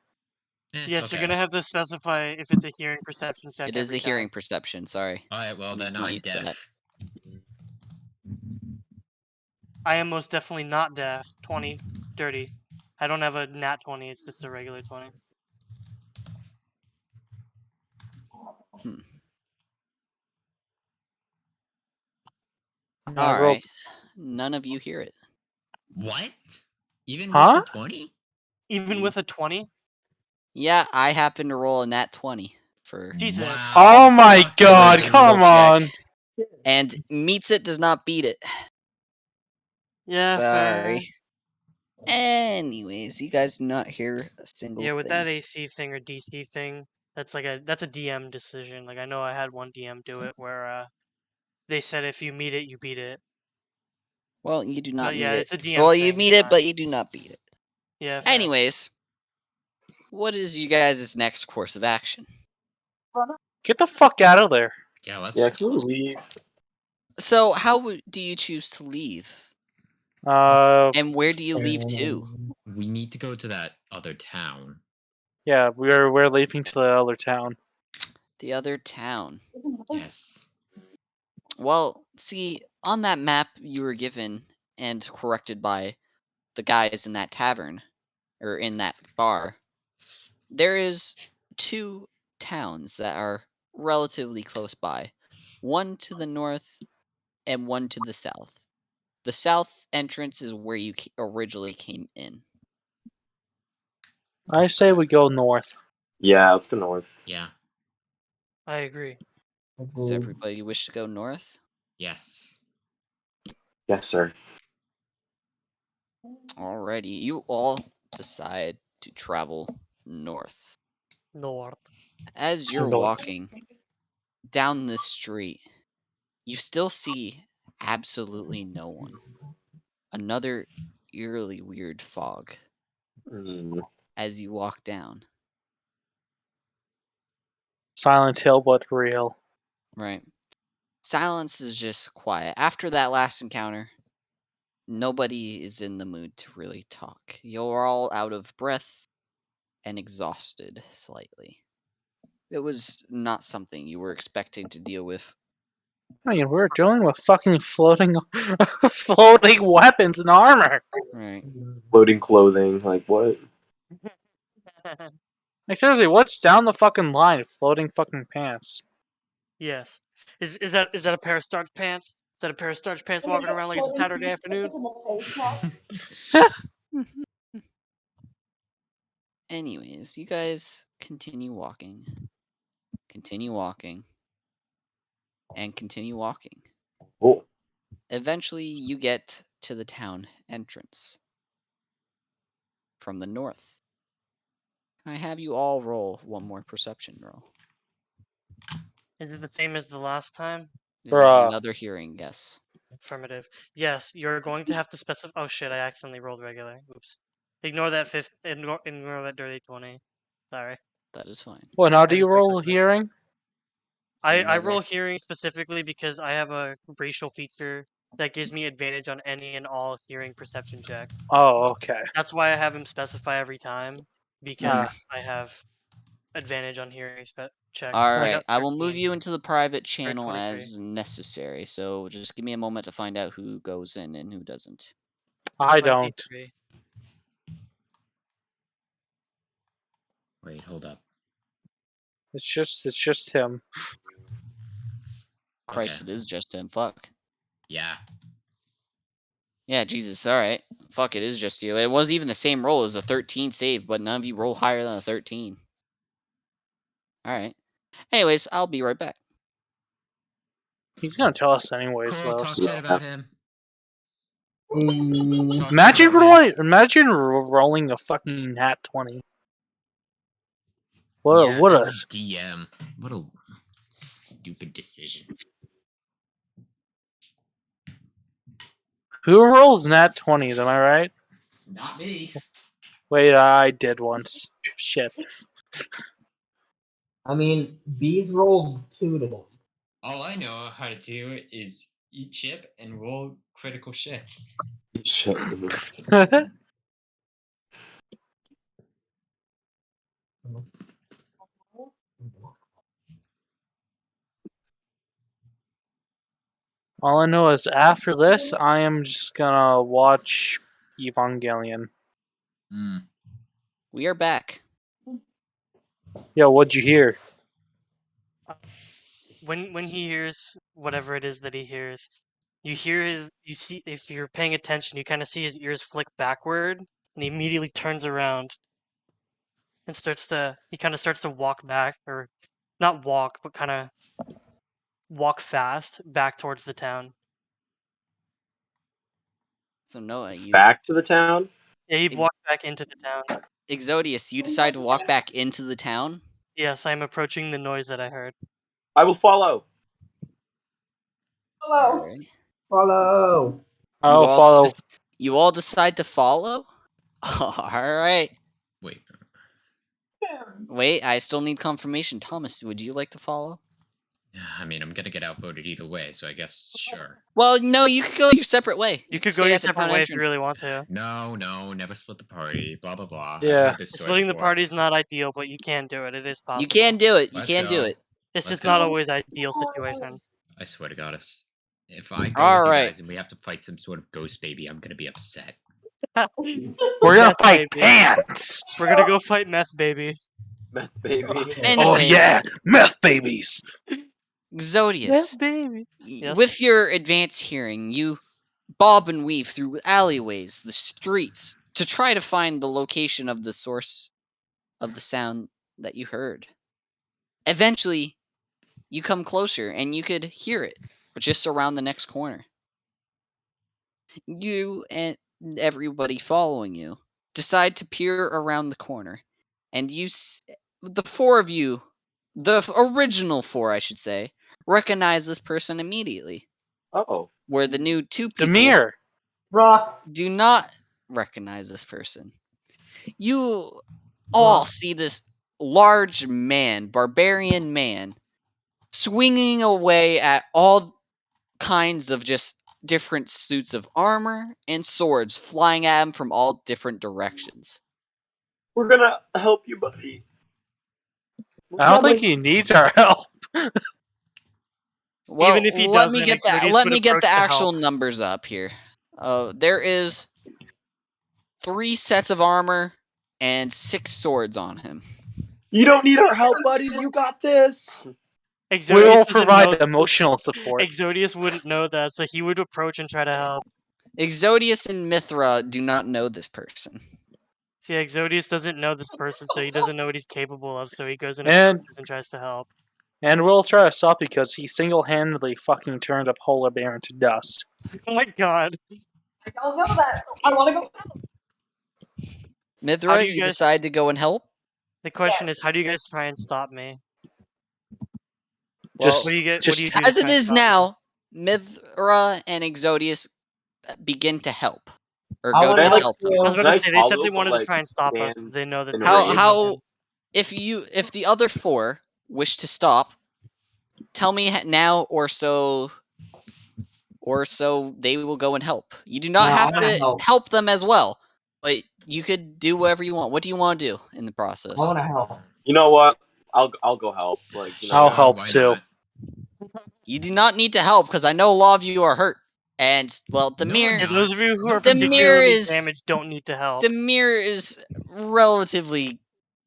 Yes, okay. you're gonna have to specify if it's a hearing perception check. It is a every time. hearing perception. Sorry. All right. Well, then Not I'm used to that. deaf. I am most definitely not deaf. 20, dirty. I don't have a nat 20. It's just a regular 20. Yeah, I All rolled- right. None of you hear it. What? Even Huh? with the 20? Even with a 20? Yeah, I happen to roll a nat 20 for Jesus. Wow. Oh my Fuck god, you. Skill come check. on. and meets it, does not beat it. Yeah, fair. Sorry. Anyways, you guys do not hear a single Yeah, with thing. that AC thing or DC thing, that's a DM decision. Like I know I had one DM do it where they said if you meet it, you beat it. Well, you do not But meet yeah, it. it's a DM Well, thing. you meet it, but you do not beat it. Yeah, fair. Anyways, what is you guys' next course of action? Get the fuck out of there. Yeah, let's Yeah, go. can we leave? So, how do you choose to leave? And where do you leave to? We need to go to that other town. Yeah, we're leaving to the other town. The other town. Yes. Well, see, on that map you were given and corrected by the guys in that tavern, or in that bar, there is 2 towns that are relatively close by. One to the north and one to the south. The south entrance is where you originally came in. I say we go north. Yeah, let's go north. Yeah. I agree. Does everybody wish to go north? Yes. Yes, sir. Alrighty, you all decide to travel north. North. As you're North. walking down this street, you still see absolutely no one. Another eerily weird fog. Hmm. as you walk down. Silent Hill, but real. Right. Silence is just quiet. After that last encounter, nobody is in the mood to really talk. You're all out of breath and exhausted slightly. It was not something you were expecting to deal with. I mean, we're dealing with fucking floating weapons and armor. Right. Floating clothing, like what? Like, seriously, what's down the fucking line? Floating fucking pants. Yes. Is that a pair of starch pants? Is that a pair of starch pants walking around like it's a Saturday afternoon? Anyways, you guys continue walking, and continue walking. Oh, Eventually, you get to the town entrance from the north. Can I have you all roll one more perception roll? Is it the same as the last time? It is Bruh. another hearing guess. Affirmative. Yes, you're going to have to specify. Oh shit! I accidentally rolled regular. Oops. Ignore that fifth. Ignore that dirty 20. Sorry. That is fine. Well, how do Had you to check roll myself. hearing? I roll hearing specifically because I have a racial feature that gives me advantage on any and all hearing perception checks. Oh, okay. That's why I have him specify every time because I have advantage on hearing checks. All I right, got I will move 13. you into the private channel 23. as necessary. So just give me a moment to find out who goes in and who doesn't. I Might be don't. 3. Wait, hold up. It's just him. Christ, Okay. it is just him. Fuck. Yeah. Yeah, Jesus. All right. Fuck, it is just you. It was even the same roll. It was a 13 save, but none of you roll higher than a 13. All right. Anyways, I'll be right back. He's gonna tell us anyways, Cool. though. Talk So. shit about him. Mm, Talk Imagine shit about rolling. Imagine rolling a fucking nat 20. What? Yeah, What as a a DM. What a stupid decision. who rolls nat 20s? Am I right? Not me. Wait, I did once. Shit. I mean, bees rolled 2 today. All I know how to do is eat chip and roll critical shit. shit. All I know is after this, I am just gonna watch Evangelion. We are back. Yo, what'd you hear? When he hears whatever it is that he hears, you see if you're paying attention, you kind of see his ears flick backward, and he immediately turns around and he kind of starts to walk back, or not walk, but kind of walk fast back towards the town. So Noah, you Back to the town? Yeah, he Ex- walked back into the town. Exodius, you decide to walk back into the town. Yes, I'm approaching the noise that I heard. I will follow. All Hello. right. Follow. I'll follow. You all decide to follow. All right. Wait. Wait, I still need confirmation. Thomas, would you like to follow? I mean, I'm gonna get outvoted either way, so I guess sure. Well, no, you could go your separate way. You could Stay go your at the separate town way if you entrance. really want to. No, never split the party. Blah blah blah. Yeah. I've heard this story Splitting the before. party is not ideal, but you can do it. It is possible. You can do it. You Let's can do go. it. It's Let's just not go. always ideal situation. I swear to God, if I go All with you right. guys and we have to fight some sort of ghost baby, I'm gonna be upset. We're gonna Meth fight baby. pants. We're gonna go fight meth baby. Meth baby. Oh Anyways, yeah, meth babies. Exodius, Meth baby. Yes. with your advanced hearing, you bob and weave through alleyways, the streets, to try to find the location of the source of the sound that you heard. Eventually, you come closer and you could hear it just around the next corner. You and everybody following you decide to peer around the corner, and the four of you, the original four, I should say, recognize this person immediately. Oh. Where the new two people Demir. Rock. do not recognize this person. You all see this large man, barbarian man, swinging away at all kinds of just different suits of armor and swords flying at him from all different directions. We're gonna help you, buddy. We're I don't think coming. he needs our help. Well, Even if he let me doesn't, get Exodius let would me get approach the to actual help. numbers up here. There is 3 sets of armor and 6 swords on him. You don't need our help, buddy. You got this. We Exodius will doesn't provide know. emotional support. Exodius wouldn't know that, so he would approach and try to help. Exodius and Mythra do not know this person. See, Exodius doesn't know this person, so he doesn't know what he's capable of, so he goes and And- approaches and tries to help. And we'll try to stop because he single-handedly fucking turned a polar bear into dust. Oh my god. I don't know that. I want to go. Mythra, do you you guys- decide to go and help? The question is, how do you guys try and stop me? Well, Just- What do you get? What just do you do? to as try it and is stop me? now, Mythra and Exodius begin to help. Or I go wanna to like help them. I was Can about I to say they said follow, they but, wanted to like, try and stop us. stand They know that in they How range? how if the other 4 wish to stop, tell me now or so they will go and help. You do not No, I have wanna to help. them as well, but you could do whatever you want. What do you want to do in the process? I want to help. You know what? I'll go help. Like, you know. I'll Sure, help why too. not? You do not need to help because I know a lot of you are hurt. And well, No, Demir, Yeah, those of you who are Demir particularly is damaged don't need to help. Demir is relatively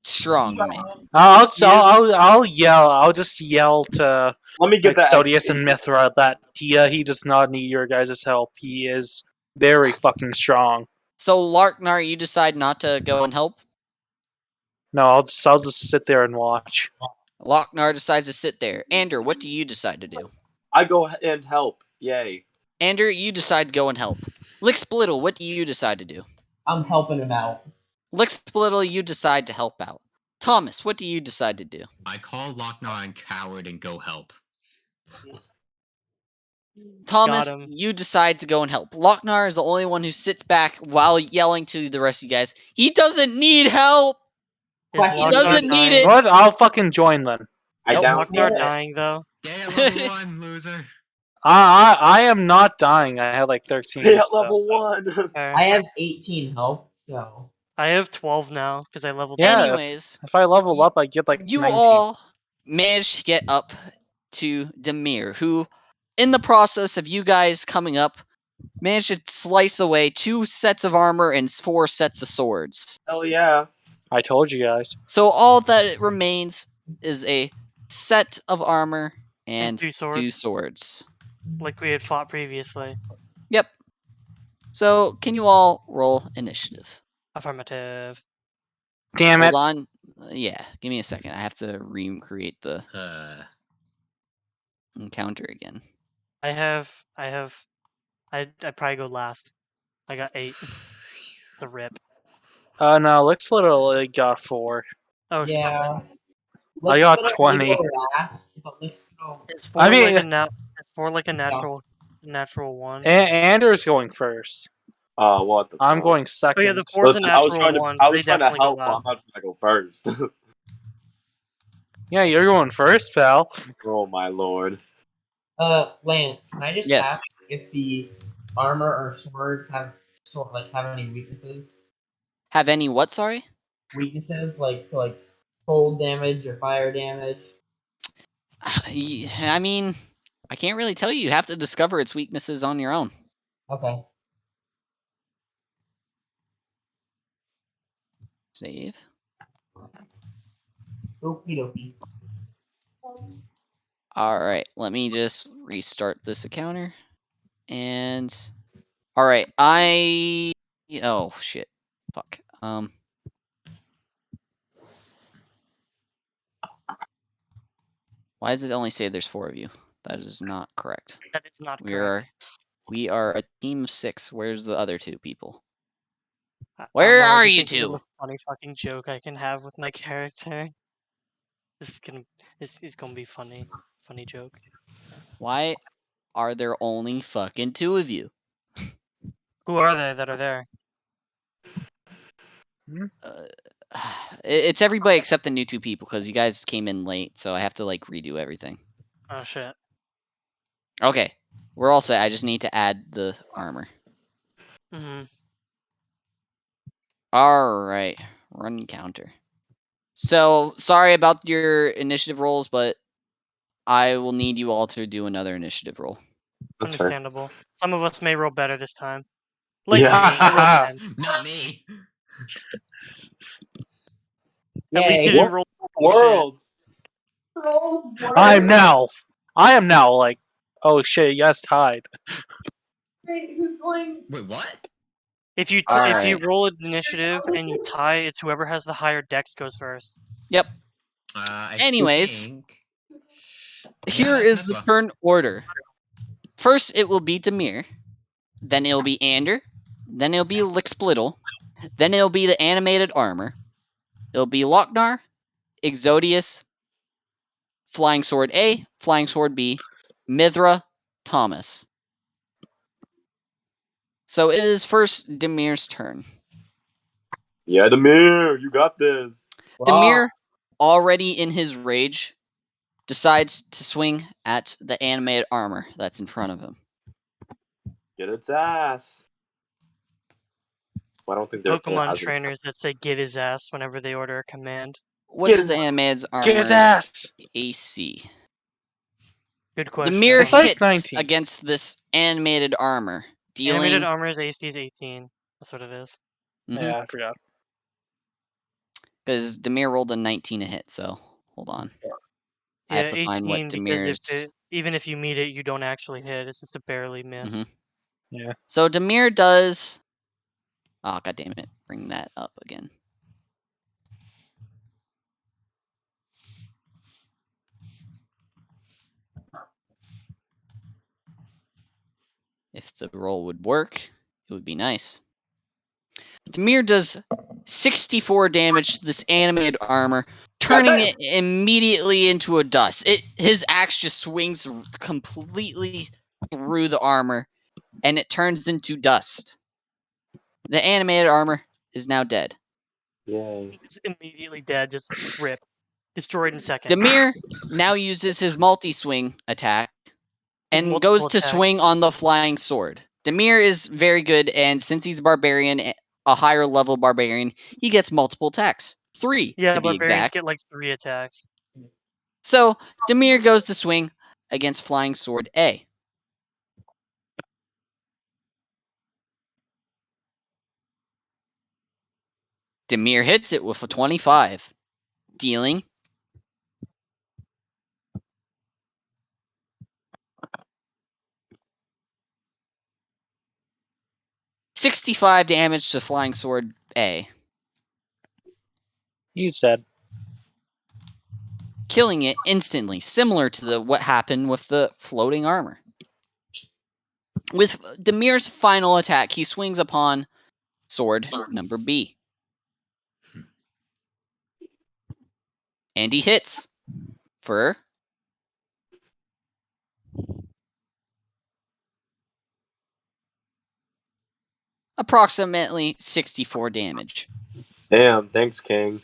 strong to me. I'll yell. I'll just yell to Let me get that. Exodius and Mythra that he does not need your guys' help. He is very fucking strong. So Loc-nar, you decide not to go and help. No, I'll just sit there and watch. Loc-nar decides to sit there. Ander, what do you decide to do? I go and help. Yay. Ander, you decide to go and help. Lickspittle, what do you decide to do? I'm helping him out. Lickspittle, you decide to help out. Thomas, what do you decide to do? I call Loc-nar and coward and go help. Thomas, him. you decide to go and help. Loc-nar is the only one who sits back while yelling to the rest of you guys. He doesn't need help. Is He Loc-nar doesn't need dying? it. What? I'll fucking join then. I Is Nope. Loc-nar downloaded it. dying though? Stay at level 1, loser. I am not dying. I have like 13. Hey, at so- level 1. Fair. I have 18 health, so I have 12 now because I leveled Yeah, up. Anyways, If I level up, I get like you 19. all managed to get up to Demir, who, in the process of you guys coming up, managed to slice away 2 sets of armor and 4 sets of swords. Hell yeah. I told you guys. So all that remains is a set of armor and 2 swords, 2 swords. like we had fought previously. Yep. So can you all roll initiative? Affirmative. Damn it. Hold on. Yeah, give me a second. I have to recreate the encounter again. I'd probably go last. I got 8. The rip. No, Lickspittle got 4. Oh shit. yeah. I got Let's 20. go last, but let's go. It's I for mean- it's for like a natural 1. Anders going first. What the I'm fuck? going Oh second. yeah, the 4's a Listen, I was natural trying to, 1. I So was they trying to definitely go help, but I'm last. not trying to go first. Yeah, you're going first, pal. Oh my lord. Lance, can I just Yes. ask if the armor or sword have any weaknesses? Have any what, sorry? Weaknesses like cold damage or fire damage? I mean, I can't really tell you. You have to discover its weaknesses on your own. Okay. Save. Okie dokie. Alright, let me just restart this encounter. And alright, oh shit. Fuck. Why does it only say there's 4 of you? That is not correct. That is not We correct. we are a team of 6. Where's the other 2 people? I'm Where are already you thinking of 2? a funny fucking joke I can have with my character. This is gonna be funny. Funny joke. Why are there only fucking 2 of you? Who are they that are there? It's everybody except the new 2 people because you guys came in late, so I have to like redo everything. Oh shit. Okay, we're all set. I just need to add the armor. Mm-hmm. All right, run counter. So sorry about your initiative rolls, but I will need you all to do another initiative roll. That's fair. Understandable. Some of us may roll better this time. Like Yeah. me, I rolled 10. Not me. At least Yay. you didn't roll shit. World. Roll worse. I am now like, oh shit, you guys tied. Wait, who's going? Wait, what? If you Alright. roll an initiative and you tie, it's whoever has the higher dex goes first. Yep. I Anyways, think... here Yeah, is the Mythra. turn order. First, it will be Demir. Then it'll be Ander. Then it'll be Lickspittle. Then it'll be the animated armor. It'll be Loc-nar, Exodius, Flying Sword A, Flying Sword B, Mythra, Thomas. So it is first Demir's turn. Yeah, Demir, you got this. Demir, already in his rage, decides to swing at the animated armor that's in front of him. Get its ass. Well, I don't think they're Pokemon trainers that say "get his ass" whenever they order a command. What Get is the animated's armor Get his ass. AC? Good question. Demir It's like hits 19. against this animated armor, dealing. Animated armor's AC is 18. That's what it is. Yeah, I forgot. Because Demir rolled a 19 to hit, so hold on. I Yeah, have to find what 18 because Demir's. even if you meet it, you don't actually hit. It's just a barely miss. Mhm. Yeah. So Demir does. Oh, god damn it. Bring that up again. If the roll would work, it would be nice. Demir does 64 damage to this animated armor, turning it immediately into a dust. His axe just swings completely through the armor, and it turns into dust. The animated armor is now dead. Yay. It's immediately dead. Just rip. Destroyed in seconds. Demir now uses his multi-swing attack and Multiple goes to attacks. swing on the flying sword. Demir is very good, and since he's a barbarian, a higher level barbarian, he gets multiple attacks. 3 Yeah, to be barbarians exact. get like 3 attacks. So Demir goes to swing against flying sword A. Demir hits it with a 25, dealing 65 damage to flying sword A, He's dead. killing it instantly, similar to what happened with the floating armor. With Demir's final attack, he swings upon sword number B. And he hits for approximately 64 damage. Damn, thanks, King.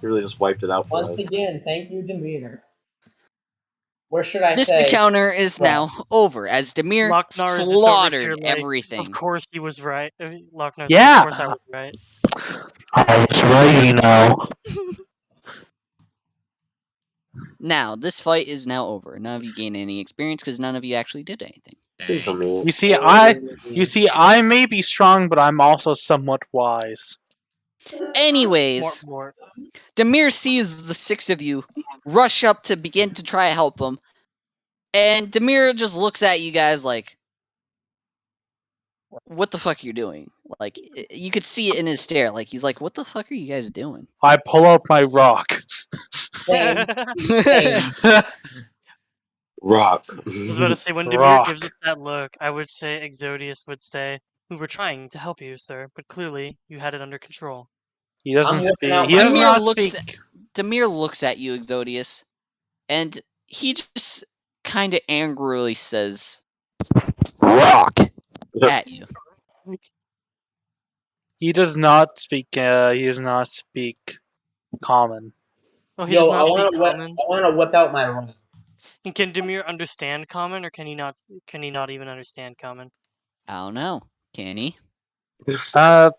You really just wiped it out for us. Once again, thank you, Demeanor. Where should I This say? encounter is Well, now over as Demir Loc-nar is just over here slaughtered like, everything. of course he was right. Loc-nar's Yeah. like, of course I was right. I was right, you know. Now, this fight is now over. None of you gain any experience because none of you actually did anything. Please tell me. You see, I may be strong, but I'm also somewhat wise. Anyways, More. Demir sees the 6 of you rush up to begin to try to help him. And Demir just looks at you guys like, what the fuck are you doing? Like, you could see it in his stare. Like, he's like, what the fuck are you guys doing? I pull out my rock. same. Same. Rock. I was about to say, when Demir Rock. gives us that look, I would say Exodius would say, "We were trying to help you, sir, but clearly you had it under control." He doesn't I'm whipping out speak. He my does Demir not looks speak. Demir looks at you, Exodius, and he just kind of angrily says, "Rock!" at you. He does not speak. He does not speak Common. Oh, he does Yo, I not speak want to common. I want to whip out my rock. And can Demir understand common, or can he not? Can he not even understand common? I don't know. Can he? Yeah.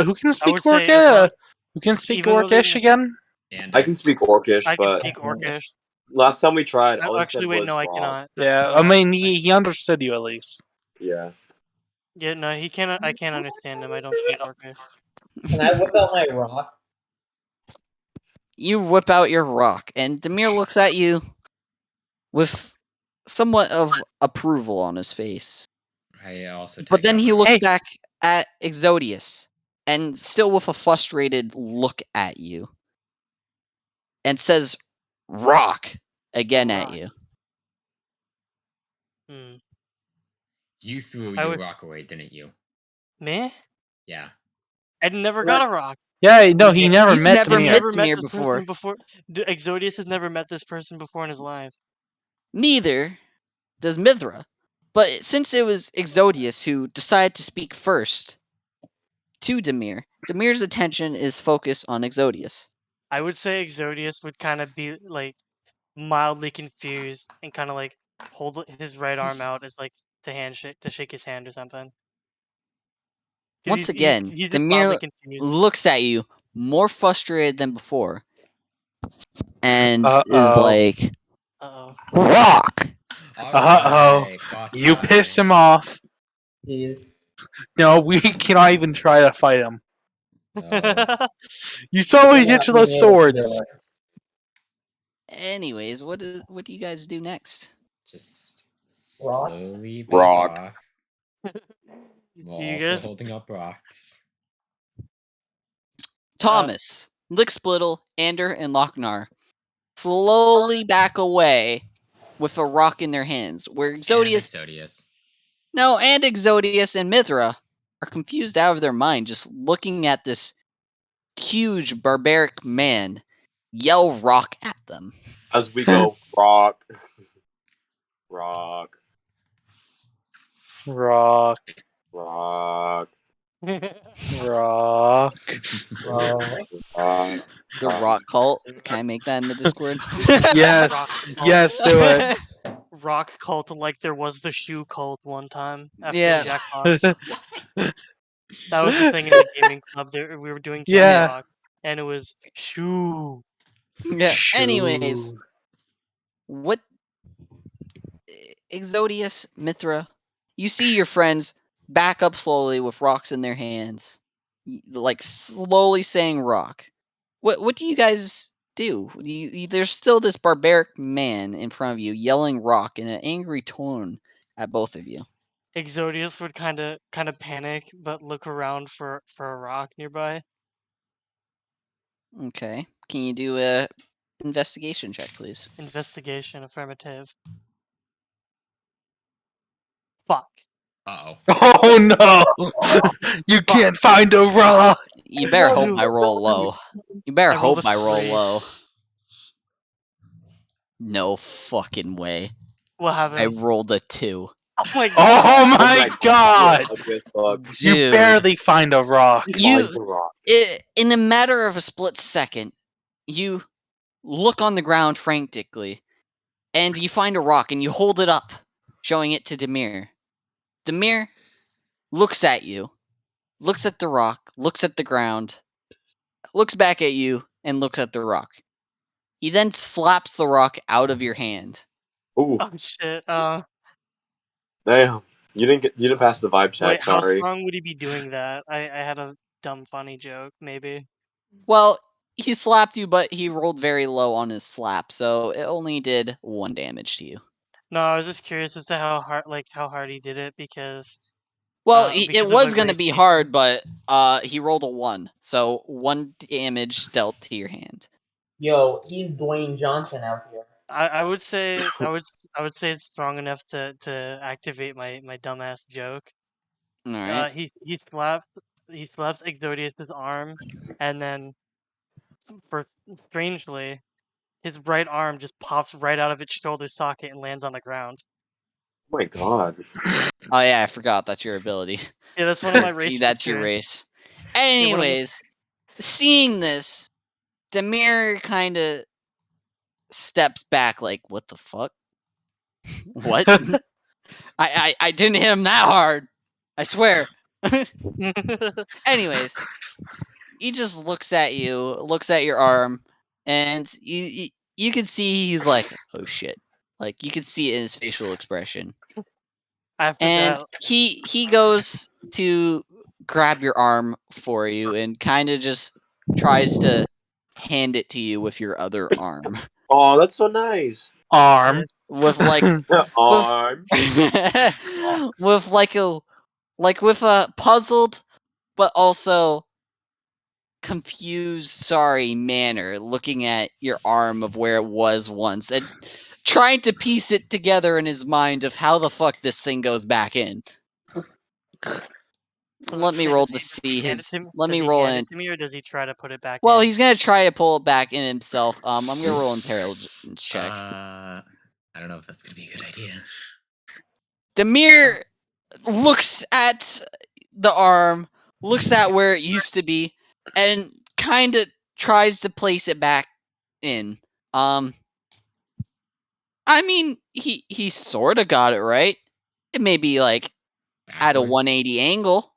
Who can speak would say as long- Who can speak even though they- Orcish again? And I can speak Orcish, I can but speak Orcish. last time we tried, all he Actually, said wait, was no, I rock. cannot. Yeah. I mean, he understood you at least. Yeah. Yeah, no, he cannot. I can't understand him. I don't speak Orcish. Can I whip out my rock? You whip out your rock, and Demir looks at you with somewhat of approval on his face. I also take But then out he my looks rock. back at Exodius, and still with a frustrated look at you, and says, "Rock," again at Rock. you. Hmm. You threw I your would- rock away, didn't you? Me? Yeah. I never got a rock. Yeah. No, he never He's met never Demir. met Never met Demir this before. person before. Exodius has never met this person before in his life. Neither does Mythra. But since it was Exodius who decided to speak first to Demir, Demir's attention is focused on Exodius. I would say Exodius would kind of be like mildly confused and kind of like hold his right arm out as like to shake his hand or something. 'Cause Once he's again, just mildly Demir confused. looks at you more frustrated than before and is Uh-oh. like, Uh-oh. "Rock!" Uh-oh. Alright, boss You guy. pissed him off. Jeez. No, we cannot even try to fight him. Oh. You saw what he We're did not to those being able to do swords. it. Anyways, what do you guys do next? Just Rock. slowly back Rock. off. While You also guys- holding up rocks. Thomas, Lickspittle, Ander, and Loc-nar slowly back away with a rock in their hands, where And Exodius and Exodius and Mythra are confused out of their mind, just looking at this huge barbaric man yell rock at them. As we go, rock. Rock. Rock. Rock. Rock. Rock. The rock cult. Can I make that in the Discord? Yes. Rock Yes, do it. rock cult like there was the shoe cult one time after Yeah. Jackbox. That was the thing in the gaming club. There, we were doing Yeah. Jackbox, and it was shoe. Yeah. Shoo. Anyways, what Exodius, Mythra, you see your friends back up slowly with rocks in their hands, like slowly saying rock. What do you guys do? There's still this barbaric man in front of you yelling rock in an angry tone at both of you. Exodius would kind of panic, but look around for a rock nearby. Okay. Can you do a investigation check, please? Investigation, affirmative. Fuck. Uh-oh. Oh no! You can't find a rock! You better rolled hope a- I roll low. You better I rolled hope a I roll 3. low. No fucking way. What I happened? rolled a 2. Oh my god! Oh my god! Ugly as fuck. You Dude. barely find a rock. You- Find the rock. In a matter of a split second, you look on the ground frantically, and you find a rock and you hold it up, showing it to Demir. Demir looks at you, looks at the rock, looks at the ground, looks back at you, and looks at the rock. He then slaps the rock out of your hand. Ooh, Oh shit. damn. You didn't pass the vibe check. Wait, how Sorry. strong would he be doing that? I had a dumb funny joke, maybe. Well, he slapped you, but he rolled very low on his slap, so it only did 1 damage to you. No, I was just curious as to how hard he did it because Well, because it of was the going to race be station. hard, but he rolled a 1, so 1 damage dealt to your hand. Yo, he's Dwayne Johnson out here. I would say it's strong enough to activate my dumbass joke. All right. He slaps Exodius's arm, and then strangely, his right arm just pops right out of its shoulder socket and lands on the ground. Oh my god. Oh yeah, I forgot that's your ability. Yeah, that's one of my race. That's your features. race. Yeah, one of the- Anyways, seeing this, Demir kind of steps back, like, what the fuck? What? I didn't hit him that hard. I swear. Anyways, he just looks at you, looks at your arm, and you can see he's like, oh shit. Like, you can see it in his facial expression. After And that, he goes to grab your arm for you and kind of just tries to hand it to you with your other arm. Oh, that's so nice. Arm. With like Arm. with with a puzzled but also confused, sorry manner, looking at your arm of where it was once and trying to piece it together in his mind of how the fuck this thing goes back in. Let me roll to see his. Let me roll hand in. it to me, or does he try to put it back Well, in? he's gonna try to pull it back in himself. I'm gonna roll intelligence check. I don't know if that's gonna be a good idea. Demir looks at the arm, looks at where it used to be, and kind of tries to place it back in. I mean, he sort of got it right. It may be like at a Backwards. 180 angle,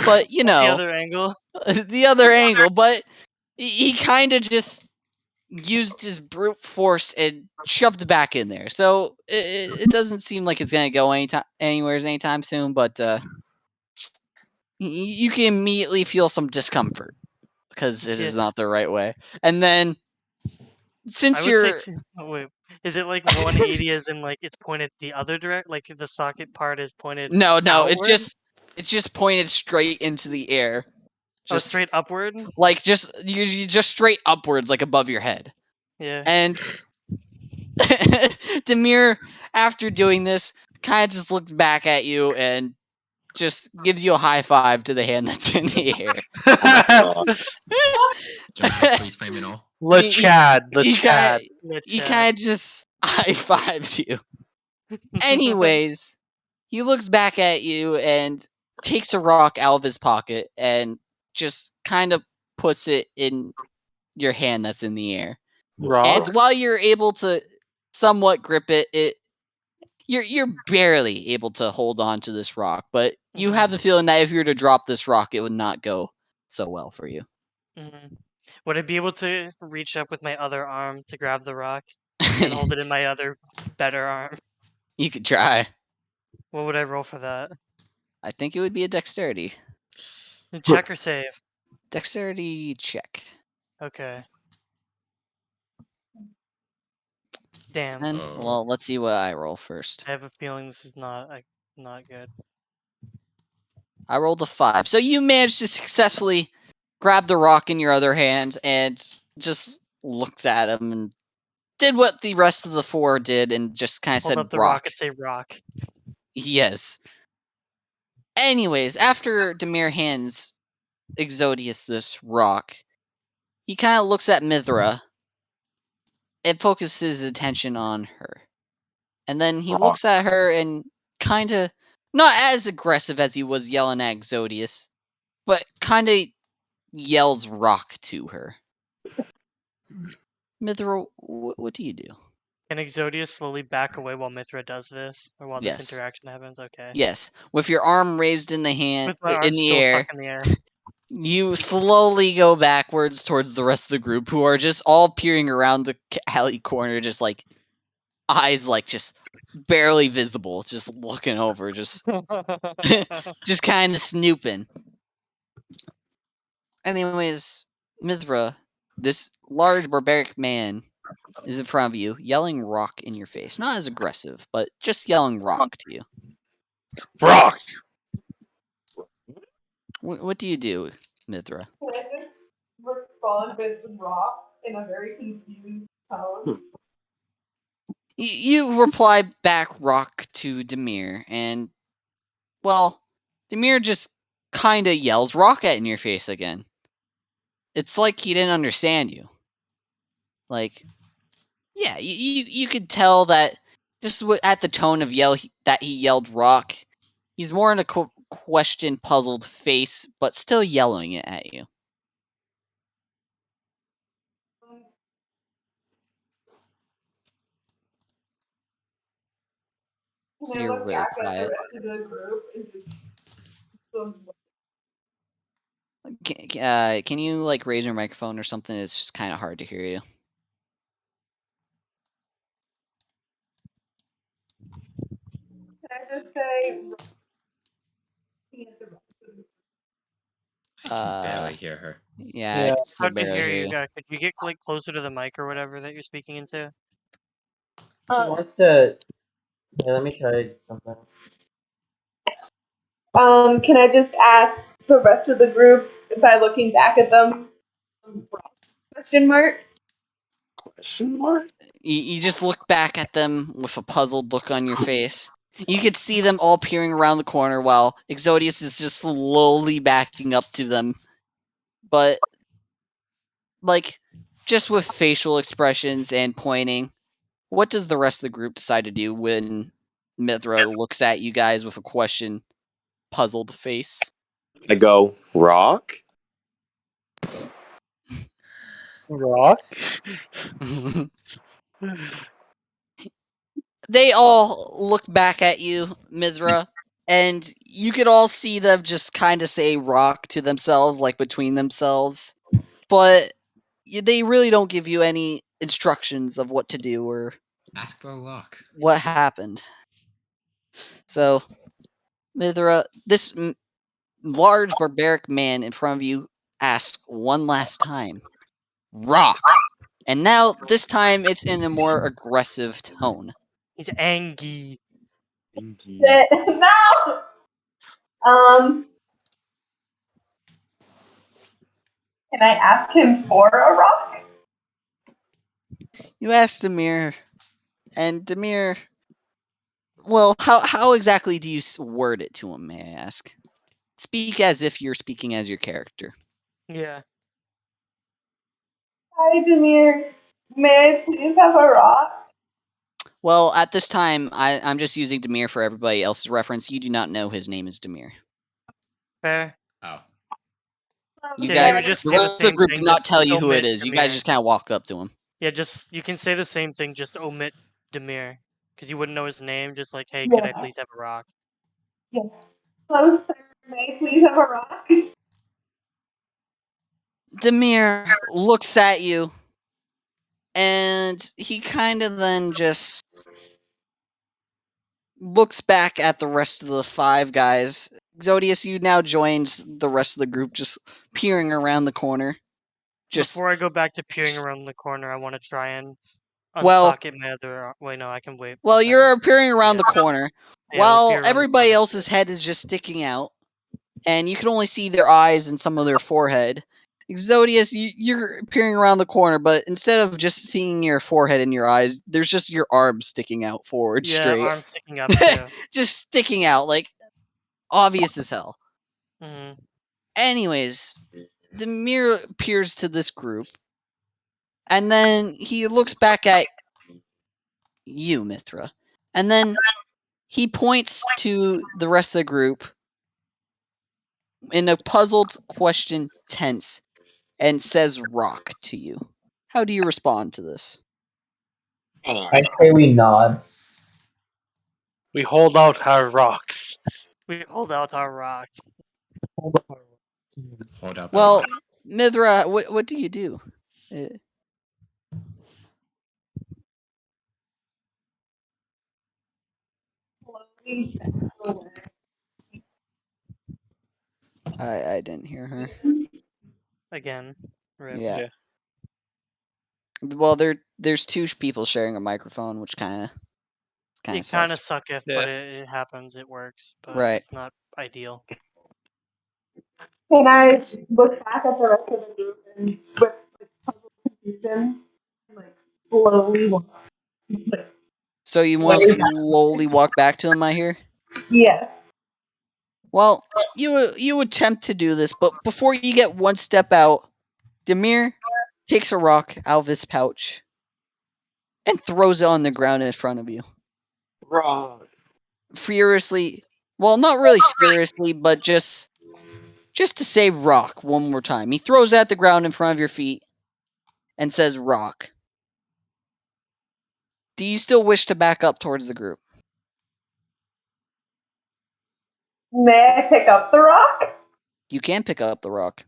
but you The know, other angle. the other angle. But he kind of just used his brute force and shoved it back in there. So it doesn't seem like it's gonna go anywhere anytime soon. But you can immediately feel some discomfort because it is not the right way. And then since I would you're say, wait, is it like 180 as in like it's pointed the other direct? Like the socket part is pointed no, outward? it's just pointed straight into the air. Oh, Just straight upward? like you just straight upwards, like above your head. Yeah. And Demir, after doing this, kind of just looks back at you and just gives you a high five to the hand that's in the air. God. Do you want to freeze frame and all? Le Chad. He kind of just high fives you. Anyways, he looks back at you and takes a rock out of his pocket and just kind of puts it in your hand that's in the air. Rock. And while you're able to somewhat grip it, you're barely able to hold on to this rock, but you have the feeling that if you were to drop this rock, it would not go so well for you. Would I be able to reach up with my other arm to grab the rock and hold it in my other better arm? You could try. What would I roll for that? I think it would be a dexterity. Check or save? Dexterity check. Okay. Damn. And well, let's see what I roll first. I have a feeling this is not good. I rolled a 5. So you managed to successfully grab the rock in your other hand and just looked at him and did what the rest of the 4 did and just kind of Hold said up the rock. rock and say rock. Yes. Anyways, after Demir hands Exodius this rock, he kind of looks at Mythra and focuses his attention on her. And then he looks at her and kind of, not as aggressive as he was yelling at Exodius, but kind of yells rock to her. Mythra, what do you do? Can Exodius slowly back away while Mythra does this? Or while Yes. this interaction happens? Okay. Yes. With your arm raised in the hand, With my arm in the still air, stuck in the air. you slowly go backwards towards the rest of the group, who are just all peering around the alley corner, just like eyes like just barely visible, just looking over, just just kind of snooping. Anyways, Mythra, this large barbaric man is in front of you, yelling rock in your face. Not as aggressive, but just yelling rock to you. Rock! What do you do, Mythra? Can I just respond with rock in a very confused tone? You reply back rock to Demir, and, well, Demir just kind of yells rock in your face again. It's like he didn't understand you. Like, yeah, you could tell that just at the tone of that he yelled rock, he's more in a question puzzled face, but still yelling it at you. Can I You're look really back at the quiet. rest of the group and just Can you like raise your microphone or something? It's just kind of hard to hear you. can I just say I can barely hear her. Yeah, I Yeah. can It's still hard to barely hear hear you you. guys. Could you get like closer to the mic or whatever that you're speaking into? He wants to. Here, let me try something. Can I just ask the rest of the group by looking back at them? Question mark. Question mark? You just look back at them with a puzzled look on your face. You could see them all peering around the corner while Exodius is just slowly backing up to them. But, like, just with facial expressions and pointing, what does the rest of the group decide to do when Mythra looks at you guys with a puzzled face? I go, rock? Rock. They all look back at you, Mythra, and you could all see them just kind of say rock to themselves, like between themselves. But they really don't give you any instructions of what to do or Ask for a rock. what happened. So, Mythra, this large barbaric man in front of you asks one last time, rock. And now, this time, it's in a more aggressive tone. He's angry. No. Can I ask him for a rock? You ask Demir, and Demir, well, how exactly do you word it to him, may I ask? Speak as if you're speaking as your character. Yeah. Hi, Demir. May I please have a rock? Well, at this time, I'm just using Demir for everybody else's reference. You do not know his name is Demir. Fair. Oh. You So guys, you would just the say the rest of the same group thing, do not just tell you who it omit is. You guys Demir. just kind of walk up to him. Yeah, just you can say the same thing, just omit Demir, because you wouldn't know his name. Just like, hey, could I please have a rock? Yes. Hello, sir. May I please have a rock? Demir looks at you, and he kind of then just looks back at the rest of the five guys. Exodius, you now joins the rest of the group, just peering around the corner. Just Before I go back to peering around the corner, I want to try and well, unsocket my other. Wait, no, I can wait. well, a second. you're peering around Yeah. the corner, Yeah, we'll peer while around the everybody corner. else's head is just sticking out, and you can only see their eyes and some of their forehead. Exodius, you're peering around the corner, but instead of just seeing your forehead and your eyes, there's just your arms sticking out forward Yeah, straight. arm sticking up too. Just sticking out, like, obvious as hell. hmm Anyways, the mirror peers to this group, and then he looks back at you, Mythra, and then he points to the rest of the group in a puzzled question tense and says rock to you. How do you respond to this? I say we nod. We hold out our rocks. We hold out our rocks. Hold up Well, a rock. Mythra, what do you do? I didn't hear her. Again. Rip. Yeah. Yeah. Well, there's two people sharing a microphone, which kind of It kind of sucks. sucketh, Yeah. but it happens. It works, but Right. it's not ideal. Can I look back at the rest of the group and with like puzzled confusion, like slowly walk? Like, So you want to Slowly back. slowly walk back to him, I hear? yeah. Well, you attempt to do this, but before you get one step out, Demir takes a rock out of his pouch and throws it on the ground in front of you. Rock. Furiously, well, not really furiously, but just to say rock one more time. He throws it at the ground in front of your feet and says rock. Do you still wish to back up towards the group? May I pick up the rock? You can pick up the rock.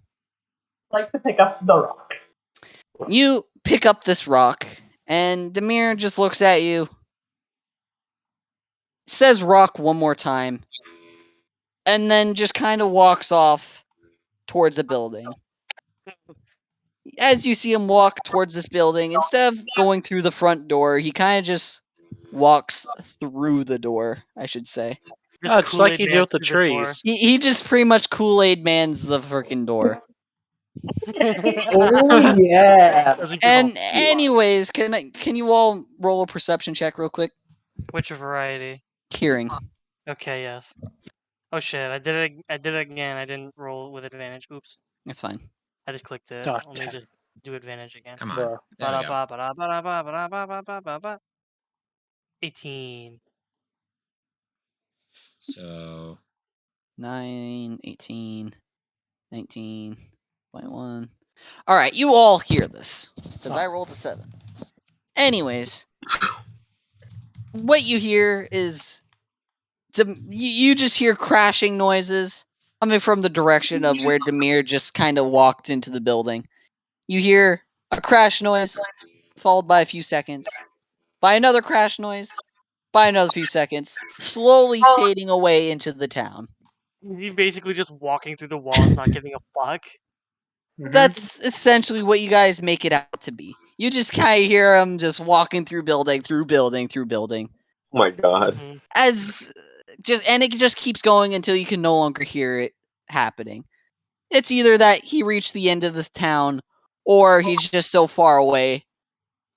I'd like to pick up the rock. You pick up this rock, and Demir just looks at you, says rock one more time, and then just kind of walks off towards the building. As you see him walk towards this building, instead of going through the front door, he kind of just walks through the door, I should say. Just like you do with the trees. He just pretty much Kool-Aid Man's the freaking door. Oh yeah. And anyways, can you all roll a perception check real quick? Which variety? Hearing. Okay, yes. Oh shit! I did it again. I didn't roll with advantage. Oops. That's fine. I just clicked it. Oh, Let me just do advantage again. Come on. There we go. Ba-da-ba-ba-da-ba-da-ba-da-ba-da-ba-da-ba. 18. So 9, 18, 19, 21. All right, you all hear this because I rolled a 7. Anyways, what you hear is you just hear crashing noises coming from the direction of where Demir just kind of walked into the building. You hear a crash noise, followed by a few seconds, by another crash noise, by another few seconds, slowly fading away into the town. He's basically just walking through the walls, not giving a fuck. That's essentially what you guys make it out to be. You just kind of hear him just walking through building, through building, through building. Oh my god. And it just keeps going until you can no longer hear it happening. It's either that he reached the end of the town, or he's just so far away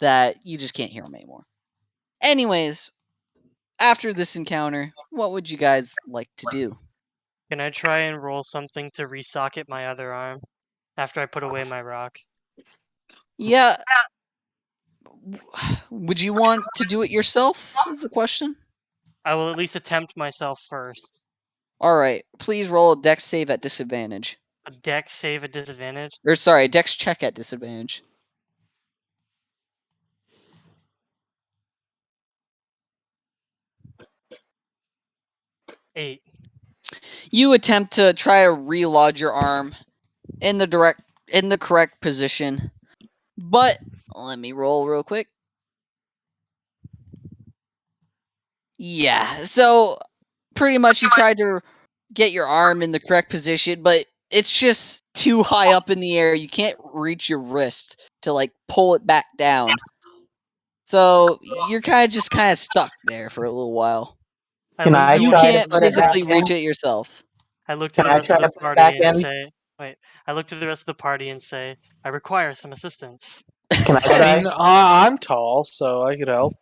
that you just can't hear him anymore. Anyways, after this encounter, what would you guys like to do? Can I try and roll something to resocket my other arm after I put away my rock? Yeah. Would you want to do it yourself, is the question? I will at least attempt myself first. Alright, please roll a dex save at disadvantage. A dex save at disadvantage? Or sorry, dex check at disadvantage. Eight. You attempt to try to relodge your arm in the correct position. But let me roll real quick. Yeah, so pretty much you tried to get your arm in the correct position, but it's just too high up in the air. You can't reach your wrist to like pull it back down. So you're kind of stuck there for a little while. Can I You try to can't put it back physically reach in? it yourself. I look to Can the I rest of try the to put it party back and in? say, wait, I look to the rest of the party and say, I require some assistance. Can I I try? mean, I'm tall, so I could help.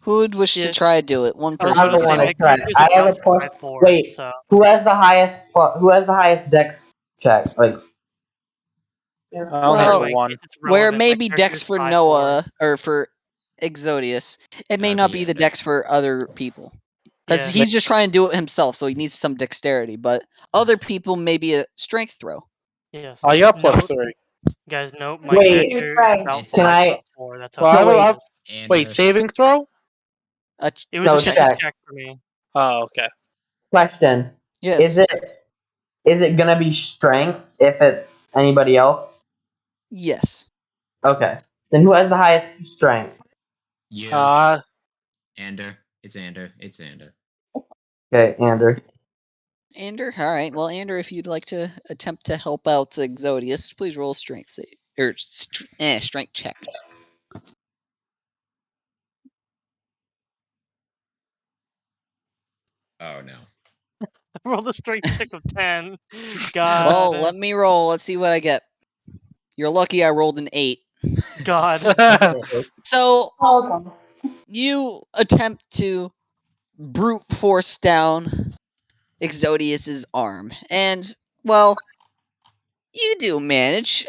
Who would wish to try to do it? One I was person. about to say, my try. character's I have a about question. 5'4", Wait, so... who has the highest dex check? Like, I only Well, have my one. case, it's Where it relevant. may My be character dex is for 5'4". Noah or for Exodius, it may That'd not be be the Ender. dex for other people. Because Yeah. he's just trying to do it himself, so he needs some dexterity. But other people may be a strength throw. Yes. I got plus Note, 3. guys, note my Wait, character Right. is about It's 5'4". That's how Well, tall I he have, is. And wait, saving throw? It was No, just a check. check for me. Oh, okay. question. Yes. Is it gonna be strength if it's anybody else? Yes. Okay. Then who has the highest strength? you, Ander. It's Ander. It's Ander. Okay, Andrew. Ander? Alright, well, Ander, if you'd like to attempt to help out Exodius, please roll a strength save. Or, strength check. Oh no. I rolled a strength check of 10. God. Well, let me roll. Let's see what I get. You're lucky I rolled an 8. God. So, Okay. you attempt to brute force down Exodius's arm. And, well, you do manage.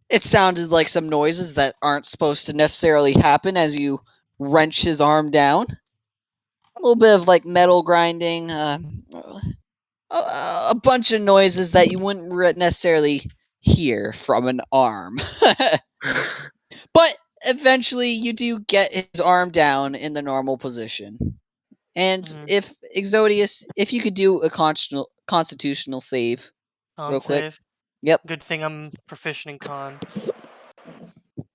It sounded like some noises that aren't supposed to necessarily happen as you wrench his arm down. A little bit of like metal grinding, a bunch of noises that you wouldn't necessarily hear from an arm. But eventually, you do get his arm down in the normal position. And Mhm. if Exodius, if you could do a constitutional save, Con real quick. save. Yep. Good thing I'm proficient in con.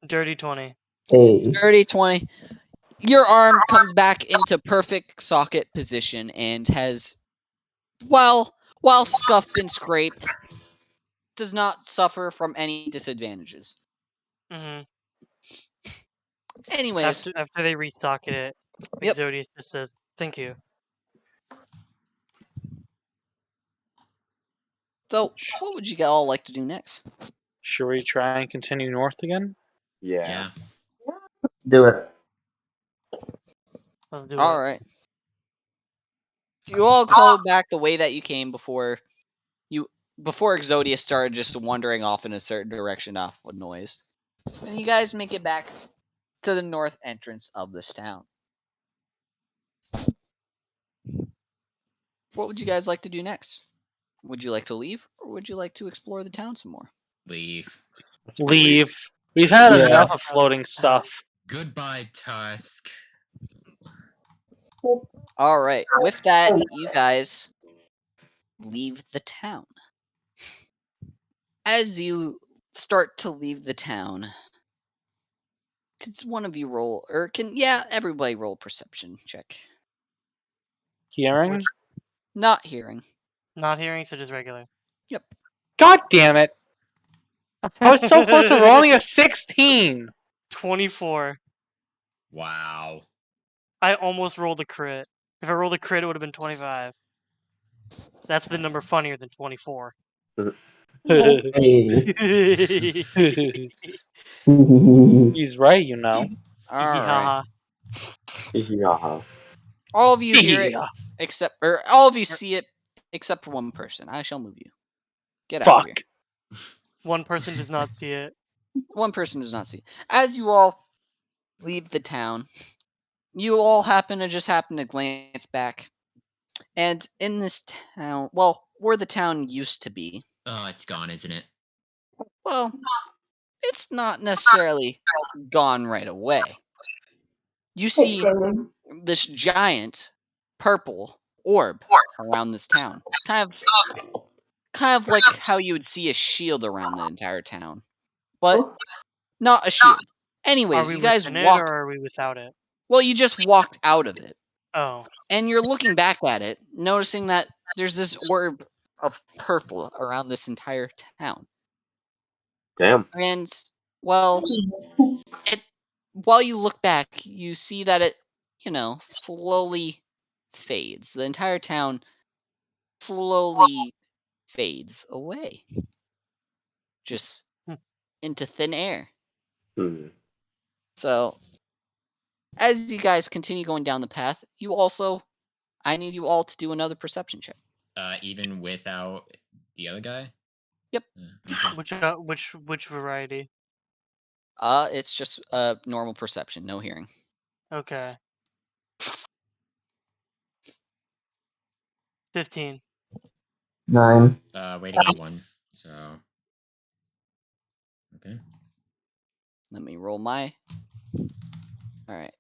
Dirty 20. Hey. 30, 20. Your arm comes back into perfect socket position and has, while scuffed and scraped, does not suffer from any disadvantages. Mm-hmm. Anyways, After they restock it, Yep. Exodius just says, "Thank you." so what would you all like to do next? Should we try and continue north again? Yeah. Do it. Let's do All it. right. You all go back the way that you came before Exodius started just wandering off in a certain direction off with noise. And you guys make it back to the north entrance of this town. What would you guys like to do next? Would you like to leave, or would you like to explore the town some more? Leave. Leave. We've had Yeah. enough of floating stuff. Goodbye, Tusk. All right. With that, you guys leave the town. As you start to leave the town, can one of you roll, or everybody roll a perception check? Hearing? Not hearing. Not hearing, so just regular. Yep. God damn it! I was so close to rolling a 16! 24. Wow. I almost rolled a crit. If I rolled a crit, it would have been 25. That's the number funnier than 24. Hey. He's right, you know. All right. Yeah. All of you hear it, Yeah. all of you see it, except for one person. I shall move you. Get out of here. Fuck. One person does not see it. One person does not see. As you all leave the town, you all happen to glance back, and in this town, well, where the town used to be, Oh, it's gone, isn't it? well, it's not necessarily gone right away. You see this giant purple orb around this town, kind of like how you would see a shield around the entire town, but not a shield. Are Anyways, we you guys within it, or walk. are we without it? Well, you just walked out of it, Oh. and you're looking back at it, noticing that there's this orb of purple around this entire town. Damn. And, well, while you look back, you see that it, slowly fades. The entire town slowly fades away. Just into thin air. Hmm. So, as you guys continue going down the path, I need you all to do another perception check. Even without the other guy? Yep. Which variety? It's just normal perception, no hearing. Okay. 15. 9. Waiting on one. So. Okay. Let me roll my. Alright.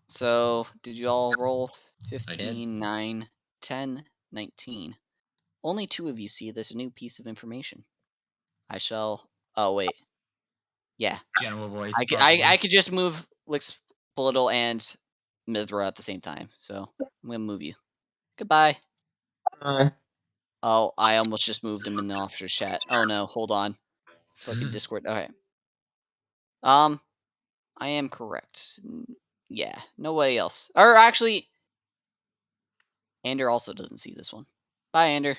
So, did you all roll 15, 9, 10, 19? Only 2 of you see this new piece of information. Oh, wait. Yeah. General voice. I could just move Lickspittle and Mythra at the same time. So, I'm going to move you. Goodbye. Oh, I almost just moved him in the officer's chat. Oh no, hold on. Fucking Discord. Okay. I am correct. Yeah, nobody else. Or actually, Ander also doesn't see this one. Bye, Ander.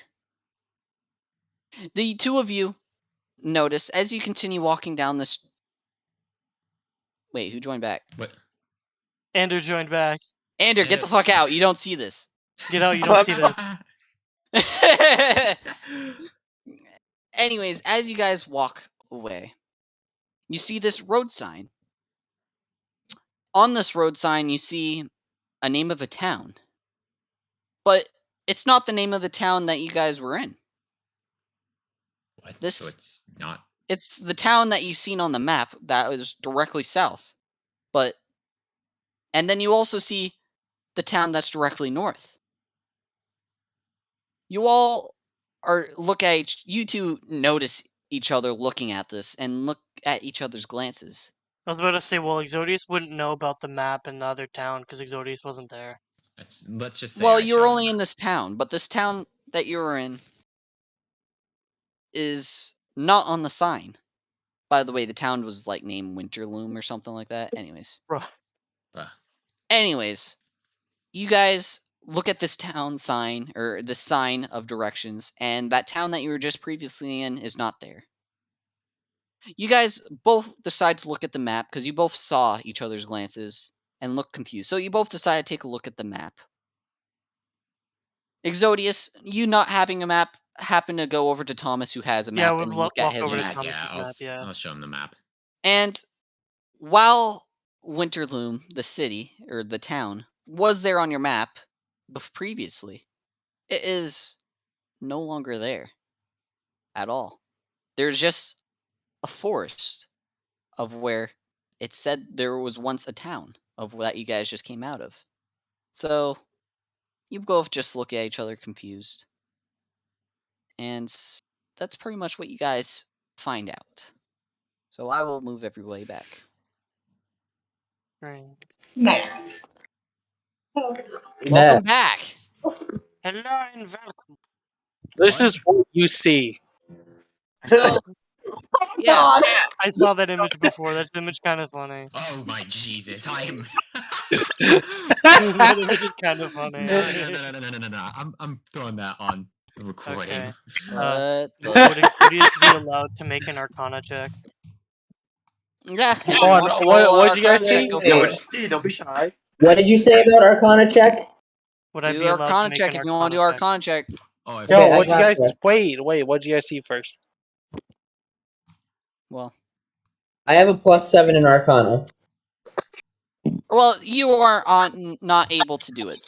The 2 of you notice as you continue walking down this. Wait, who joined back? What? Ander joined back. Ander, get the fuck out. You don't see this. Get out, you don't see this. Anyways, as you guys walk away, you see this road sign. On this road sign, you see a name of a town. But it's not the name of the town that you guys were in. What? This- So it's not. It's the town that you've seen on the map that was directly south. And then you also see the town that's directly north. You all you two notice each other looking at this and look at each other's glances. I was about to say, well, Exodius wouldn't know about the map in the other town because Exodius wasn't there. Let's just say Well, I you're showed only him in that. this town, but this town that you're in is not on the sign. By the way, the town was like named Winterloom or something like that. Anyways, you guys look at this town sign or the sign of directions, and that town that you were just previously in is not there. You guys both decide to look at the map because you both saw each other's glances and looked confused. So you both decide to take a look at the map. Exodius, you not having a map, happen to go over to Thomas who has a Yeah, map we and walk look at his over to map. Thomas's map. Yeah. I'll show him the map. And while Winterloom, the city or the town, was there on your map previously, it is no longer there at all. There's just a forest of where it said there was once a town of that you guys just came out of. So you both just look at each other confused. And that's pretty much what you guys find out. So I will move everybody back. Right. Snap. Welcome back. Hello and welcome. This is what you see. So yeah, God. I saw that image before. That image kind of funny. Oh my Jesus! I am. That image is kind of funny. No. I'm throwing that on the recording. Okay. what Would Exodius be allowed to make an Arcana check? Yeah, if you Hold on, want to roll what'd you guys Arcana check, see? go Yeah, for we're it. just don't be shy. What did you say about Arcana check? Would I Do be allowed to Arcana make check an if you want to do Arcana check? Arcana check. Oh, I Yo, Okay, I what'd you guys? gotcha. Wait, what'd you guys see first? Well, I have a +7 in Arcana. you are not able to do it.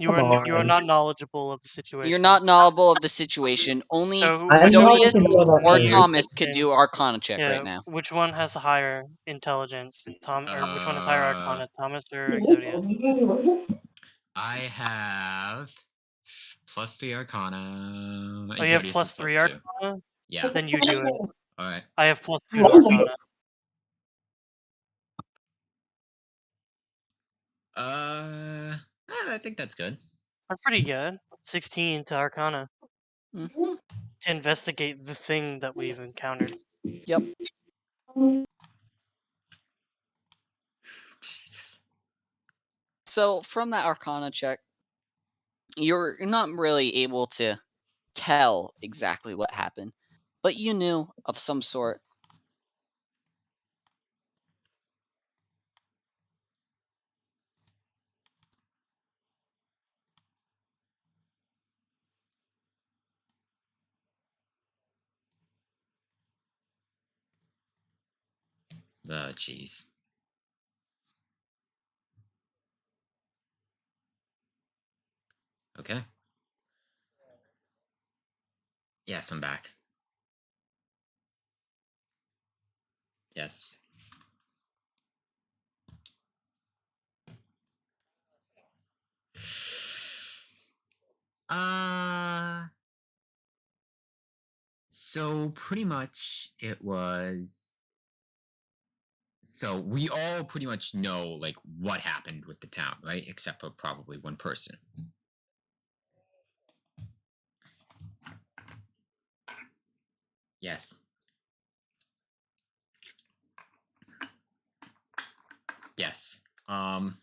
You are not knowledgeable of the situation. You're not knowledgeable of the situation. Only So I'm Exodius knowledgeable of or Arcana. Thomas could do Arcana check Yeah, right now. which one has higher intelligence? Or which one has higher Arcana? Thomas or Exodius? I have +3 Arcana. Oh, you have Exodius is +3 +2. Arcana? Yeah. Then you do it. All right. I have +2 to Arcana. I think that's good. That's pretty good. 16 to Arcana. Mm-hmm. To investigate the thing that we've encountered. Yep. So from that Arcana check, you're not really able to tell exactly what happened, but you knew of some sort. Jeez. Okay. Yes, I'm back. Yes. So pretty much it was. So we all pretty much know like what happened with the town, right? Except for probably one person. Yes. Yes. And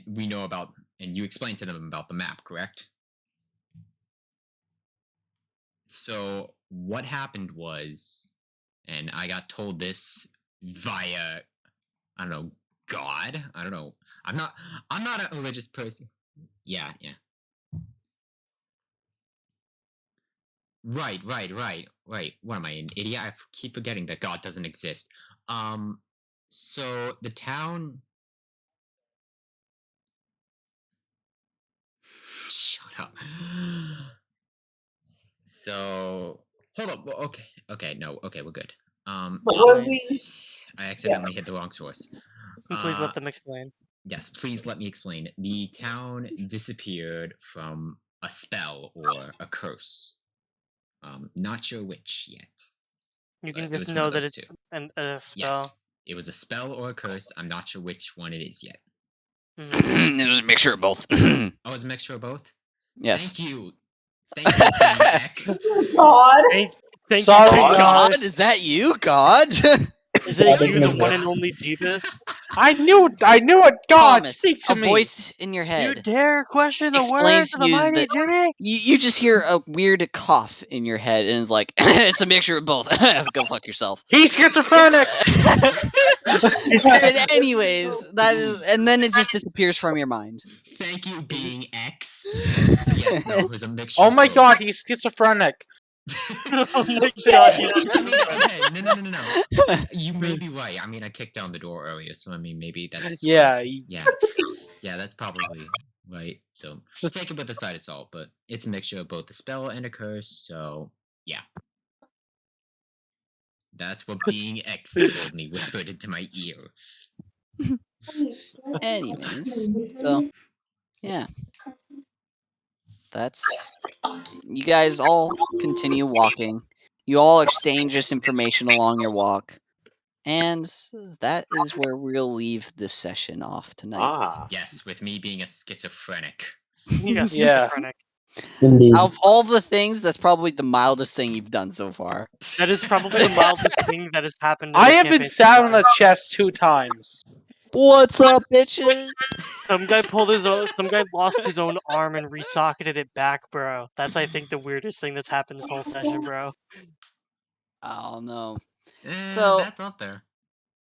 we know about, and you explained to them about the map, correct? So what happened was, and I got told this via, I don't know, God. I don't know. I'm not a religious person. Yeah. Right. What am I, an idiot? I keep forgetting that God doesn't exist. So the town. Shut up. So hold up. Okay, no, okay, we're good. But was we? I accidentally hit the wrong source. Please let them explain. Yes, please let me explain. The town disappeared from a spell or a curse. Not sure which yet. You But can it just was one know of that those it's two. a spell. Yes, it was a spell or a curse. I'm not sure which one it is yet. It was a mixture of both. Oh, it's a mixture of both? Yes. Thank you. Thank you, Being X. God. Thank Sorry, you, God, guys. is that you, God? Is it you, the one and only Jeebus? I knew it. God, Thomas, speak to a me. voice in your You head dare question the explains words to of the you mighty that Jimmy? you just hear a weird cough in your head, and it's like it's a mixture of both. Go fuck yourself. He's schizophrenic. And anyways, that is, and then it just disappears from your mind. Thank you, Being X. So yes, no, it was a mixture Oh of my both. god, he's schizophrenic. Oh my god, you I mean, okay, no. You may be right. I mean, I kicked down the door earlier, so I mean, maybe that's Yeah. yeah, that's probably right. So take it with a side of salt, but it's a mixture of both a spell and a curse. So yeah, that's what Being X told me, whispered into my ear. Anyways, so yeah, that's you guys all continue walking. You all exchange this information along your walk. And that is where we'll leave this session off tonight. Ah. Yes, with me being a schizophrenic. Yeah, Yeah. schizophrenic. Indeed. Out of all the things, that's probably the mildest thing you've done so far. That is probably the mildest thing that has happened in I this have been campaign. sat on the chest 2 times. What's up, bitches? Some guy lost his own arm and resocketed it back, bro. That's, I think, the weirdest thing that's happened this whole session, bro. I don't know. So So- that's up there.